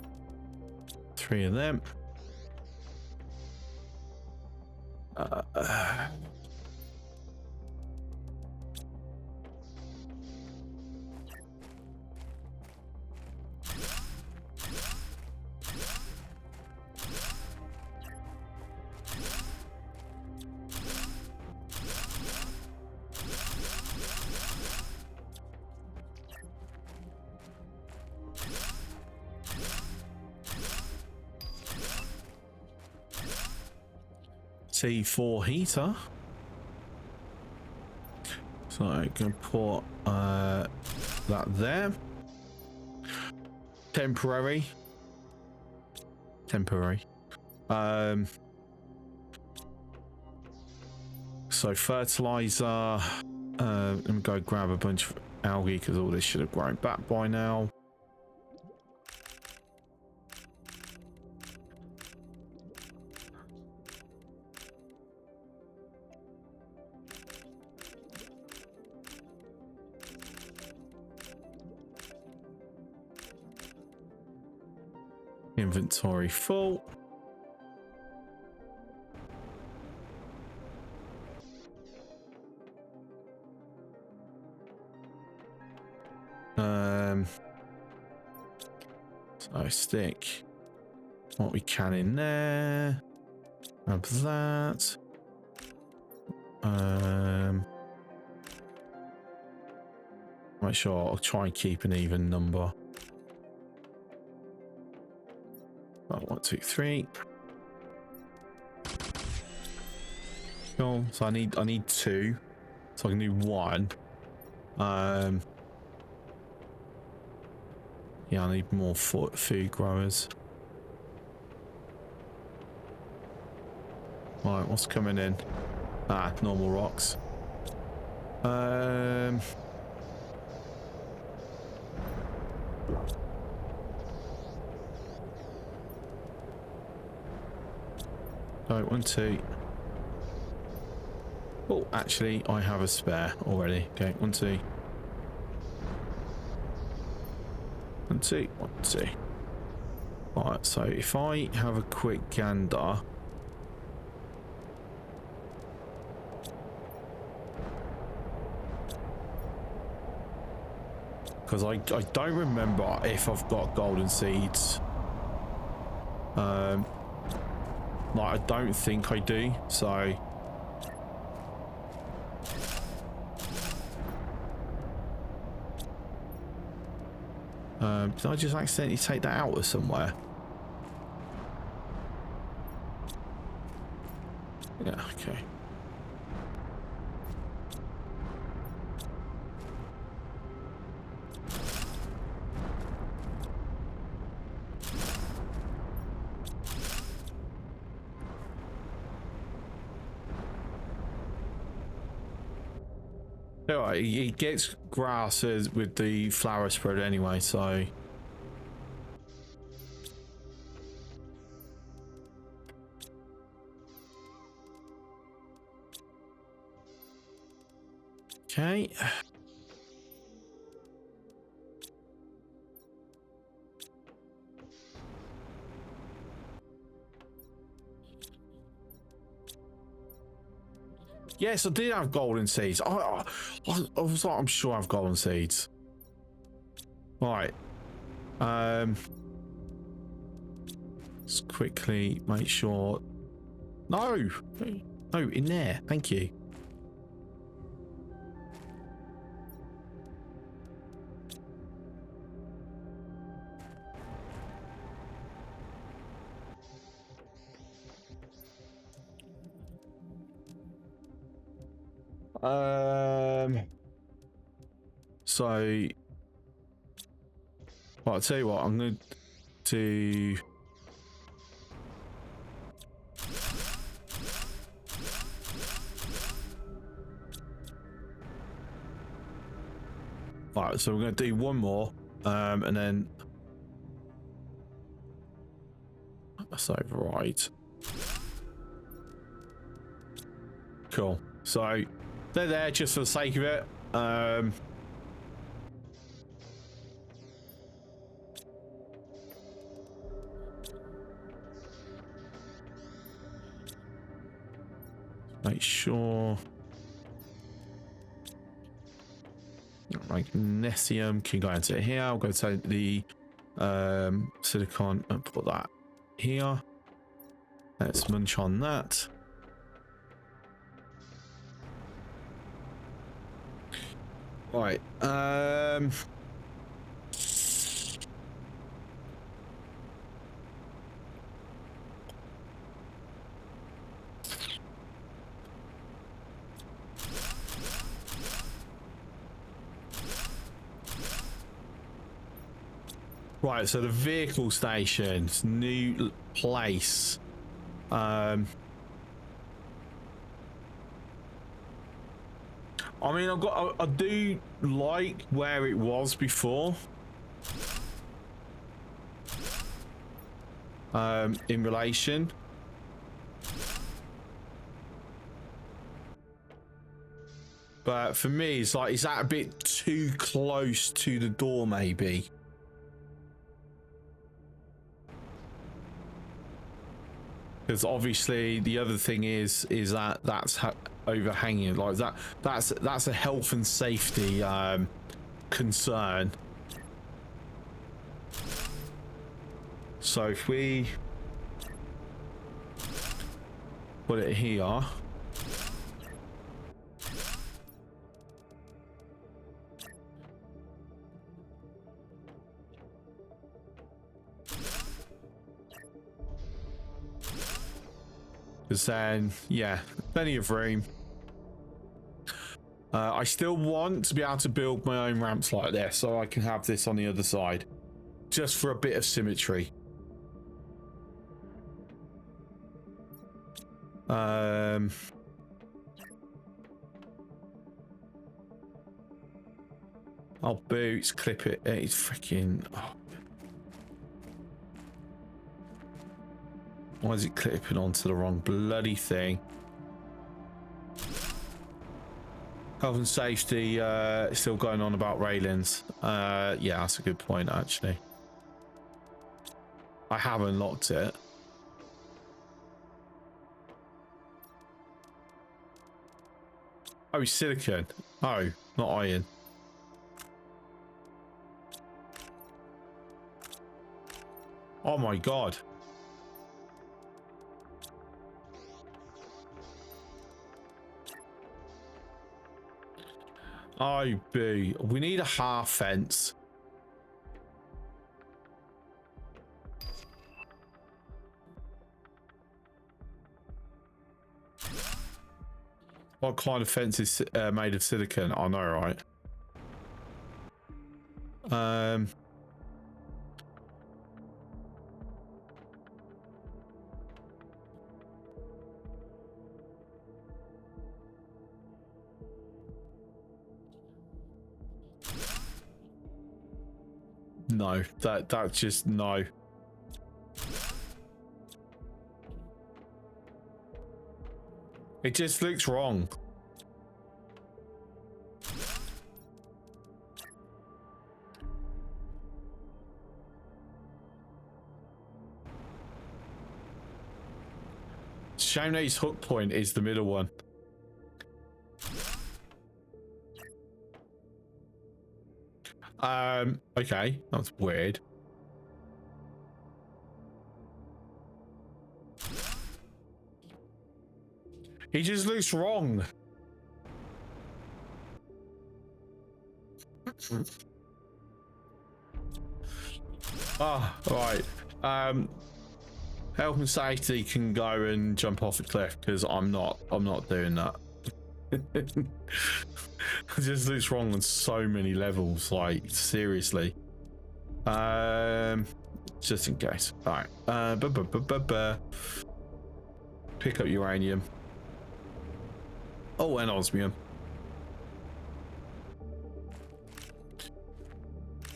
3 of them. T4 heater. So I can put that there. Temporary. So fertilizer. Let me go grab a bunch of algae because all this should have grown back by now. Inventory full. So stick what we can in there. Grab that. Make sure I'll try and keep an even number. 1, 2, 3. Cool. So I need 2. So I can do 1. Yeah, I need more food growers. Right, what's coming in? Ah, normal rocks. Oh, 1, 2. Oh, actually, I have a spare already. Okay, 1, 2. 1, 2, 1, 2. Alright, so if I have a quick gander. Because I don't remember if I've got golden seeds. Like, I don't think I do, so. Did I just accidentally take that out of somewhere? Yeah, okay. Alright, he gets grasses with the flower spread anyway, so. Okay. Yes, I did have golden seeds. I was like, I'm sure I have golden seeds. Right. Let's quickly make sure. No, no, in there. Thank you. So, well, I'll tell you what, I'm going to do. Right, so we're going to do one more, and then that's override. Cool. So they're there just for the sake of it. Make sure magnesium can go into here. I'll go to the silicon and put that here. Let's munch on that. Right. Right, so the vehicle stations, new place. I mean, I do like where it was before. In relation. But for me, it's like, is that a bit too close to the door, maybe? Because obviously the other thing is that that's overhanging, like that's a health and safety concern. So if we put it here, because then, yeah, plenty of room. I still want to be able to build my own ramps like this, so I can have this on the other side, just for a bit of symmetry. Oh, boots, clip it. It's freaking. Oh. Why is it clipping onto the wrong bloody thing? Health and safety still going on about railings. Yeah, that's a good point, actually. I have unlocked it. Oh, silicon. Oh, not iron. Oh my god. Oh, boo. We need a half fence. What kind of fence is made of silicon? I know, right? No, that's just no. It just looks wrong. Shame that his hook point is the middle one. Okay, that's weird. He just looks wrong. Ah, right. Health and safety can go and jump off a cliff because I'm not doing that. just looks wrong on so many levels, like seriously. Just in case. All right. Pick up uranium. Oh, and osmium.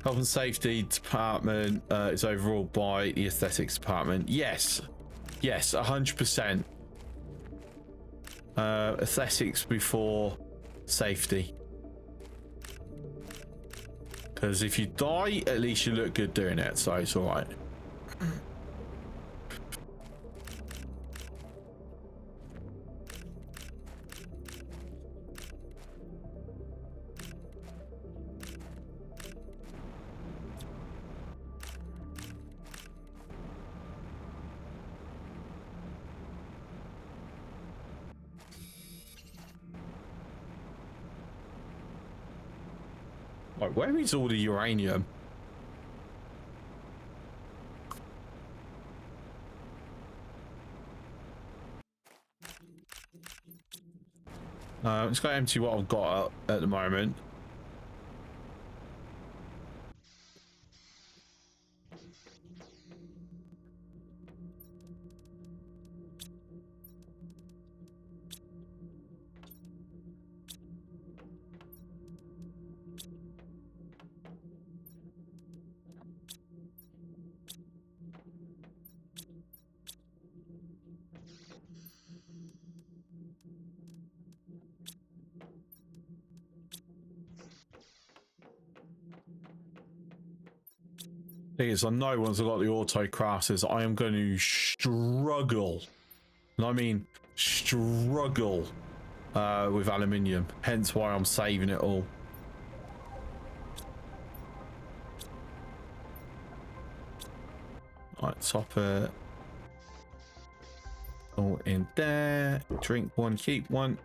Health and safety department is overall by the aesthetics department. Yes, 100%. Aesthetics before safety. Because if you die, at least you look good doing it, so it's all right. Like, where is all the uranium? I'm just going to empty what I've got at the moment. Thing is, I know once I've got the auto crafters, I am going to struggle, and I mean struggle, with aluminium. Hence why I'm saving it all. Right, top it all in there. Drink one, keep one.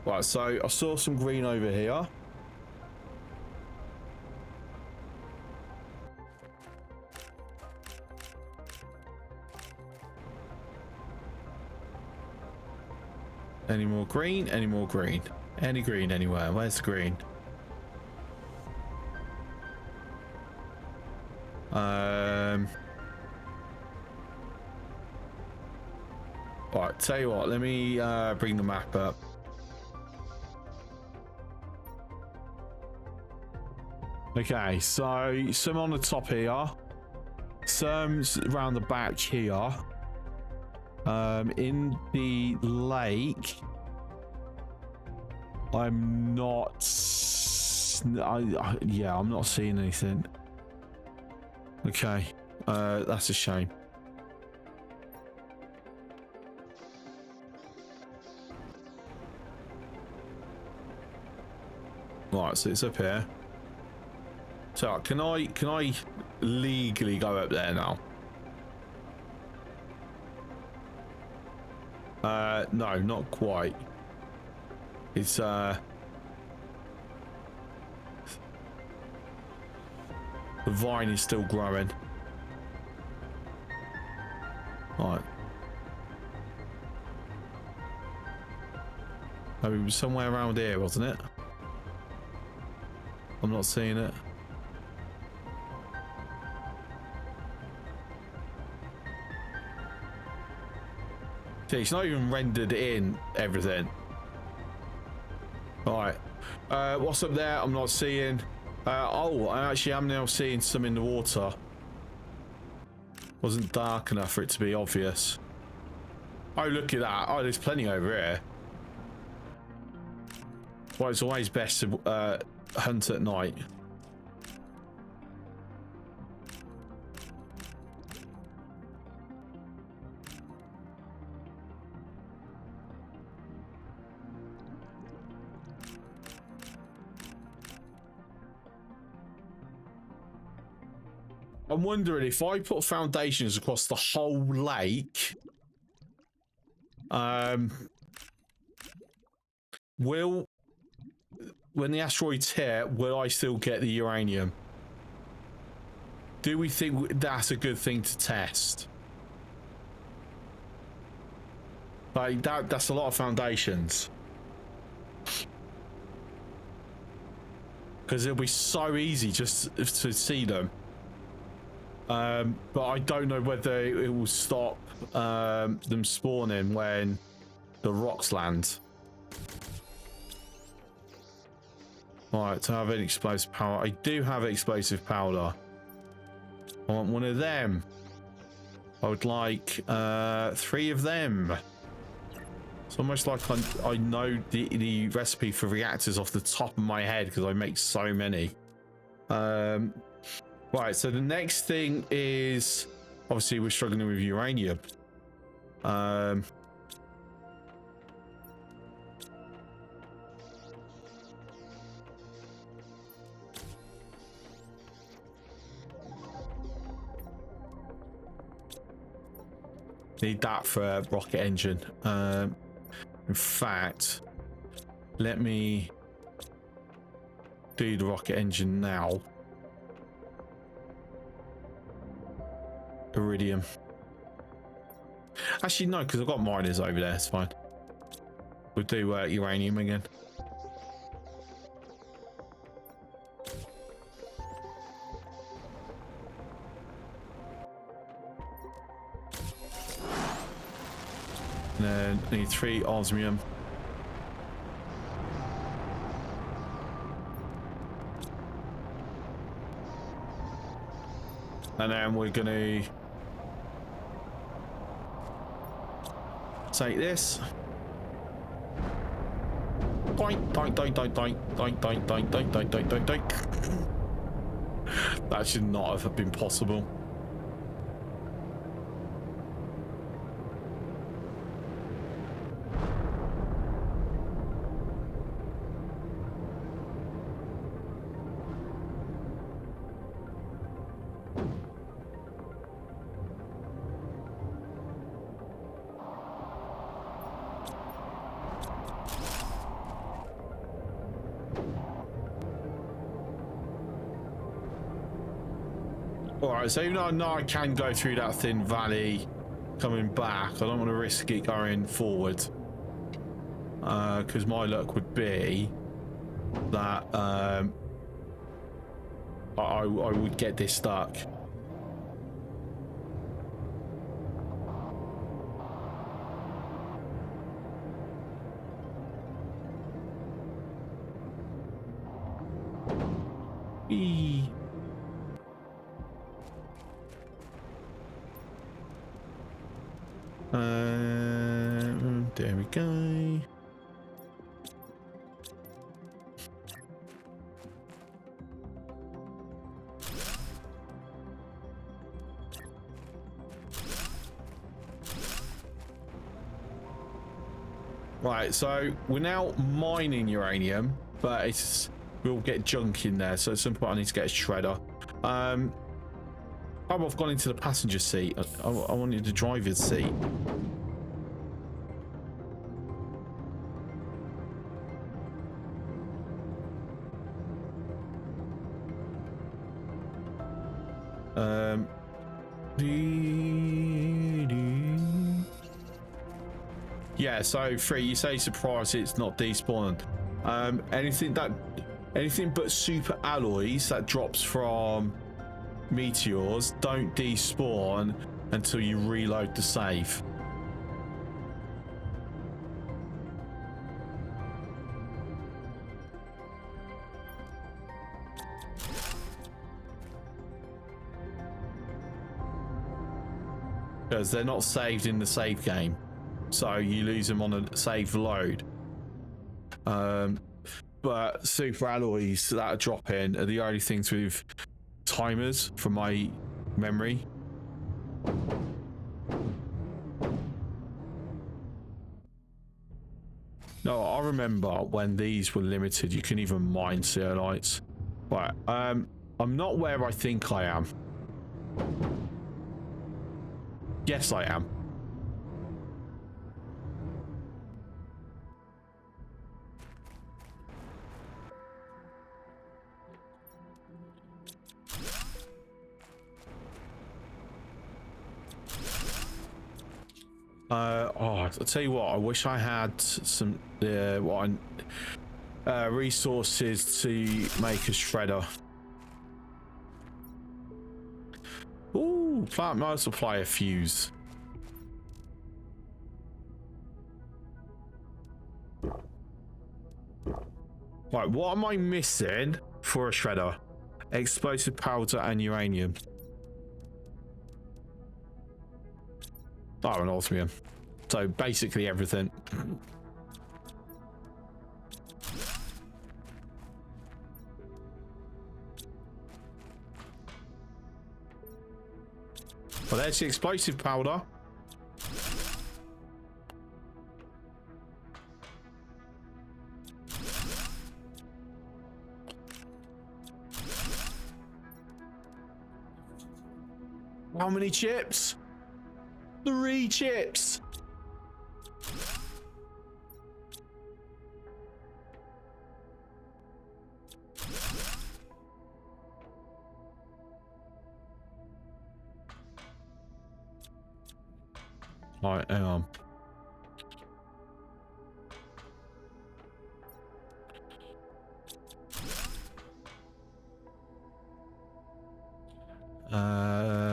Right, so I saw some green over here. Any more green? Any more green? Any green anywhere? Where's the green? Right, tell you what, let me bring the map up. Okay, so some on the top here, some around the back here. In the lake, I'm not. Yeah, I'm not seeing anything. Okay, that's a shame. Right, so it's up here. So can I legally go up there now? No, not quite. It's the vine is still growing. Right. I mean, it was somewhere around here, wasn't it? I'm not seeing it. See, it's not even rendered in everything. Alright. What's up there? I'm not seeing. Oh, I actually am now seeing some in the water. Wasn't dark enough for it to be obvious. Oh, look at that. Oh, there's plenty over here. Well, it's always best to hunt at night. I'm wondering if I put foundations across the whole lake, when the asteroids hit, will I still get the uranium? Do we think that's a good thing to test? Like that's a lot of foundations. because it'll be so easy just to see them. But I don't know whether it will stop them spawning when the rocks land. Right, to have an explosive powder. I do have explosive powder. I want one of them. I would like 3 of them. It's almost like I know the recipe for reactors off the top of my head because I make so many. Right, so the next thing is obviously we're struggling with uranium. Need that for a rocket engine. In fact, let me do the rocket engine now. Iridium. Actually, no, because I've got miners over there. It's fine. We'll do uranium again. And then I need 3 osmium. And then we're gonna take this. Doink, doink, doink, doink, doink, doink, doink, doink, doink, doink, doink, doink, doink. That should not have been possible. Alright, so even though I know I can go through that thin valley coming back, I don't want to risk it going forward. Because my luck would be that I would get this stuck. Eee. There we go. Right, so we're now mining uranium, but we'll get junk in there. So at some point I need to get a shredder. I've gone into the passenger seat. I wanted the driver's seat. Yeah, so 3, you say surprise it's not despawned. Anything but super alloys that drops from meteors don't despawn until you reload the save. Because they're not saved in the save game, so you lose them on a save load. But super alloys that drop in are the only things with timers from my memory. No, I remember when these were limited, you couldn't even mine zeolites. Right, I'm not where I think I am. Yes, I am. I'll tell you what, I wish I had some resources to make a shredder. Ooh, plant multiplier fuse. Right, what am I missing for a shredder? Explosive powder and uranium. Oh, and osmium. So basically everything. Well, there's the explosive powder. How many chips? 3 chips. Right, hang on.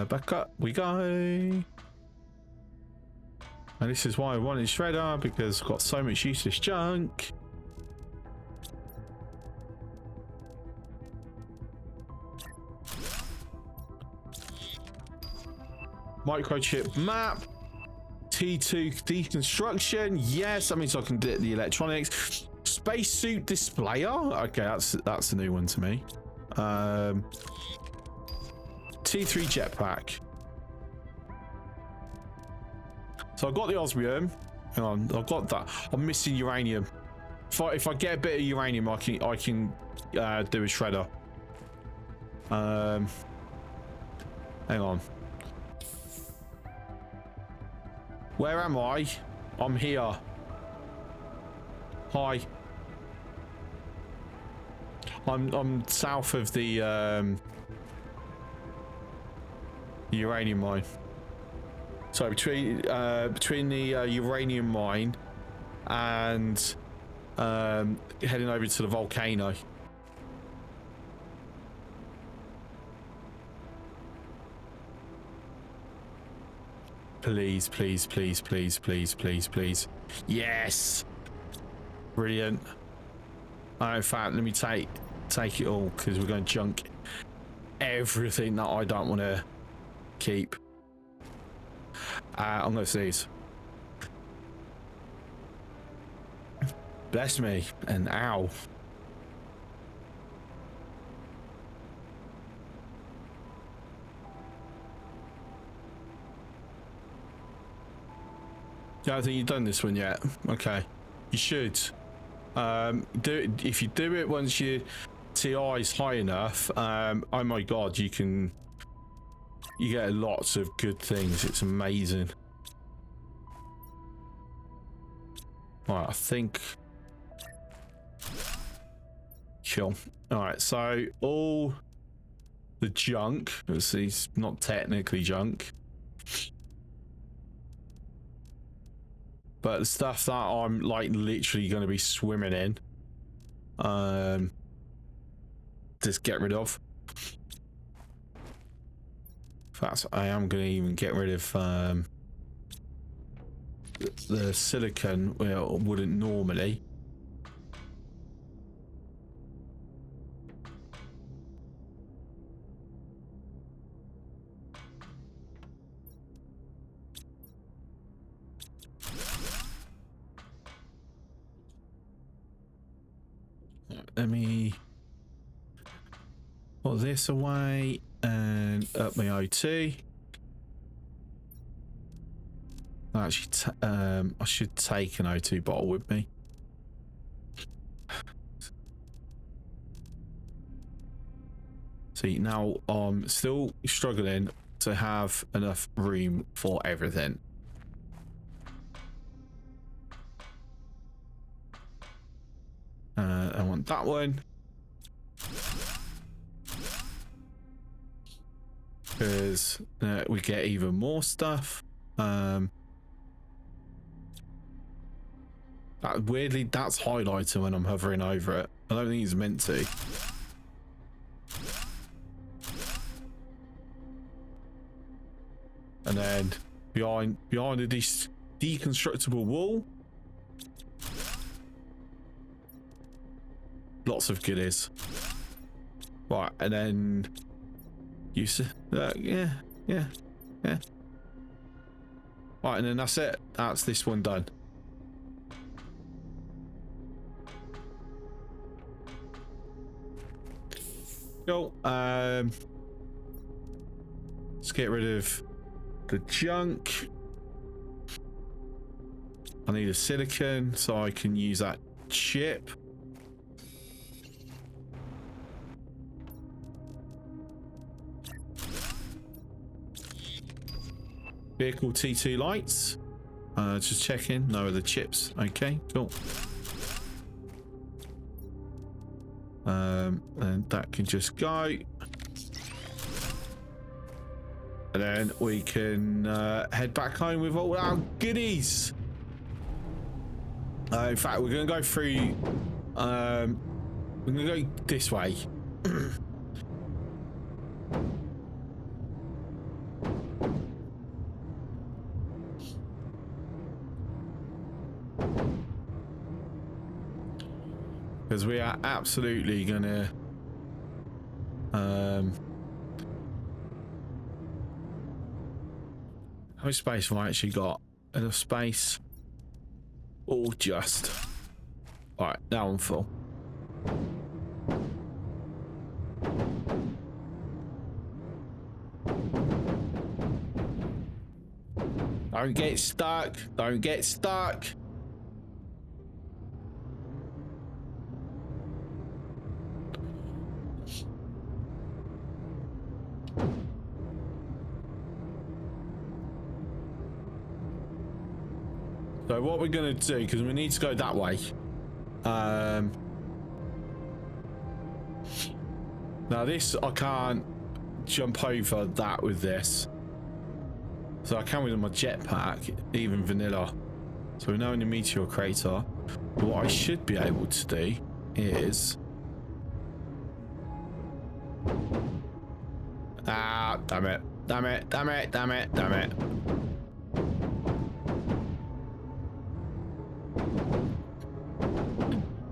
Back up we go. And this is why I wanted shredder, because I've got so much useless junk. Microchip map. T2 deconstruction. Yes, that means I can do the electronics. Spacesuit displayer. Okay, that's a new one to me. T3 jetpack. So I got the osmium. Hang on, I've got that. I'm missing uranium. If I get a bit of uranium, I can do a shredder. Hang on. Where am I? I'm here. Hi. I'm south of the uranium mine. So between the uranium mine and heading over to the volcano. Please, please, please, please, please, please, please. Yes. Brilliant. In fact, let me take it all, because we're going to junk everything that I don't want to keep. I'm going to sneeze. Bless me, and ow. I don't think you've done this one yet. Okay, you should. If you do it once your TI is high enough, oh my god, you get lots of good things. It's amazing. Right, I think. Sure. All right, so all the junk. It's not technically junk. But the stuff that I'm like literally going to be swimming in, just get rid of. In fact, I am going to even get rid of the silicon where it wouldn't normally. Let me put this away and up my OT. Actually, I should take an O2 bottle with me. See, now I'm still struggling to have enough room for everything. I want that one. Because we get even more stuff. Weirdly, that's highlighted when I'm hovering over it. I don't think it's meant to. And then behind this deconstructible wall, lots of goodies. Right, and then you see, yeah. Right, and then that's it. That's this one done. Cool. Let's get rid of the junk. I need a silicon so I can use that chip. Vehicle T2 lights. Just checking. No other chips. Okay, cool. And that can just go. And then we can head back home with all our goodies. In fact, we're going to go through... we're going to go this way. Because we are absolutely going to... how much space have I actually got? Enough space? Or just... Alright, now I'm full. Don't get stuck. Don't get stuck. So what we're going to do, because we need to go that way. Now this, I can't jump over that with this. So I can with my jetpack, even vanilla. So we're now in the meteor crater. But what I should be able to do is... Ah, damn it. Damn it, damn it, damn it, damn it.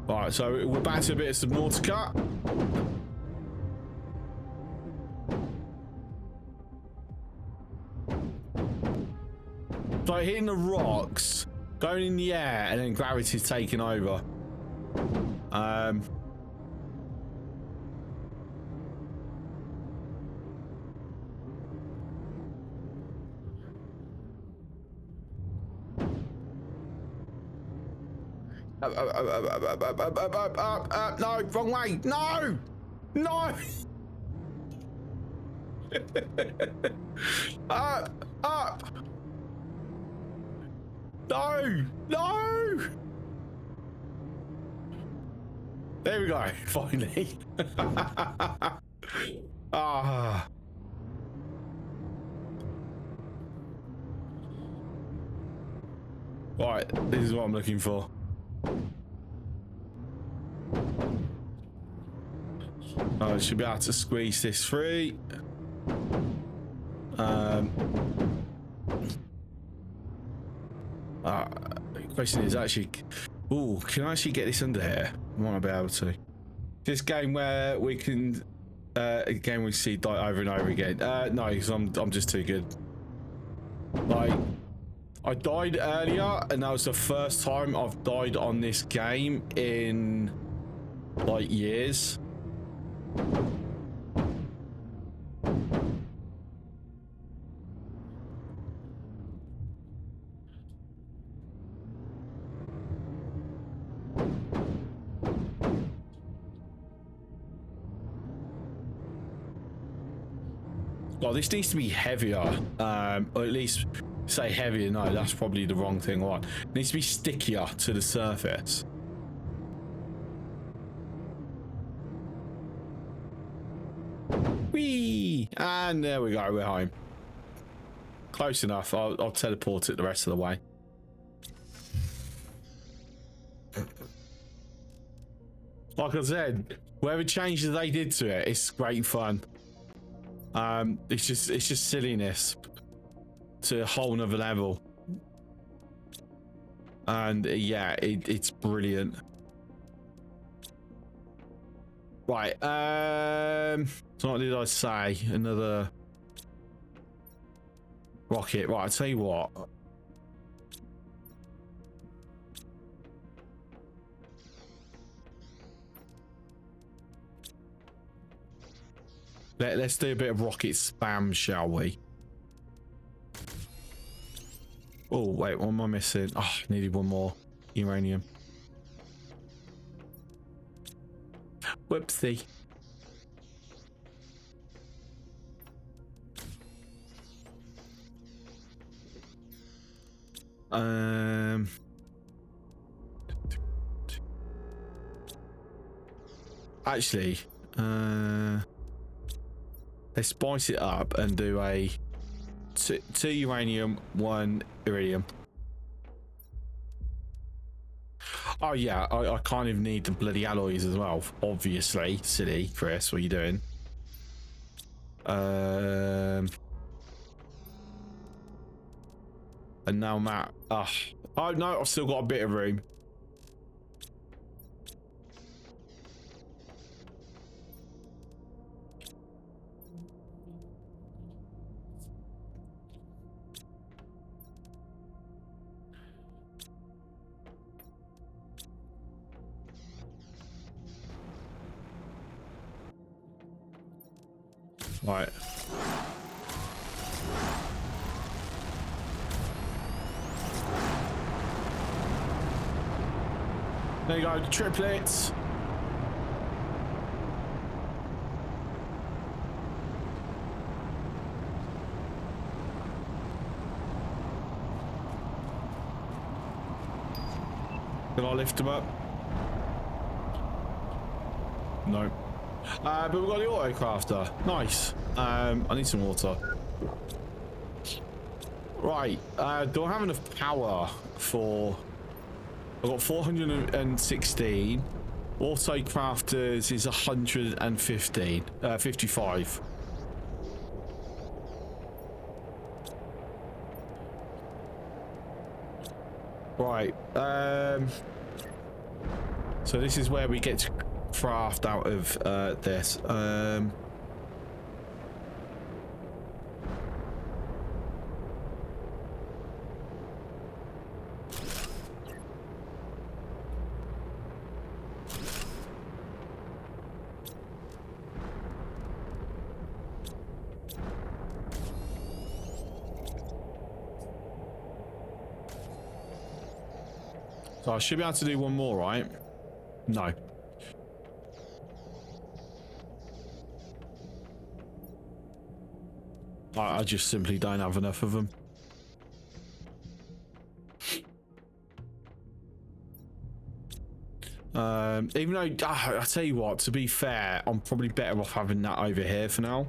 Right, so we're back to a bit of Subnautica. So hitting the rocks, going in the air, and then gravity's taking over. No, wrong way. No, no. Up. No, no. There we go. Finally. Ah. Right, this is what I'm looking for. I should be able to squeeze this free. The question is actually, oh, can I actually get this under here? I might not be able to. This game where we can, again we see die over and over again. No, because I'm just too good. Like, I died earlier, and that was the first time I've died on this game in like years. Oh, this needs to be heavier, or at least say heavier. No, that's probably the wrong thing. Right, it needs to be stickier to the surface. Whee! And there we go, we're home. Close enough. I'll teleport it the rest of the way. Like I said, whatever changes they did to it, it's great fun. It's just silliness to a whole nother level. And yeah, it's brilliant. Right, so what did I say? Another rocket. Right, I'll tell you what. Let's do a bit of rocket spam, shall we? Oh, wait, what am I missing? Oh, needed one more uranium. Whoopsie. Actually, let's spice it up and do a two uranium, one iridium. Oh yeah, I kind of need the bloody alloys as well, obviously. Silly Chris, what are you doing? And now Matt. Oh no, I've still got a bit of room. Right. There you go, triplets. Can I lift them up? No. But we've got the autocrafter. Nice. I need some water. Right. Do I have enough power for... I've got 416. Autocrafters is 115. 55. Right. So this is where we get to craft out of this. So I should be able to do one more, right? No. I just simply don't have enough of them. Even though, I tell you what, to be fair, I'm probably better off having that over here for now.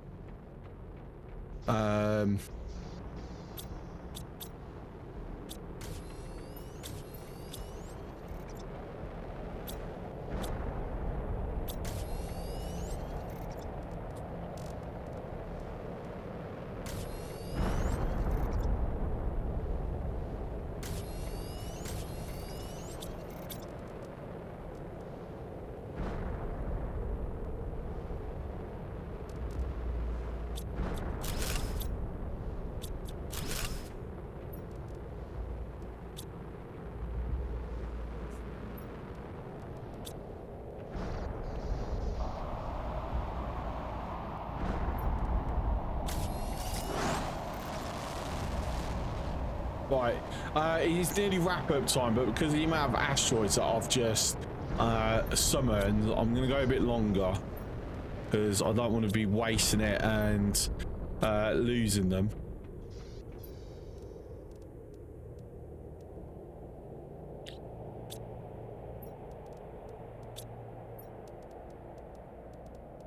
Right, it's nearly wrap-up time, but because of the amount of asteroids that I've just summoned, I'm going to go a bit longer because I don't want to be wasting it and losing them.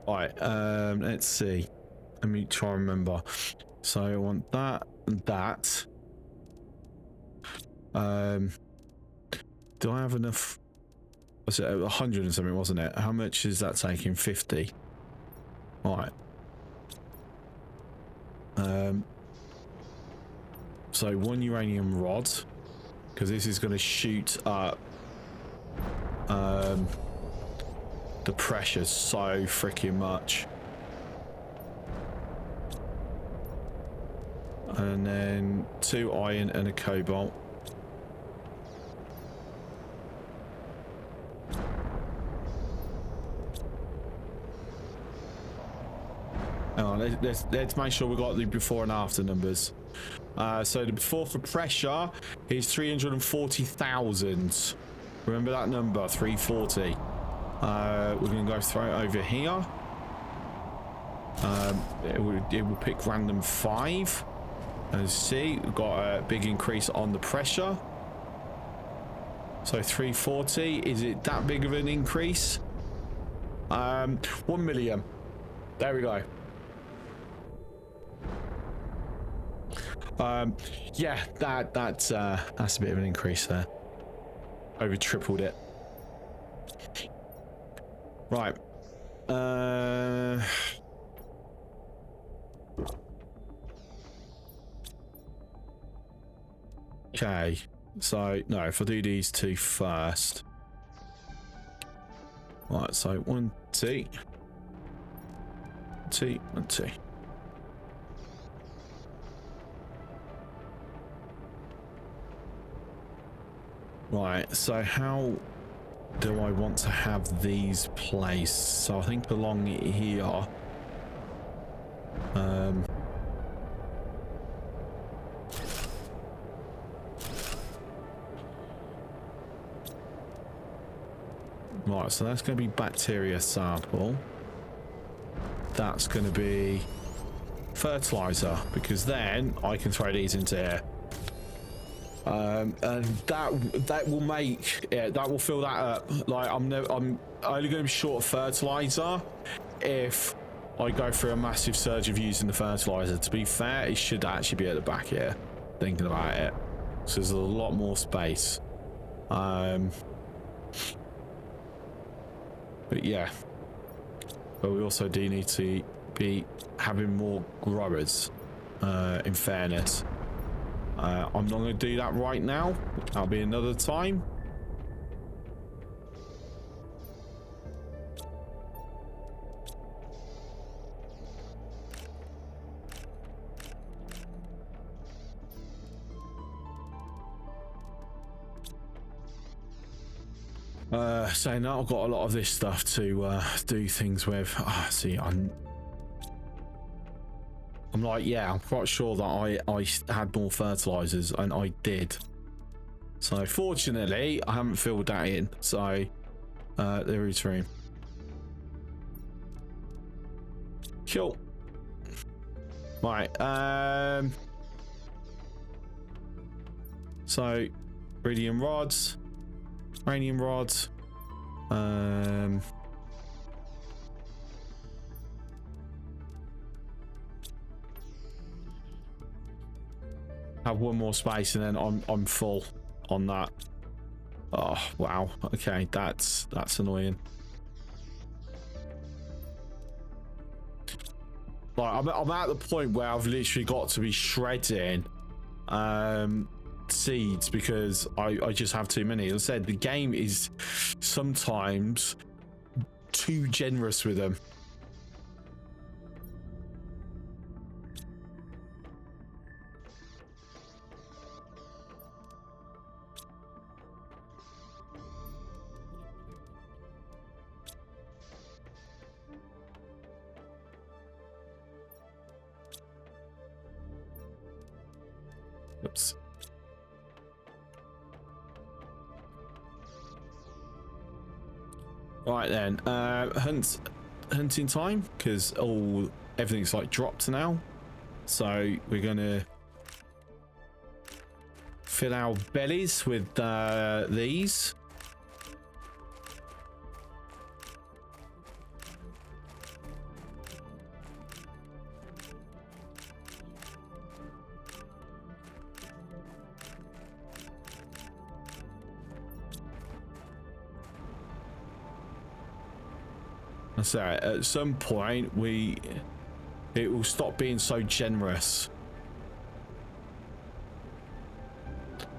Right, let's see. Let me try and remember. So I want that and that. Do I have enough Was it 100 and something, wasn't it? How much is that taking? 50. All right. So 1 uranium rod, because this is going to shoot up the pressure so freaking much. And then 2 iron and a cobalt. Oh, let's make sure we got the before and after numbers. So the before for pressure is 340,000. Remember that number, 340. We're going to go throw it over here. It will pick random 5. As see, we've got a big increase on the pressure. So 340, is it that big of an increase? 1 million. There we go. Yeah, that's a bit of an increase there. Over tripled it. Right. Okay. So no, if I do these 2 first. Right, so 1 2 2 1 2. Right, so how do I want to have these placed? So I think along here. Right, so that's going to be bacteria sample. That's going to be fertilizer, because then I can throw these into here. And that will make, yeah, that will fill that up. Like I'm only going to be short of fertilizer if I go through a massive surge of using the fertilizer. To be fair, it should actually be at the back here, thinking about it. So there's a lot more space. But yeah, but we also do need to be having more growers, in fairness. I'm not going to do that right now. That'll be another time. So now I've got a lot of this stuff to do things with. See, I'm like, yeah, I'm quite sure that I had more fertilizers, and I did. So fortunately, I haven't filled that in. So there is room. Cool. Right. So iridium rods, uranium rods. Have one more space and then I'm full on that. Oh wow, okay, that's annoying. Like I'm at the point where I've literally got to be shredding seeds because I just have too many. As I said, the game is sometimes too generous with them. Oops. Right then, hunting time, because everything's like dropped now. So we're gonna fill our bellies with these. I say at some point it will stop being so generous.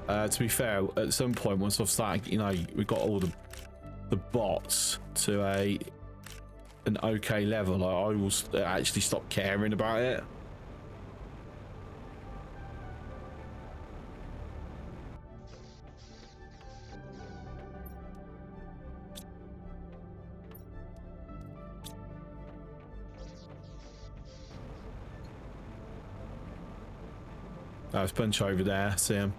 To be fair, at some point once I've started, you know, we've got all the bots to an okay level, I will actually stop caring about it. There's a bunch over there, see him.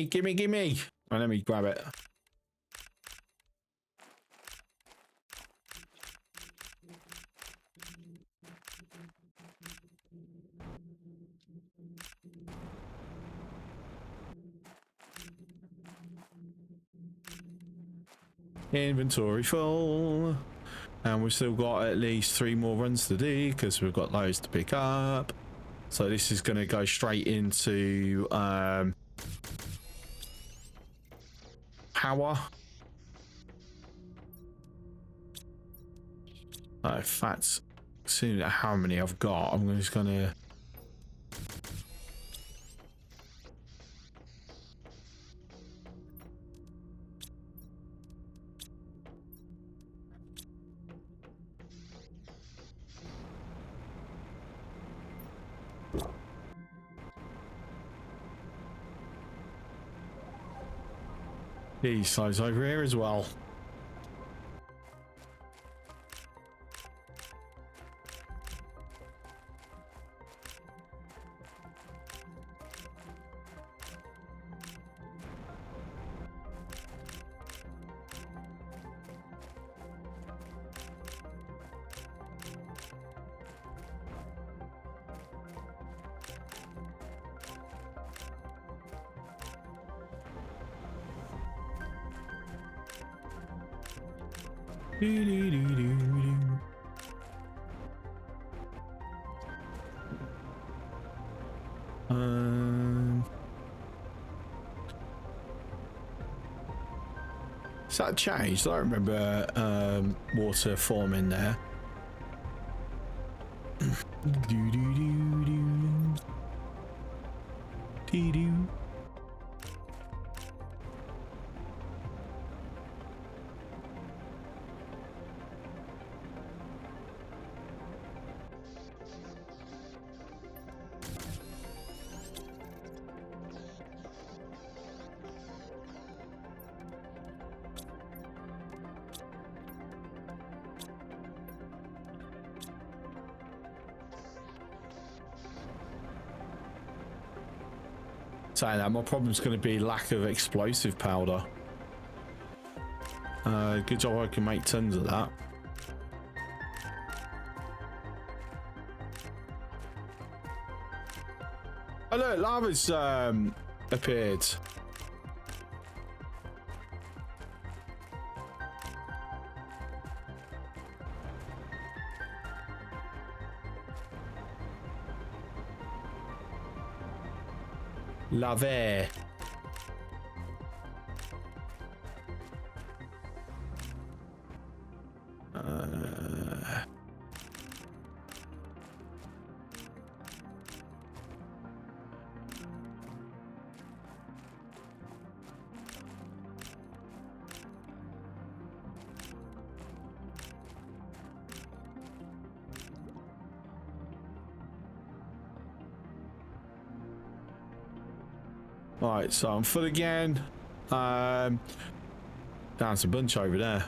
Gimme. Oh, let me grab it. Inventory full. And we've still got at least 3 more runs to do because we've got loads to pick up. So this is going to go straight into power. In fact, seeing how many I've got, I'm just going to... These guys over here as well. Is that changed? I don't remember water forming there. Saying that, my problem's going to be lack of explosive powder. Good job I can make tons of that. Oh look, lava's appeared. Lave. Right, so I'm full again. Down a bunch over there.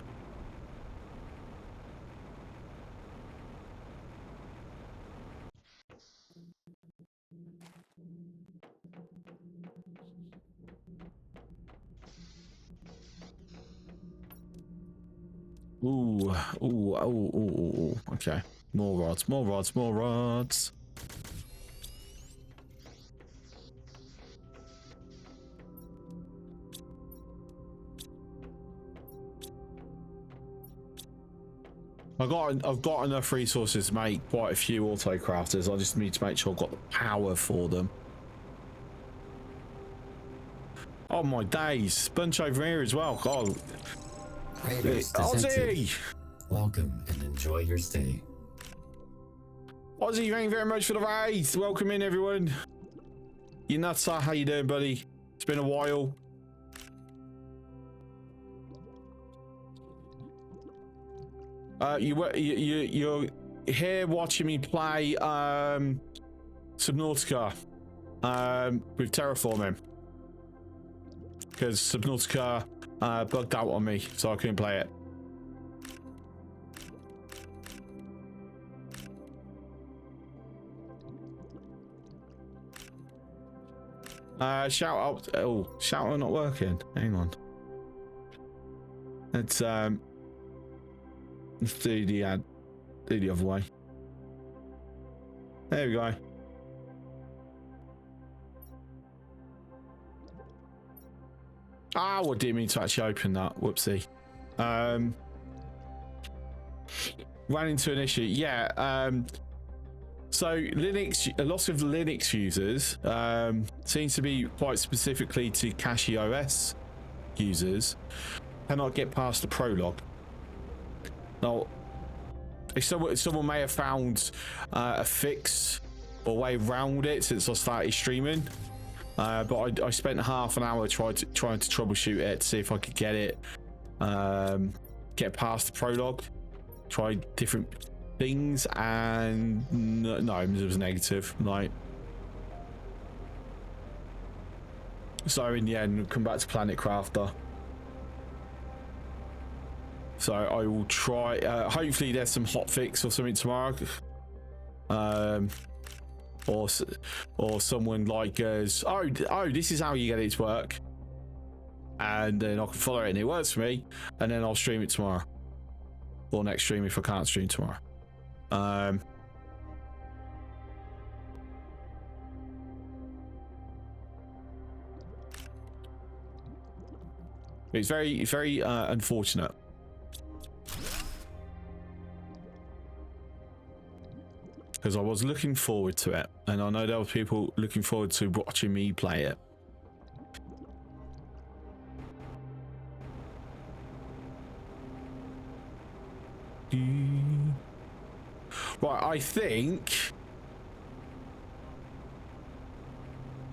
Ooh. Okay. More rods. I've got enough resources to make quite a few auto crafters. I just need to make sure I've got the power for them. Oh my days! Bunch over here as well. God. Ozzy! Welcome and enjoy your stay. Ozzy, thank you very much for the raid. Welcome in, everyone. You nutsa, how you doing, buddy? It's been a while. You're here watching me play Subnautica with terraforming, because Subnautica bugged out on me, so I couldn't play it. Shout out. Oh, shout out not working. Hang on. Let's do the other way. There we go. Ah, I didn't mean to actually open that. Whoopsie. Ran into an issue. Yeah. So Linux, a lot of Linux users seems to be quite specifically to Cache OS users cannot get past the prologue. Now, if someone may have found a fix or way around it since I started streaming, but I spent half an hour trying to troubleshoot it to see if I could get it, get past the prologue, try different things, and no, it was negative. Like, so in the end, come back to Planet Crafter. So I will try. Hopefully, there's some hot fix or something tomorrow, or someone like goes, oh, this is how you get it to work, and then I can follow it and it works for me, and then I'll stream it tomorrow or next stream if I can't stream tomorrow. It's very unfortunate. Because I was looking forward to it, and I know there were people looking forward to watching me play it. Right, I think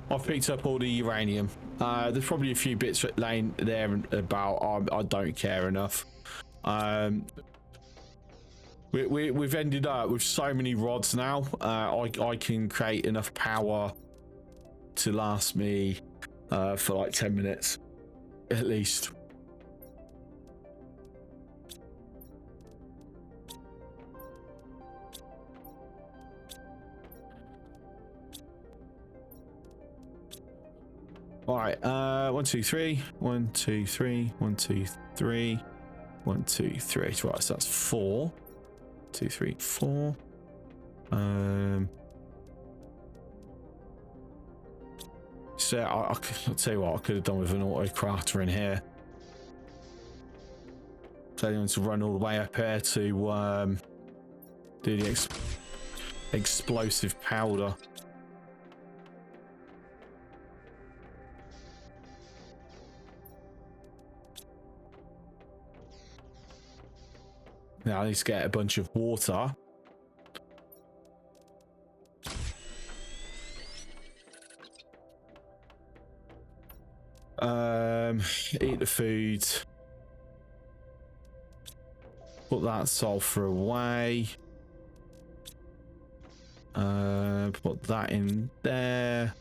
I've picked up all the uranium. There's probably a few bits laying there about. I don't care enough. We've ended up with so many rods now. I can create enough power to last me for like 10 minutes at least. All right, 1 2 3 1 2 3 1 2 3 1 2 3. Right, so that's 4 2 3 4. So I'll tell you what, I could have done with an auto crafter in here. Tell you to run all the way up here to do the explosive powder. Now I need to get a bunch of water. Eat the food. Put that sulfur away. Put that in there.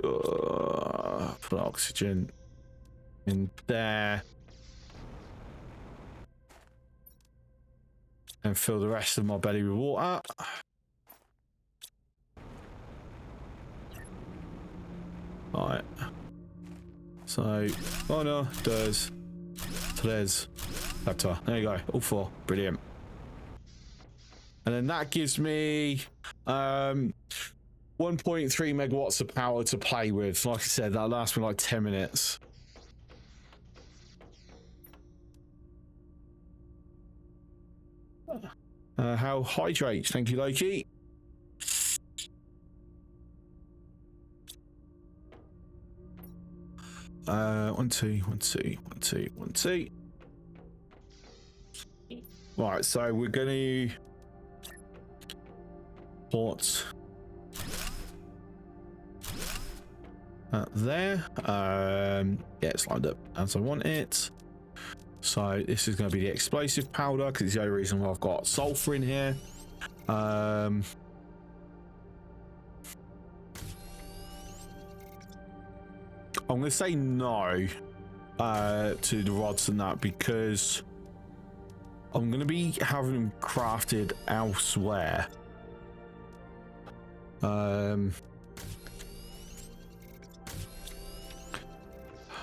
Put oxygen in there. And fill the rest of my belly with water. Right. So, honor does Tles laptop. There you go. All 4. Brilliant. And then that gives me 1.3 megawatts of power to play with. Like I said, that'll last me like 10 minutes. How hydrate? Thank you, Loki. One, two, one, two, one, two, one, two. Right, so we're going to put there. Yeah, it's lined up as I want it. So this is going to be the explosive powder because it's the only reason why I've got sulfur in here. I'm going to say no to the rods and that because I'm going to be having them crafted elsewhere.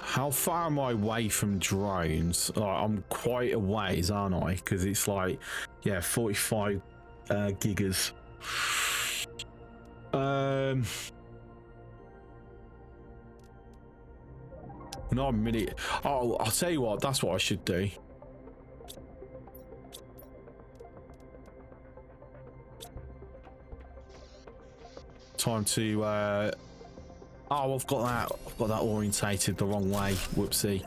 How far am I away from drones? I'm quite a ways, aren't I? Because it's like, yeah, 45 gigas. Not a minute. Oh, I'll tell you what. That's what I should do. Time to. Oh, I've got that. I've got that orientated the wrong way. Whoopsie.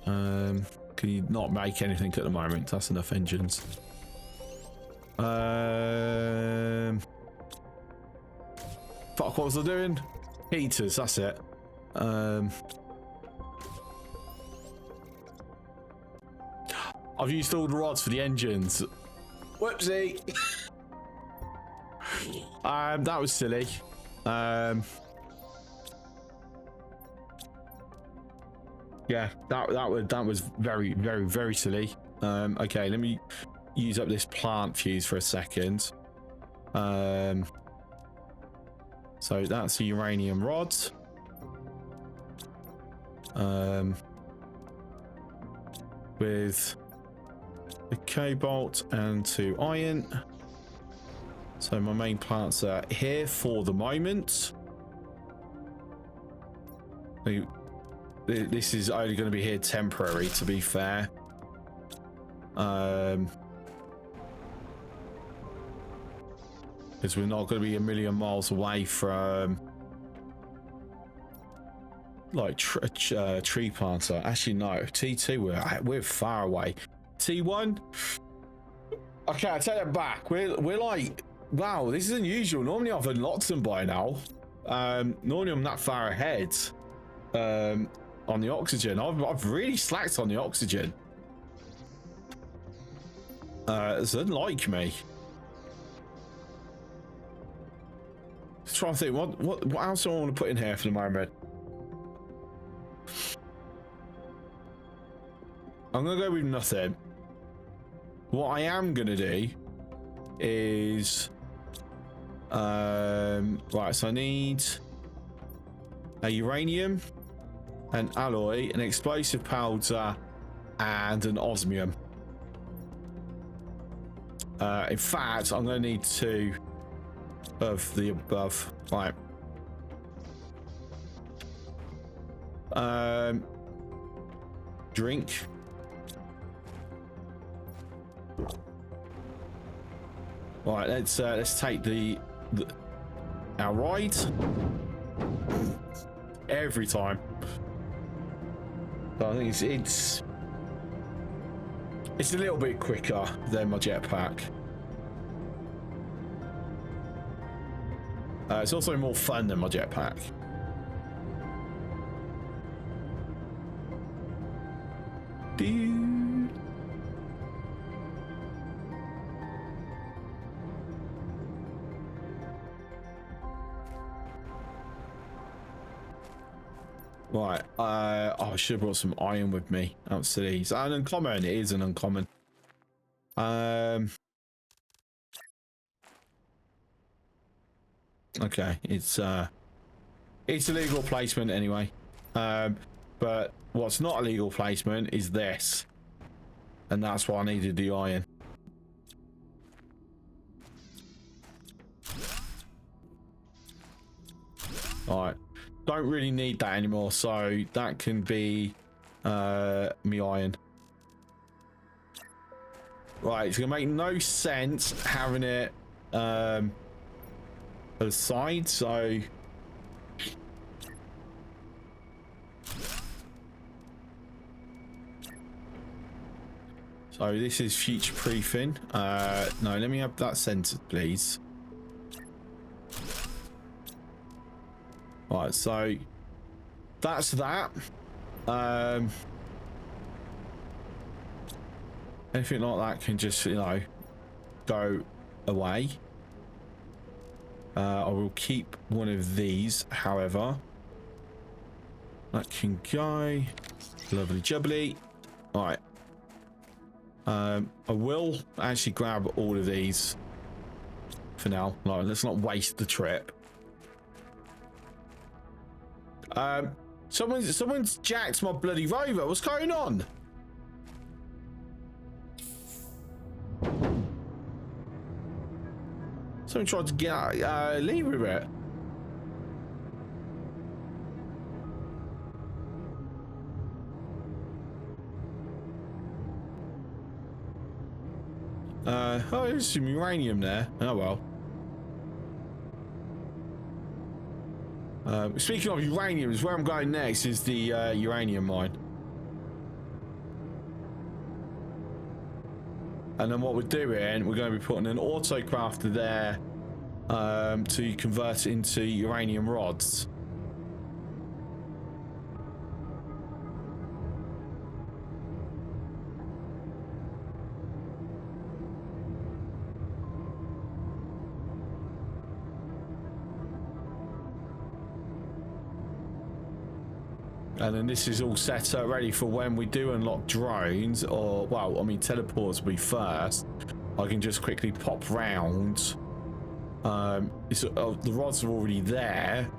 Can you not make anything at the moment? That's enough engines. Fuck, what was I doing? Heaters, that's it. I've used all the rods for the engines. Whoopsie. That was silly. Yeah, that was very silly. Okay, let me use up this plant fuse for a second. So that's the uranium rods. With the cobalt and 2 iron. So my main plants are here for the moment. This is only going to be here temporary, to be fair. Because we're not going to be a million miles away from like tree planter. Actually, no, T2 we're far away. T1. Okay, I take that back. We're like, wow, this is unusual. Normally I've unlocked them by now. Normally I'm that far ahead. On the oxygen, I've really slacked on the oxygen. It's unlike me. Just trying to think what else do I want to put in here for the moment. I'm gonna go with nothing. What I am gonna do is right, so I need a uranium, an alloy, an explosive powder, and an osmium. In fact, I'm going to need 2 of the above. Right. Drink. Right, let's take our ride. Every time. But I think it's a little bit quicker than my jetpack. It's also more fun than my jetpack. Dude. Right, I should have brought some iron with me. That's silly. It's an uncommon. It is an uncommon. Okay, it's a legal placement anyway. But what's not a legal placement is this, and that's why I needed the iron. All right, don't really need that anymore, so that can be me iron. Right, it's gonna make no sense having it aside, so this is future proofing. No, let me have that centered, please. Right, so that's that. Anything like that can just, you know, go away. I will keep one of these, however. That can go. Lovely jubbly. All right. I will actually grab all of these for now. No, let's not waste the trip. Someone's jacked my bloody rover. What's going on? Someone tried to get leave with it. Oh, there's some uranium there. Oh well. Speaking of uranium, is where I'm going next is the uranium mine. And then what we're doing, we're going to be putting an autocrafter there to convert it into uranium rods. And then this is all set up ready for when we do unlock drones, or, well, I mean, teleports will be first. I can just quickly pop round. The rods are already there.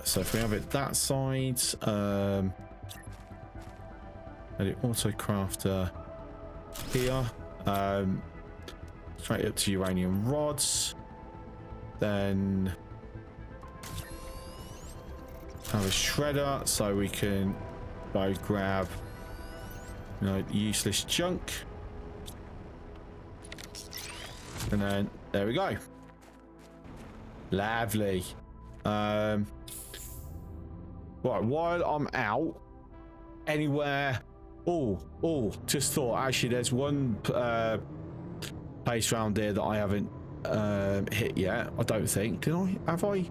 So if we have it that side, edit autocrafter here, straight up to uranium rods, then have a shredder so we can go grab, you know, useless junk, and then there we go. Lovely. Right, while I'm out anywhere, just thought, actually there's one place around here that I haven't hit yet. I don't think, did I? Have I?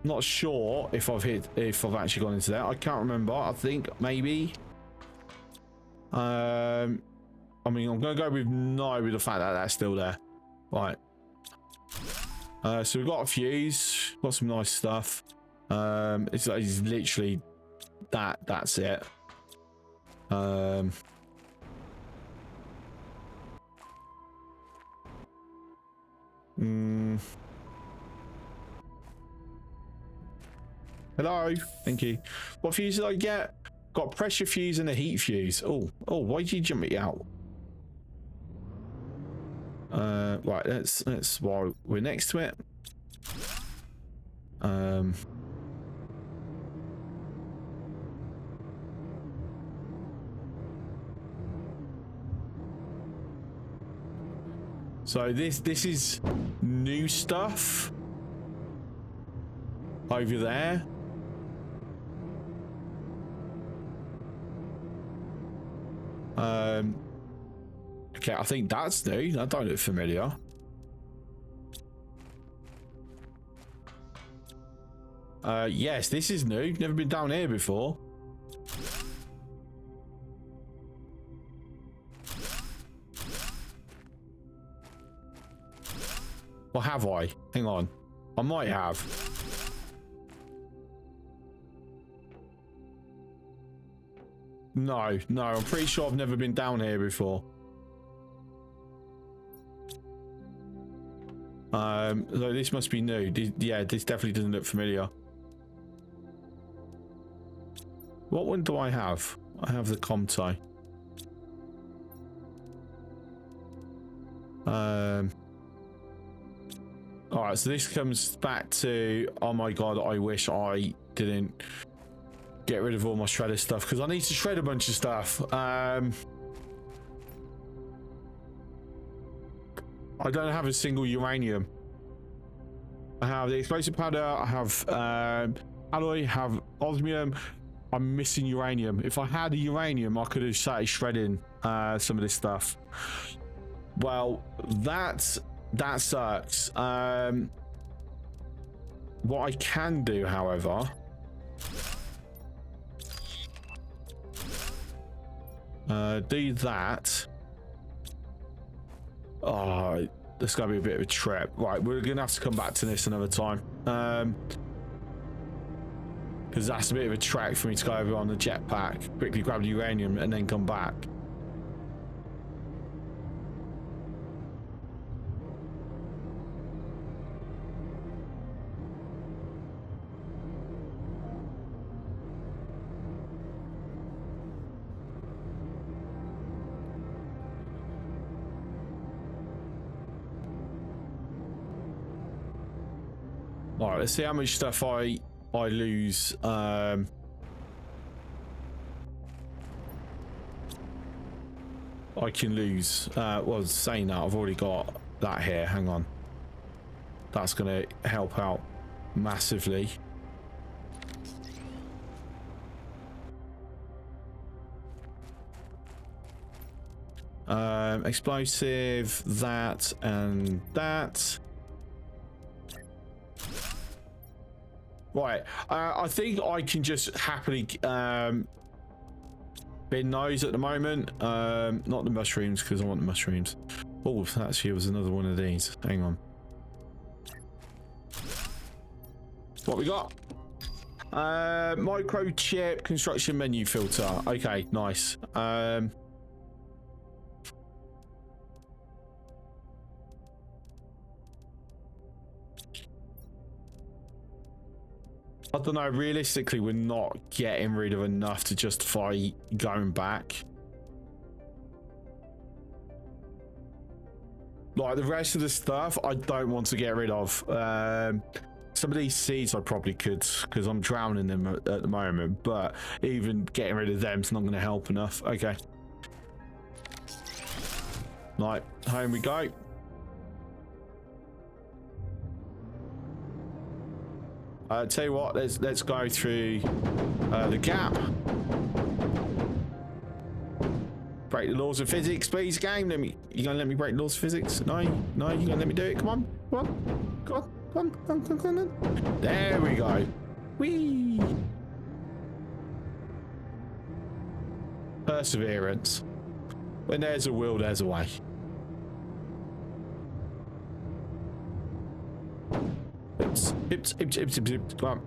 Not sure if I've actually gone into there. I can't remember. I think maybe. I mean, I'm gonna go with no, with the fact that that's still there. Right. So we've got a fuse, got some nice stuff. It's literally that's it. Hello, thank you. What fuse did I get? Got a pressure fuse and a heat fuse. Oh, why did you jump it out? Right, let's while we're next to it. So this is new stuff over there. Okay, I think that's new. That don't look familiar. Yes, this is new. Never been down here before. Or have I? Hang on. I might have. No, I'm pretty sure I've never been down here before. So this must be new. Yeah, this definitely doesn't look familiar. What one do I have? I have the Comto. All right, so this comes back to, oh my god, I wish I didn't get rid of all my shredder stuff because I need to shred a bunch of stuff. I don't have a single uranium. I have the explosive powder, I have alloy, have osmium. I'm missing uranium. If I had a uranium, I could have started shredding some of this stuff. Well, that sucks. What I can do, however, do that. Oh, this is gonna be a bit of a trip. Right, we're gonna have to come back to this another time. Because that's a bit of a trek for me to go over on the jetpack, quickly grab the uranium, and then come back. All right, let's see how much stuff I lose. I can lose. Well, saying that, I've already got that here. Hang on. That's going to help out massively. Explosive, that, and that. Right, I think I can just happily bin those at the moment. Not the mushrooms, because I want the mushrooms. Oh, actually, it was another one of these. Hang on. What we got? Microchip construction menu filter. Okay, nice. I don't know, realistically, we're not getting rid of enough to justify going back. Like, the rest of the stuff, I don't want to get rid of. Some of these seeds I probably could, because I'm drowning them at the moment, but even getting rid of them is not going to help enough. Okay. Right, home we go. Tell you what, let's go through the gap. Break the laws of physics, please, game. You gonna let me break the laws of physics? No, you gonna let me do it? Come on, come on. There we go. Whee! Perseverance. When there's a will, there's a way. Come on.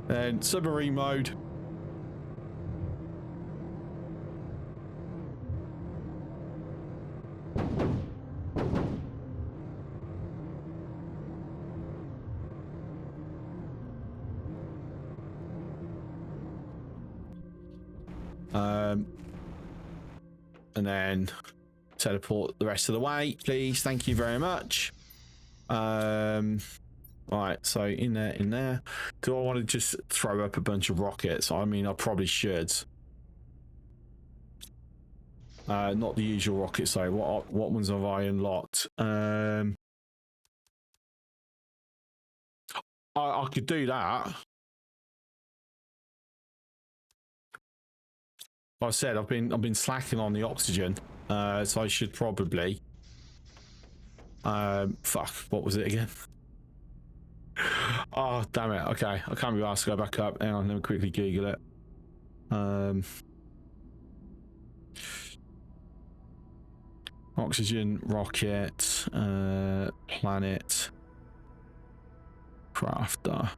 And submarine mode. And then teleport the rest of the way, please. Thank you very much. Right, so in there. Do I want to just throw up a bunch of rockets? I mean, I probably should. Not the usual rockets though. What ones have I unlocked? I could do that. Like I said, I've been slacking on the oxygen, so I should probably. Fuck, what was it again? Oh, damn it. Okay, I can't be asked to go back up. Hang on, let me quickly Google it. Oxygen, rocket, planet, crafter.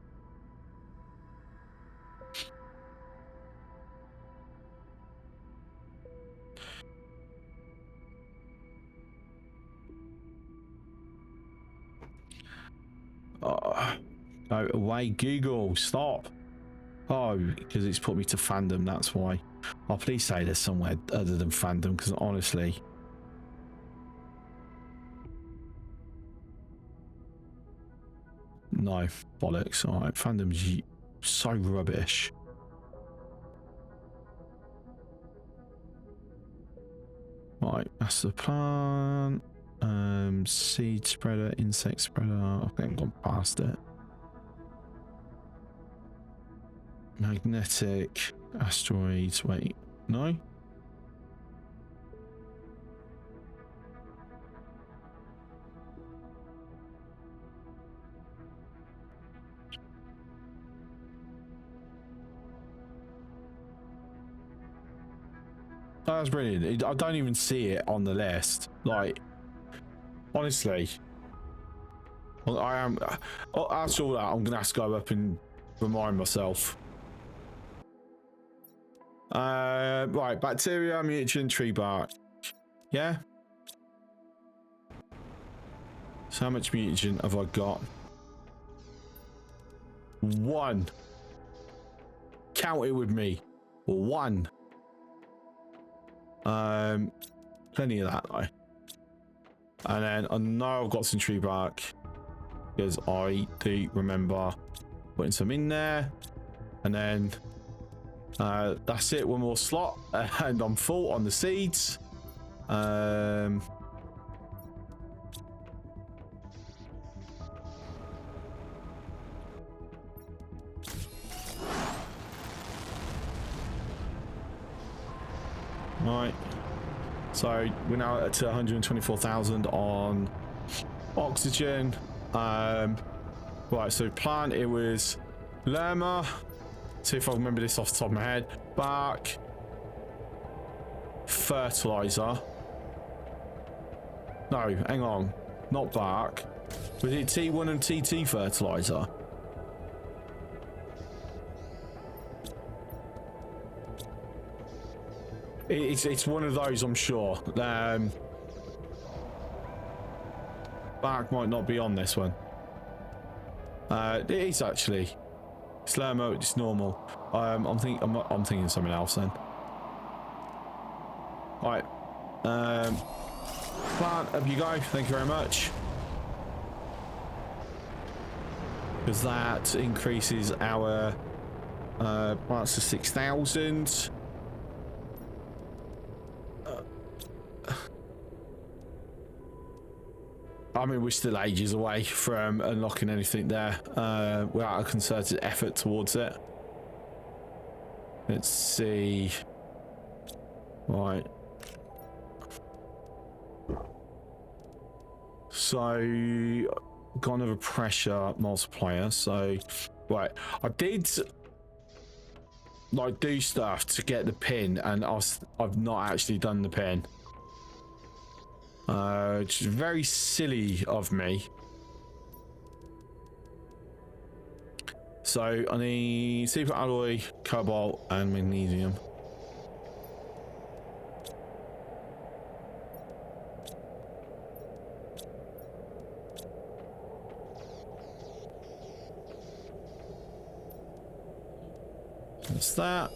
Go away, Google. Stop. Oh, because it's put me to fandom. That's why. Oh, please say there's somewhere other than fandom, because honestly. No, bollocks. All right, fandom's so rubbish. Right, that's the plant. Seed spreader, insect spreader. I think I've gone past it. Magnetic asteroids. Wait, no. That's brilliant. I don't even see it on the list. Like, honestly, I am. After all that, I'm gonna have to go up and remind myself. Right, bacteria, mutagen, tree bark. Yeah. So how much mutagen have I got? 1. Count it with me. 1. Plenty of that though. And then I know I've got some tree bark because I do remember putting some in there. And then that's it. 1 more slot, and I'm full on the seeds. Right, so we're now at 124,000 on oxygen. Right, so plant, it was llama. See if I remember this off the top of my head. Bark, fertilizer. No, hang on, not bark. Was it T1 and TT fertilizer? It's one of those, I'm sure. Bark might not be on this one. It is actually. Slow mode, it's normal. I'm thinking something else then. Right. Plant, up you go. Thank you very much. Because that increases our plants to 6,000. I mean, we're still ages away from unlocking anything there without a concerted effort towards it. Let's see. Right. So, got another pressure multiplier. So, right. I did like do stuff to get the pin, and I've not actually done the pin. Which is very silly of me. So I need super alloy, cobalt, and magnesium. That's that.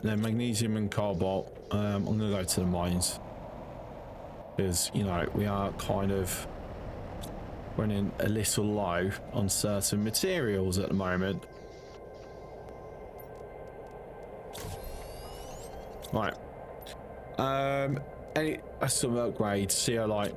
Then magnesium and cobalt. I'm gonna go to the mines. Because, you know, we are kind of running a little low on certain materials at the moment. Right. Some upgrades, see I like.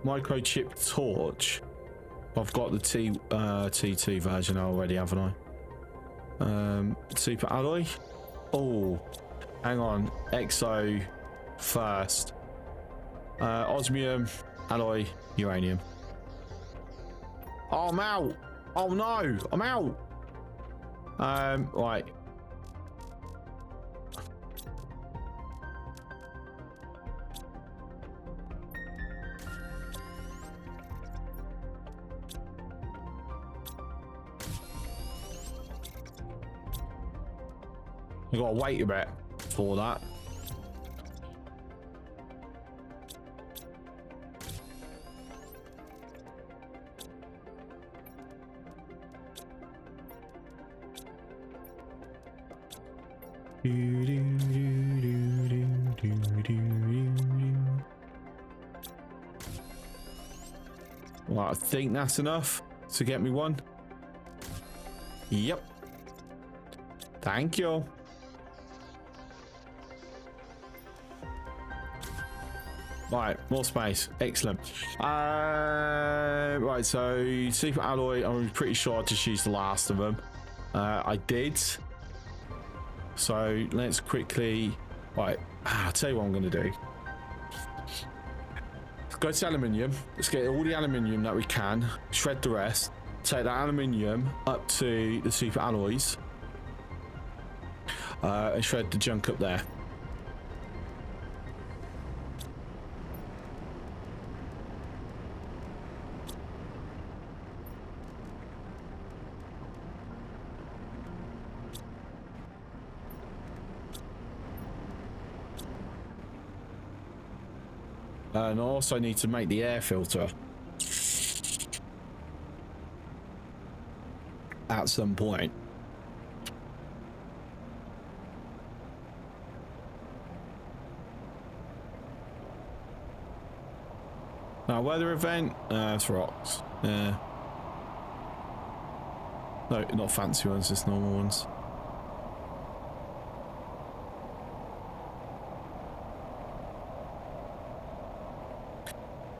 Microchip torch. I've got the T2 version already, haven't I? Super alloy. Oh, hang on. Exo first. Osmium, alloy, uranium. Oh, I'm out. Oh no, I'm out. Right. I gotta wait a bit for that. Well, I think that's enough to get me one. Yep. Thank you. Right, more space. Excellent. Right, so super alloy. I'm pretty sure I just used the last of them. I did. So let's quickly. Right, I'll tell you what I'm going to do. Let's go to aluminium. Let's get all the aluminium that we can. Shred the rest. Take that aluminium up to the super alloys. And shred the junk up there. And I also need to make the air filter at some point. Now, weather event, it's rocks. Yeah. No, not fancy ones, just normal ones.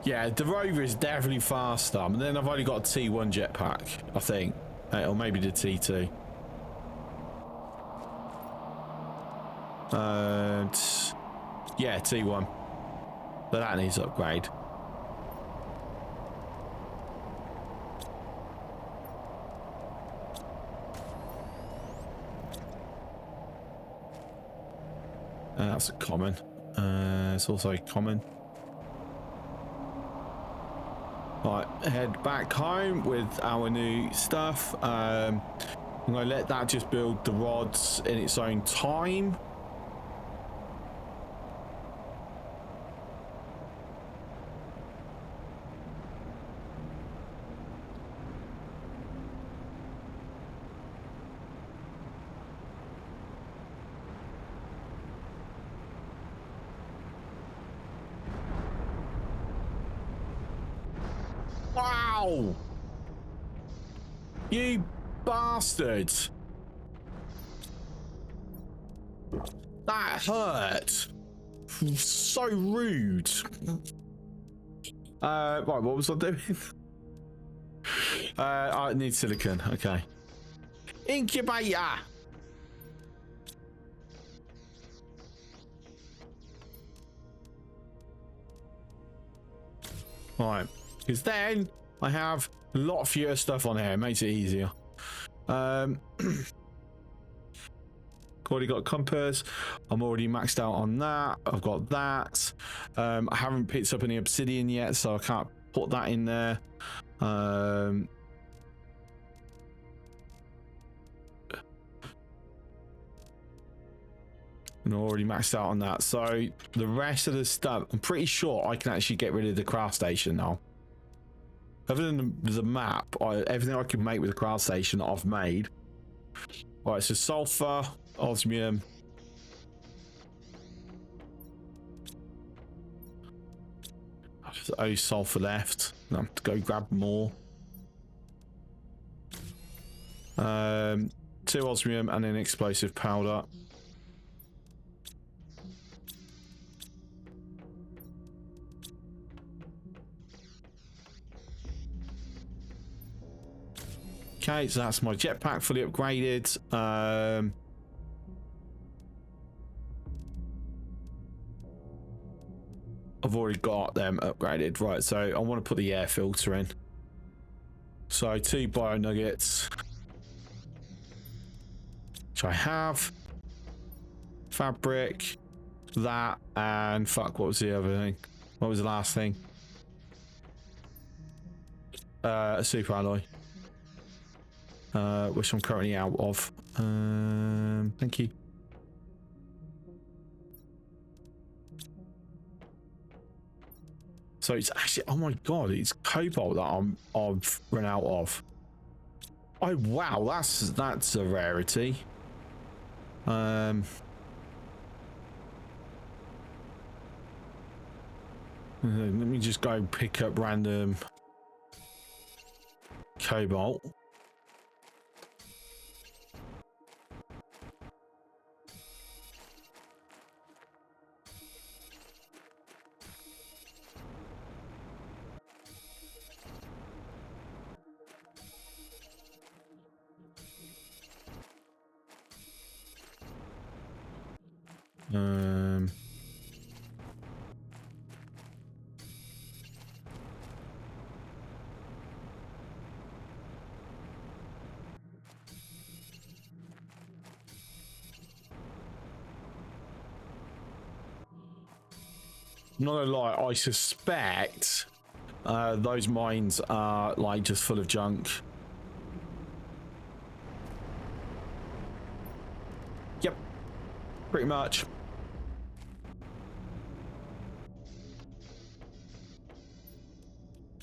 Yeah, the Rover is definitely faster. And then I've only got a T1 jetpack, I think. Or maybe the T2. Yeah, T1. But that needs upgrade. That's a common. It's also a common. Right, head back home with our new stuff. I'm going to let that just build the rods in its own time. Wow! You bastards! That hurt! So rude! Right, what was I doing? I need silicon, okay. Incubator! Right. Because then I have a lot fewer stuff on here. It makes it easier. Already got a compass. I'm already maxed out on that. I've got that. I haven't picked up any obsidian yet, so I can't put that in there. I'm already maxed out on that. So the rest of the stuff, I'm pretty sure I can actually get rid of the craft station now. Other than the map, everything I can make with the craft station I've made. Right, so sulfur, osmium. There's sulfur left. I have to go grab more. 2 osmium and an explosive powder. Okay, so that's my jetpack fully upgraded. I've already got them upgraded. Right, so I want to put the air filter in. So 2 bio nuggets, which I have. Fabric, that, and fuck, what was the other thing? What was the last thing? A super alloy. Which I'm currently out of. Thank you. So it's actually, oh my god, it's cobalt that I've run out of. Oh wow, that's a rarity. Let me just go pick up random cobalt. I'm not gonna lie, I suspect those mines are like just full of junk. Yep, pretty much.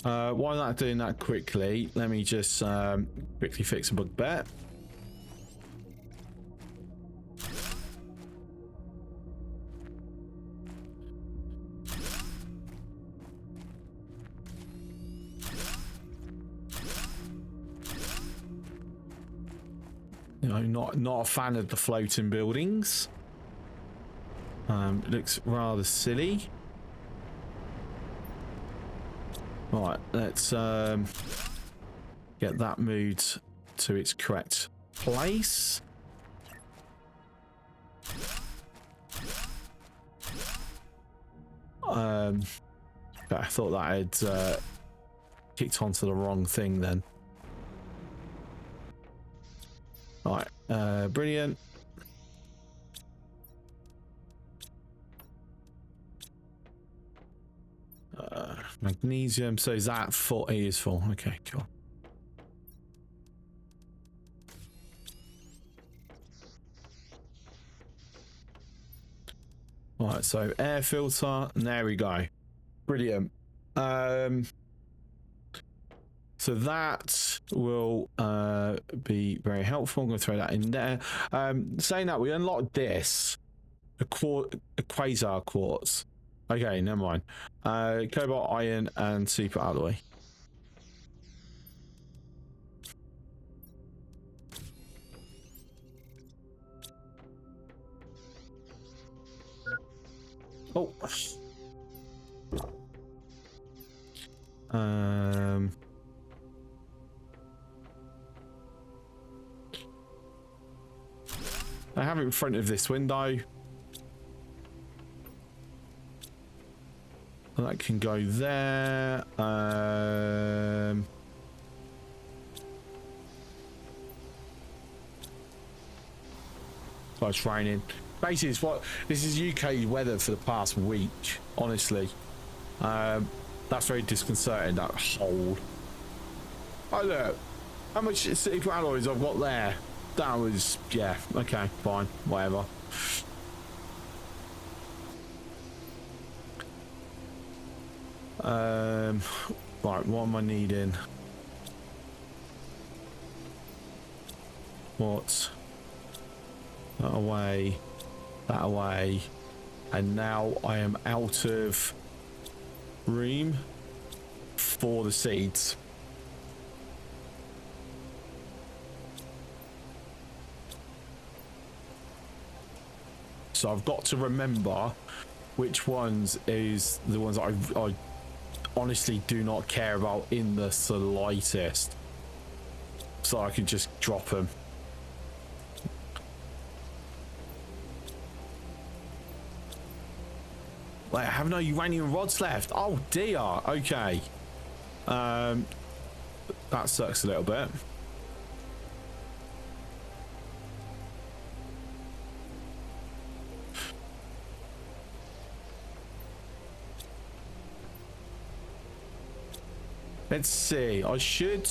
While I'm not doing that quickly, let me just quickly fix a bugbear. You know, not a fan of the floating buildings. It looks rather silly. Right, let's get that moved to its correct place. Okay, I thought that had kicked onto the wrong thing then. Right, brilliant. Magnesium, so is that full? It is full. Okay, cool. Right, so air filter, and there we go. Brilliant. So that will be very helpful. I'm going to throw that in there. Saying that, we unlocked this, a quasar quartz. Okay, never mind. Cobalt, iron, and super alloy. Oh. I have it in front of this window. And that can go there. Oh, it's raining. Basically, this is UK weather for the past week. Honestly, that's very disconcerting. That hole. Oh look, how much super alloys I've got there. That was, yeah, okay, fine, whatever. Right, what am I needing? What? That away, that away, and now I am out of room for the seeds. So I've got to remember which ones is the ones I honestly do not care about in the slightest. So I can just drop them. Wait, I have no uranium rods left. Oh dear. Okay. That sucks a little bit. Let's see. I should.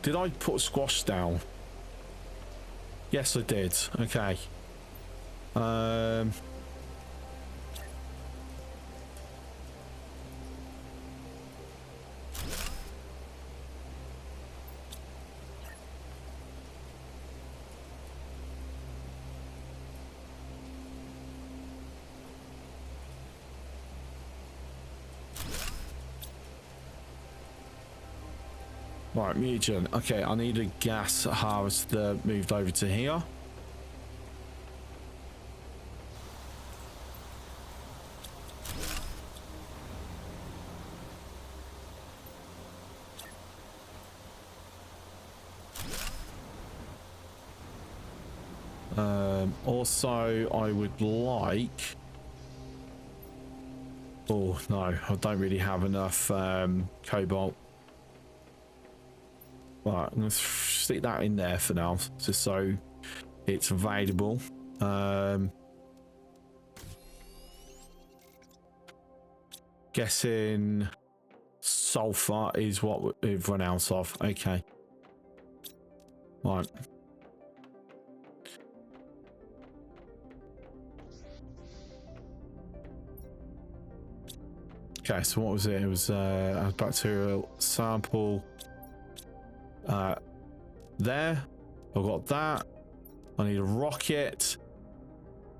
Did I put squash down? Yes, I did. Okay. Right, mutagen. Okay, I need a gas harvester moved over to here. Also, I would like... Oh, no, I don't really have enough cobalt. Right, I'm going to stick that in there for now, just so it's available. Guessing sulfur is what we've run out of. Okay. Right. Okay, so what was it? It was a bacterial sample. There. I've got that. I need a rocket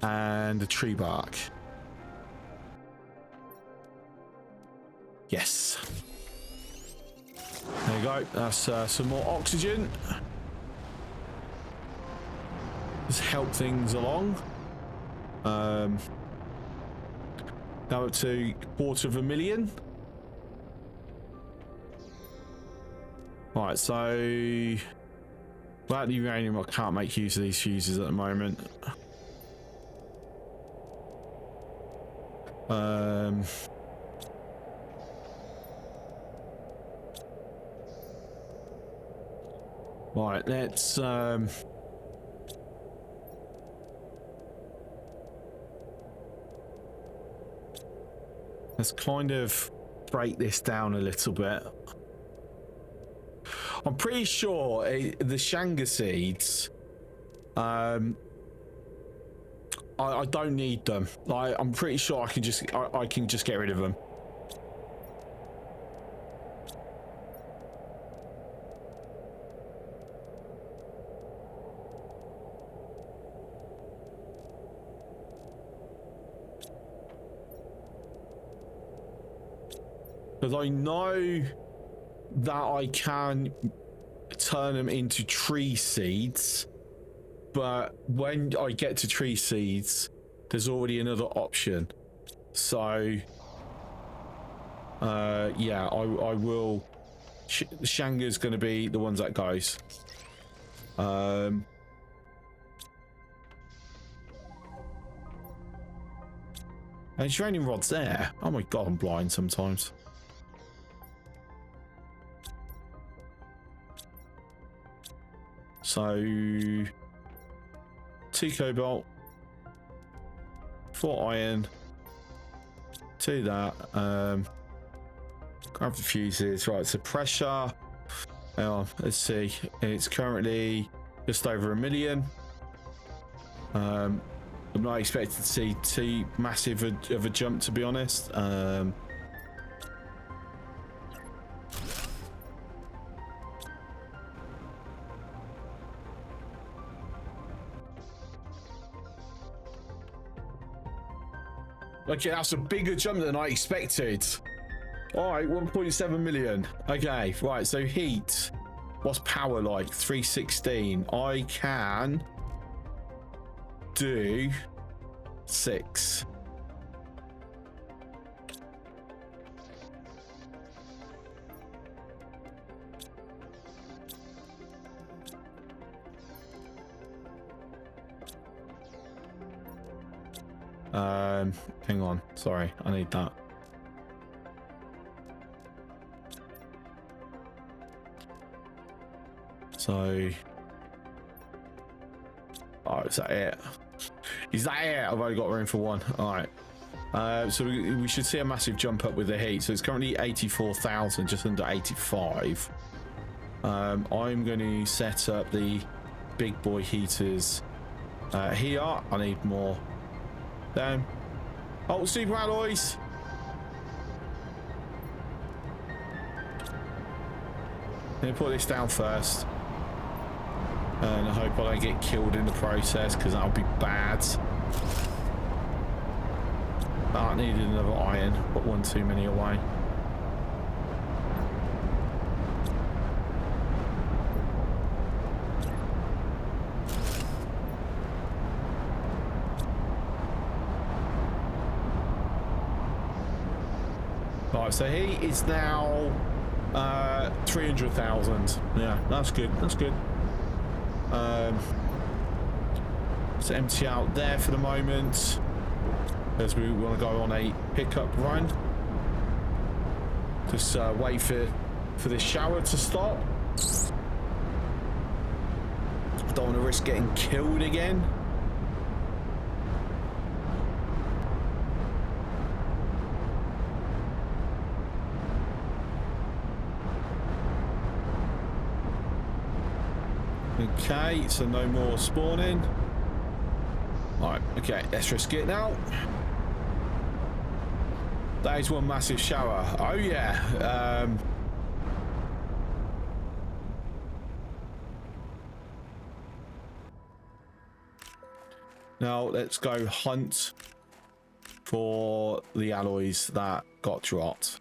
and a tree bark. Yes. There you go. That's some more oxygen. Just help things along. Now up to 250,000. Right, so without the uranium, I can't make use of these fuses at the moment. Right, let's kind of break this down a little bit. I'm pretty sure the Shanga seeds, I don't need them. I'm pretty sure I can just get rid of them. Because I know that I can turn them into tree seeds, but when I get to tree seeds, there's already another option. So, yeah, I will. Shanga's going to be the ones that goes. And uranium rod's there. Oh my god, I'm blind sometimes. So 2 cobalt, 4 iron, 2 that. Grab the fuses. Right, so pressure. Let's see. It's currently just over 1 million. I'm not expecting to see too massive of a jump, to be honest. Okay, that's a bigger jump than I expected. All right, 1.7 million. Okay, right, so heat. What's power like? 316. I can do 6. Hang on. Sorry, I need that. So, oh, is that it? Is that it? I've only got room for one. All right. So we should see a massive jump up with the heat. So it's currently 84,000, just under 85. I'm going to set up the big boy heaters here. I need more. Down. Oh, super alloys. Let me put this down first. And I hope I don't get killed in the process, because that would be bad. I needed another iron, but one too many away. shower. So he is now 300,000. Yeah, that's good. That's good. Let's empty out there for the moment, as we want to go on a pickup run. Just wait for this shower to stop. I don't want to risk getting killed again. Okay, so no more spawning. Alright, okay, let's risk it now. That is one massive shower. Oh yeah. Now let's go hunt for the alloys that got dropped.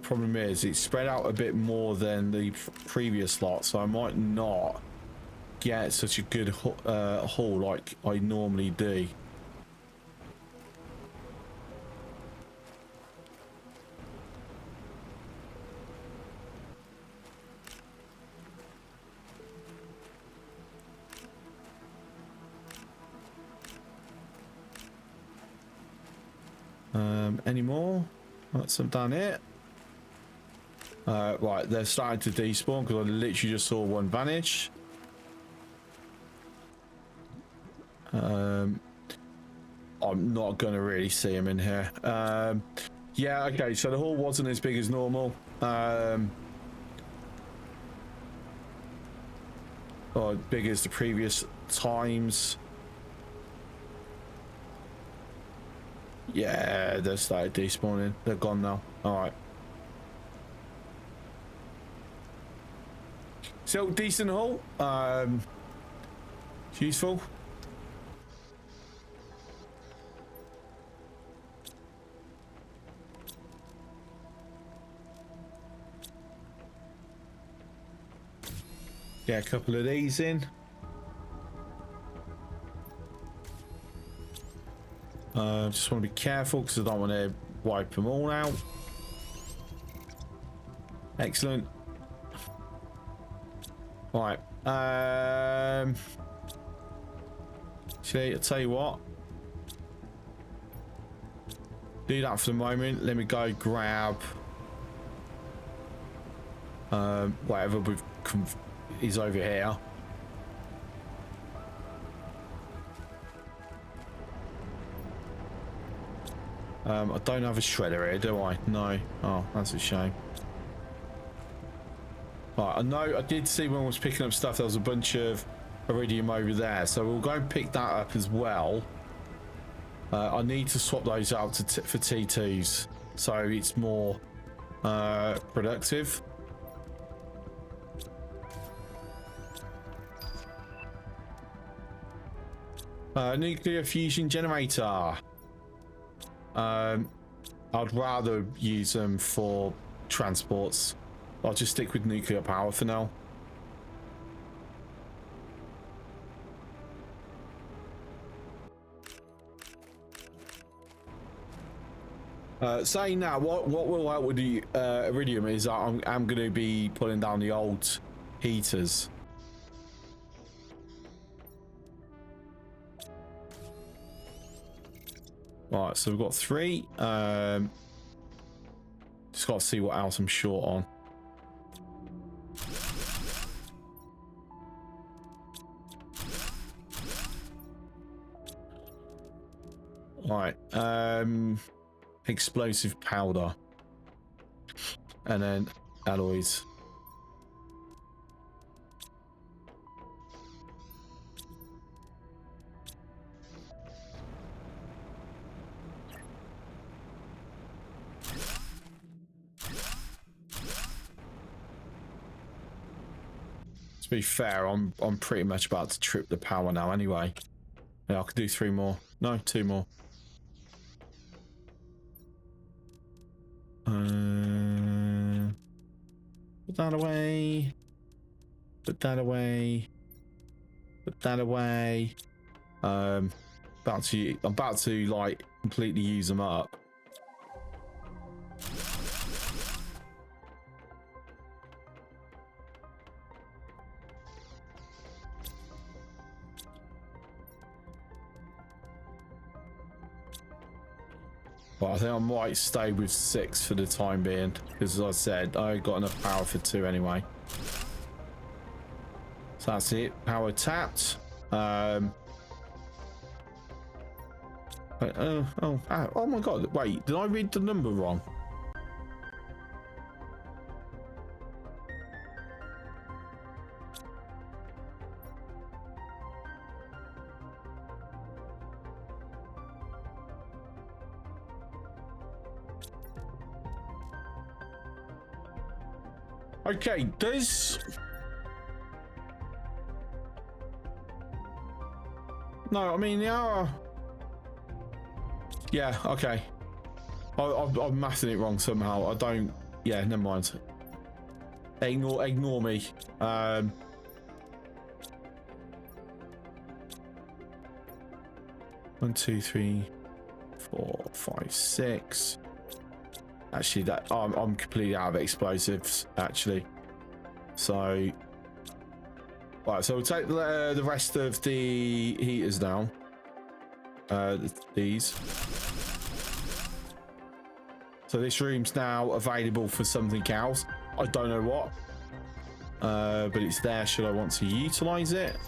Problem is it's spread out a bit more than the previous lot, so I might not get such a good haul like I normally do. Any more? That's some done it. Right, they're starting to despawn because I literally just saw one vanish. I'm not gonna really see him in here. Yeah, okay, so the haul wasn't as big as normal. Or big as the previous times. Yeah, they started despawning. They're gone now. Alright. So, decent haul. It's useful. Get a couple of these in. Just want to be careful because I don't want to wipe them all out. Excellent. Right. See, I'll tell you what. Do that for the moment. Let me go grab whatever is over here. I don't have a shredder here, do I? No. Oh, that's a shame. Right, I know I did see when I was picking up stuff there was a bunch of iridium over there, so we'll go and pick that up as well. I need to swap those out for T2s so it's more productive. Nuclear fusion generator. I'd rather use them for transports. I'll just stick with nuclear power for now. Saying that, what will help with the iridium is that I'm going to be pulling down the old heaters. Right, so we've got 3. Just got to see what else I'm short on. Right, explosive powder, and then alloys. To be fair, I'm pretty much about to trip the power now anyway. Yeah, I could do 3 more. No, 2 more. Put that away. Put that away. Put that away. I'm about to like completely use them up. But I think I might stay with 6 for the time being, because as I said, I got enough power for 2 anyway. So that's it. Power tapped. Oh my god, wait, did I read the number wrong? Okay, does... No, I mean the hour... Yeah, okay. I'm mathing it wrong somehow. I don't... Yeah, never mind. Ignore me. 1, 2, 3, 4, 5, 6. Actually, that I'm completely out of explosives. Actually, so right. So we'll take the rest of the heaters down. These. So this room's now available for something else. I don't know what, but it's there. Should I want to utilize it?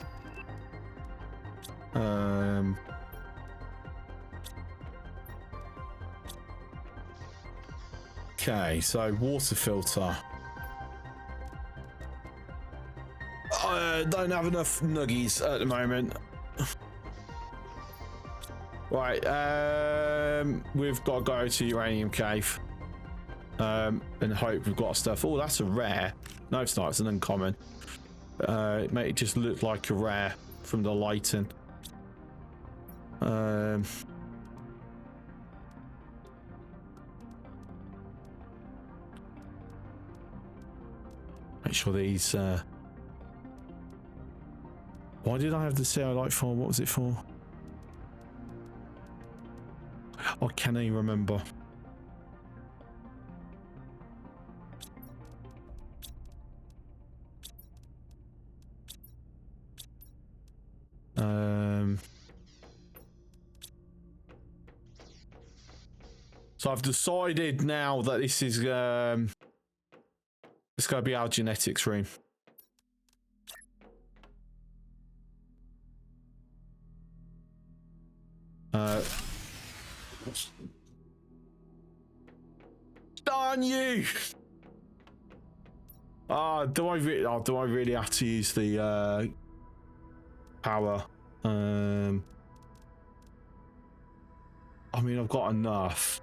Okay, so water filter. I don't have enough nuggies at the moment. Right, we've got to go to Uranium Cave and hope we've got stuff. Oh, that's a rare. No, it's not. It's an uncommon. It made it just look like a rare from the lighting. Make sure these... Why did I have the CO light for? What was it for? I can't even remember. So I've decided now that this is it's going to be our genetics room. Darn you! Do I really have to use the power? I mean, I've got enough.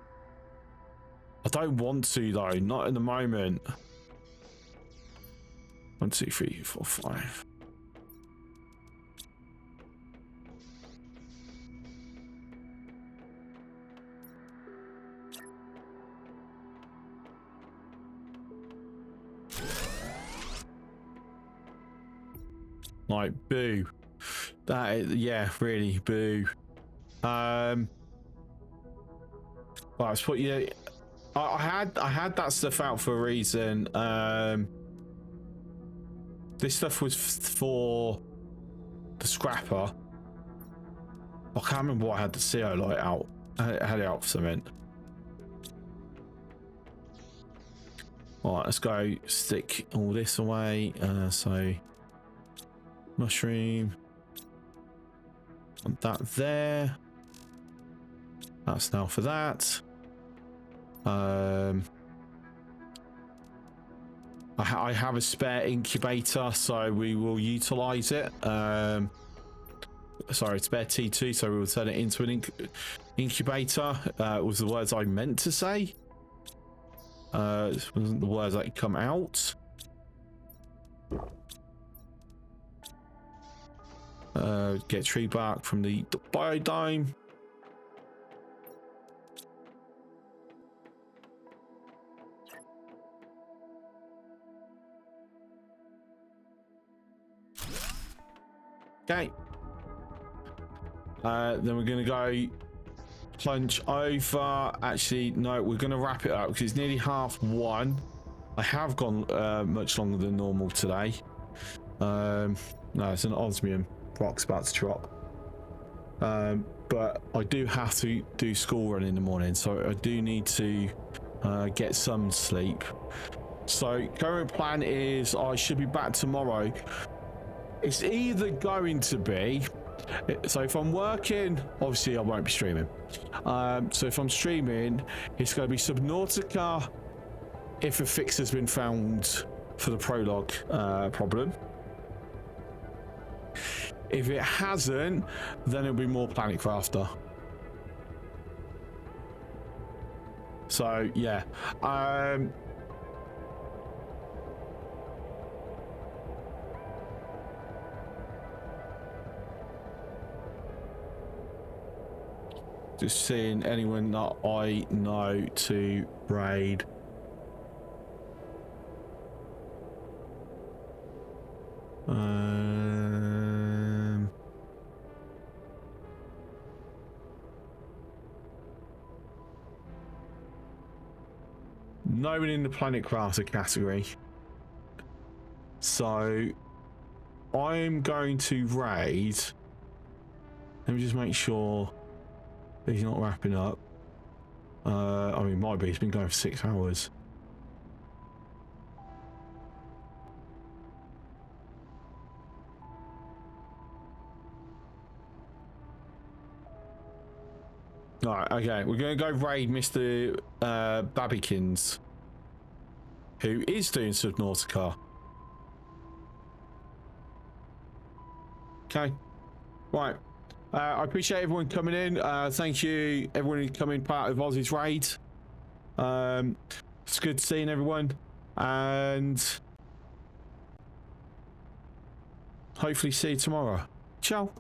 I don't want to though, not in the moment. 1, 2, 3, 4, 5. Like, boo. That is, yeah, really, boo. Right, let's put you. I had that stuff out for a reason. This stuff was for the scrapper. I can't remember what I had the CO light out. I had it out for something. All right, let's go stick all this away. So mushroom. Want that there. That's now for that. I have a spare incubator, so we will utilize it. Sorry, spare T2, so we will turn it into an incubator. Was the words I meant to say. This wasn't the words that come out. Get tree bark from the biodome. Okay. Then we're going to go plunge over. Actually, no, we're going to wrap it up because it's nearly 1:30. I have gone much longer than normal today. No, it's an osmium. Rock's about to drop. But I do have to do school run in the morning, so I do need to get some sleep. So current plan is I should be back tomorrow. It's either going to be, so if I'm working, obviously I won't be streaming. So if I'm streaming, it's going to be Subnautica if a fix has been found for the prologue problem. If it hasn't, then it'll be more Planet Crafter. So yeah, just seeing anyone that I know to raid. No one in the Planet Crafter category. So I'm going to raid. Let me just make sure he's not wrapping up. I mean, might be. He's been going for 6 hours. Alright, okay. We're going to go raid Mr. Babbykins, who is doing Subnautica. Okay. Right. I appreciate everyone coming in. Thank you, everyone who's coming part of Ozzy's raid. It's good seeing everyone. And hopefully see you tomorrow. Ciao.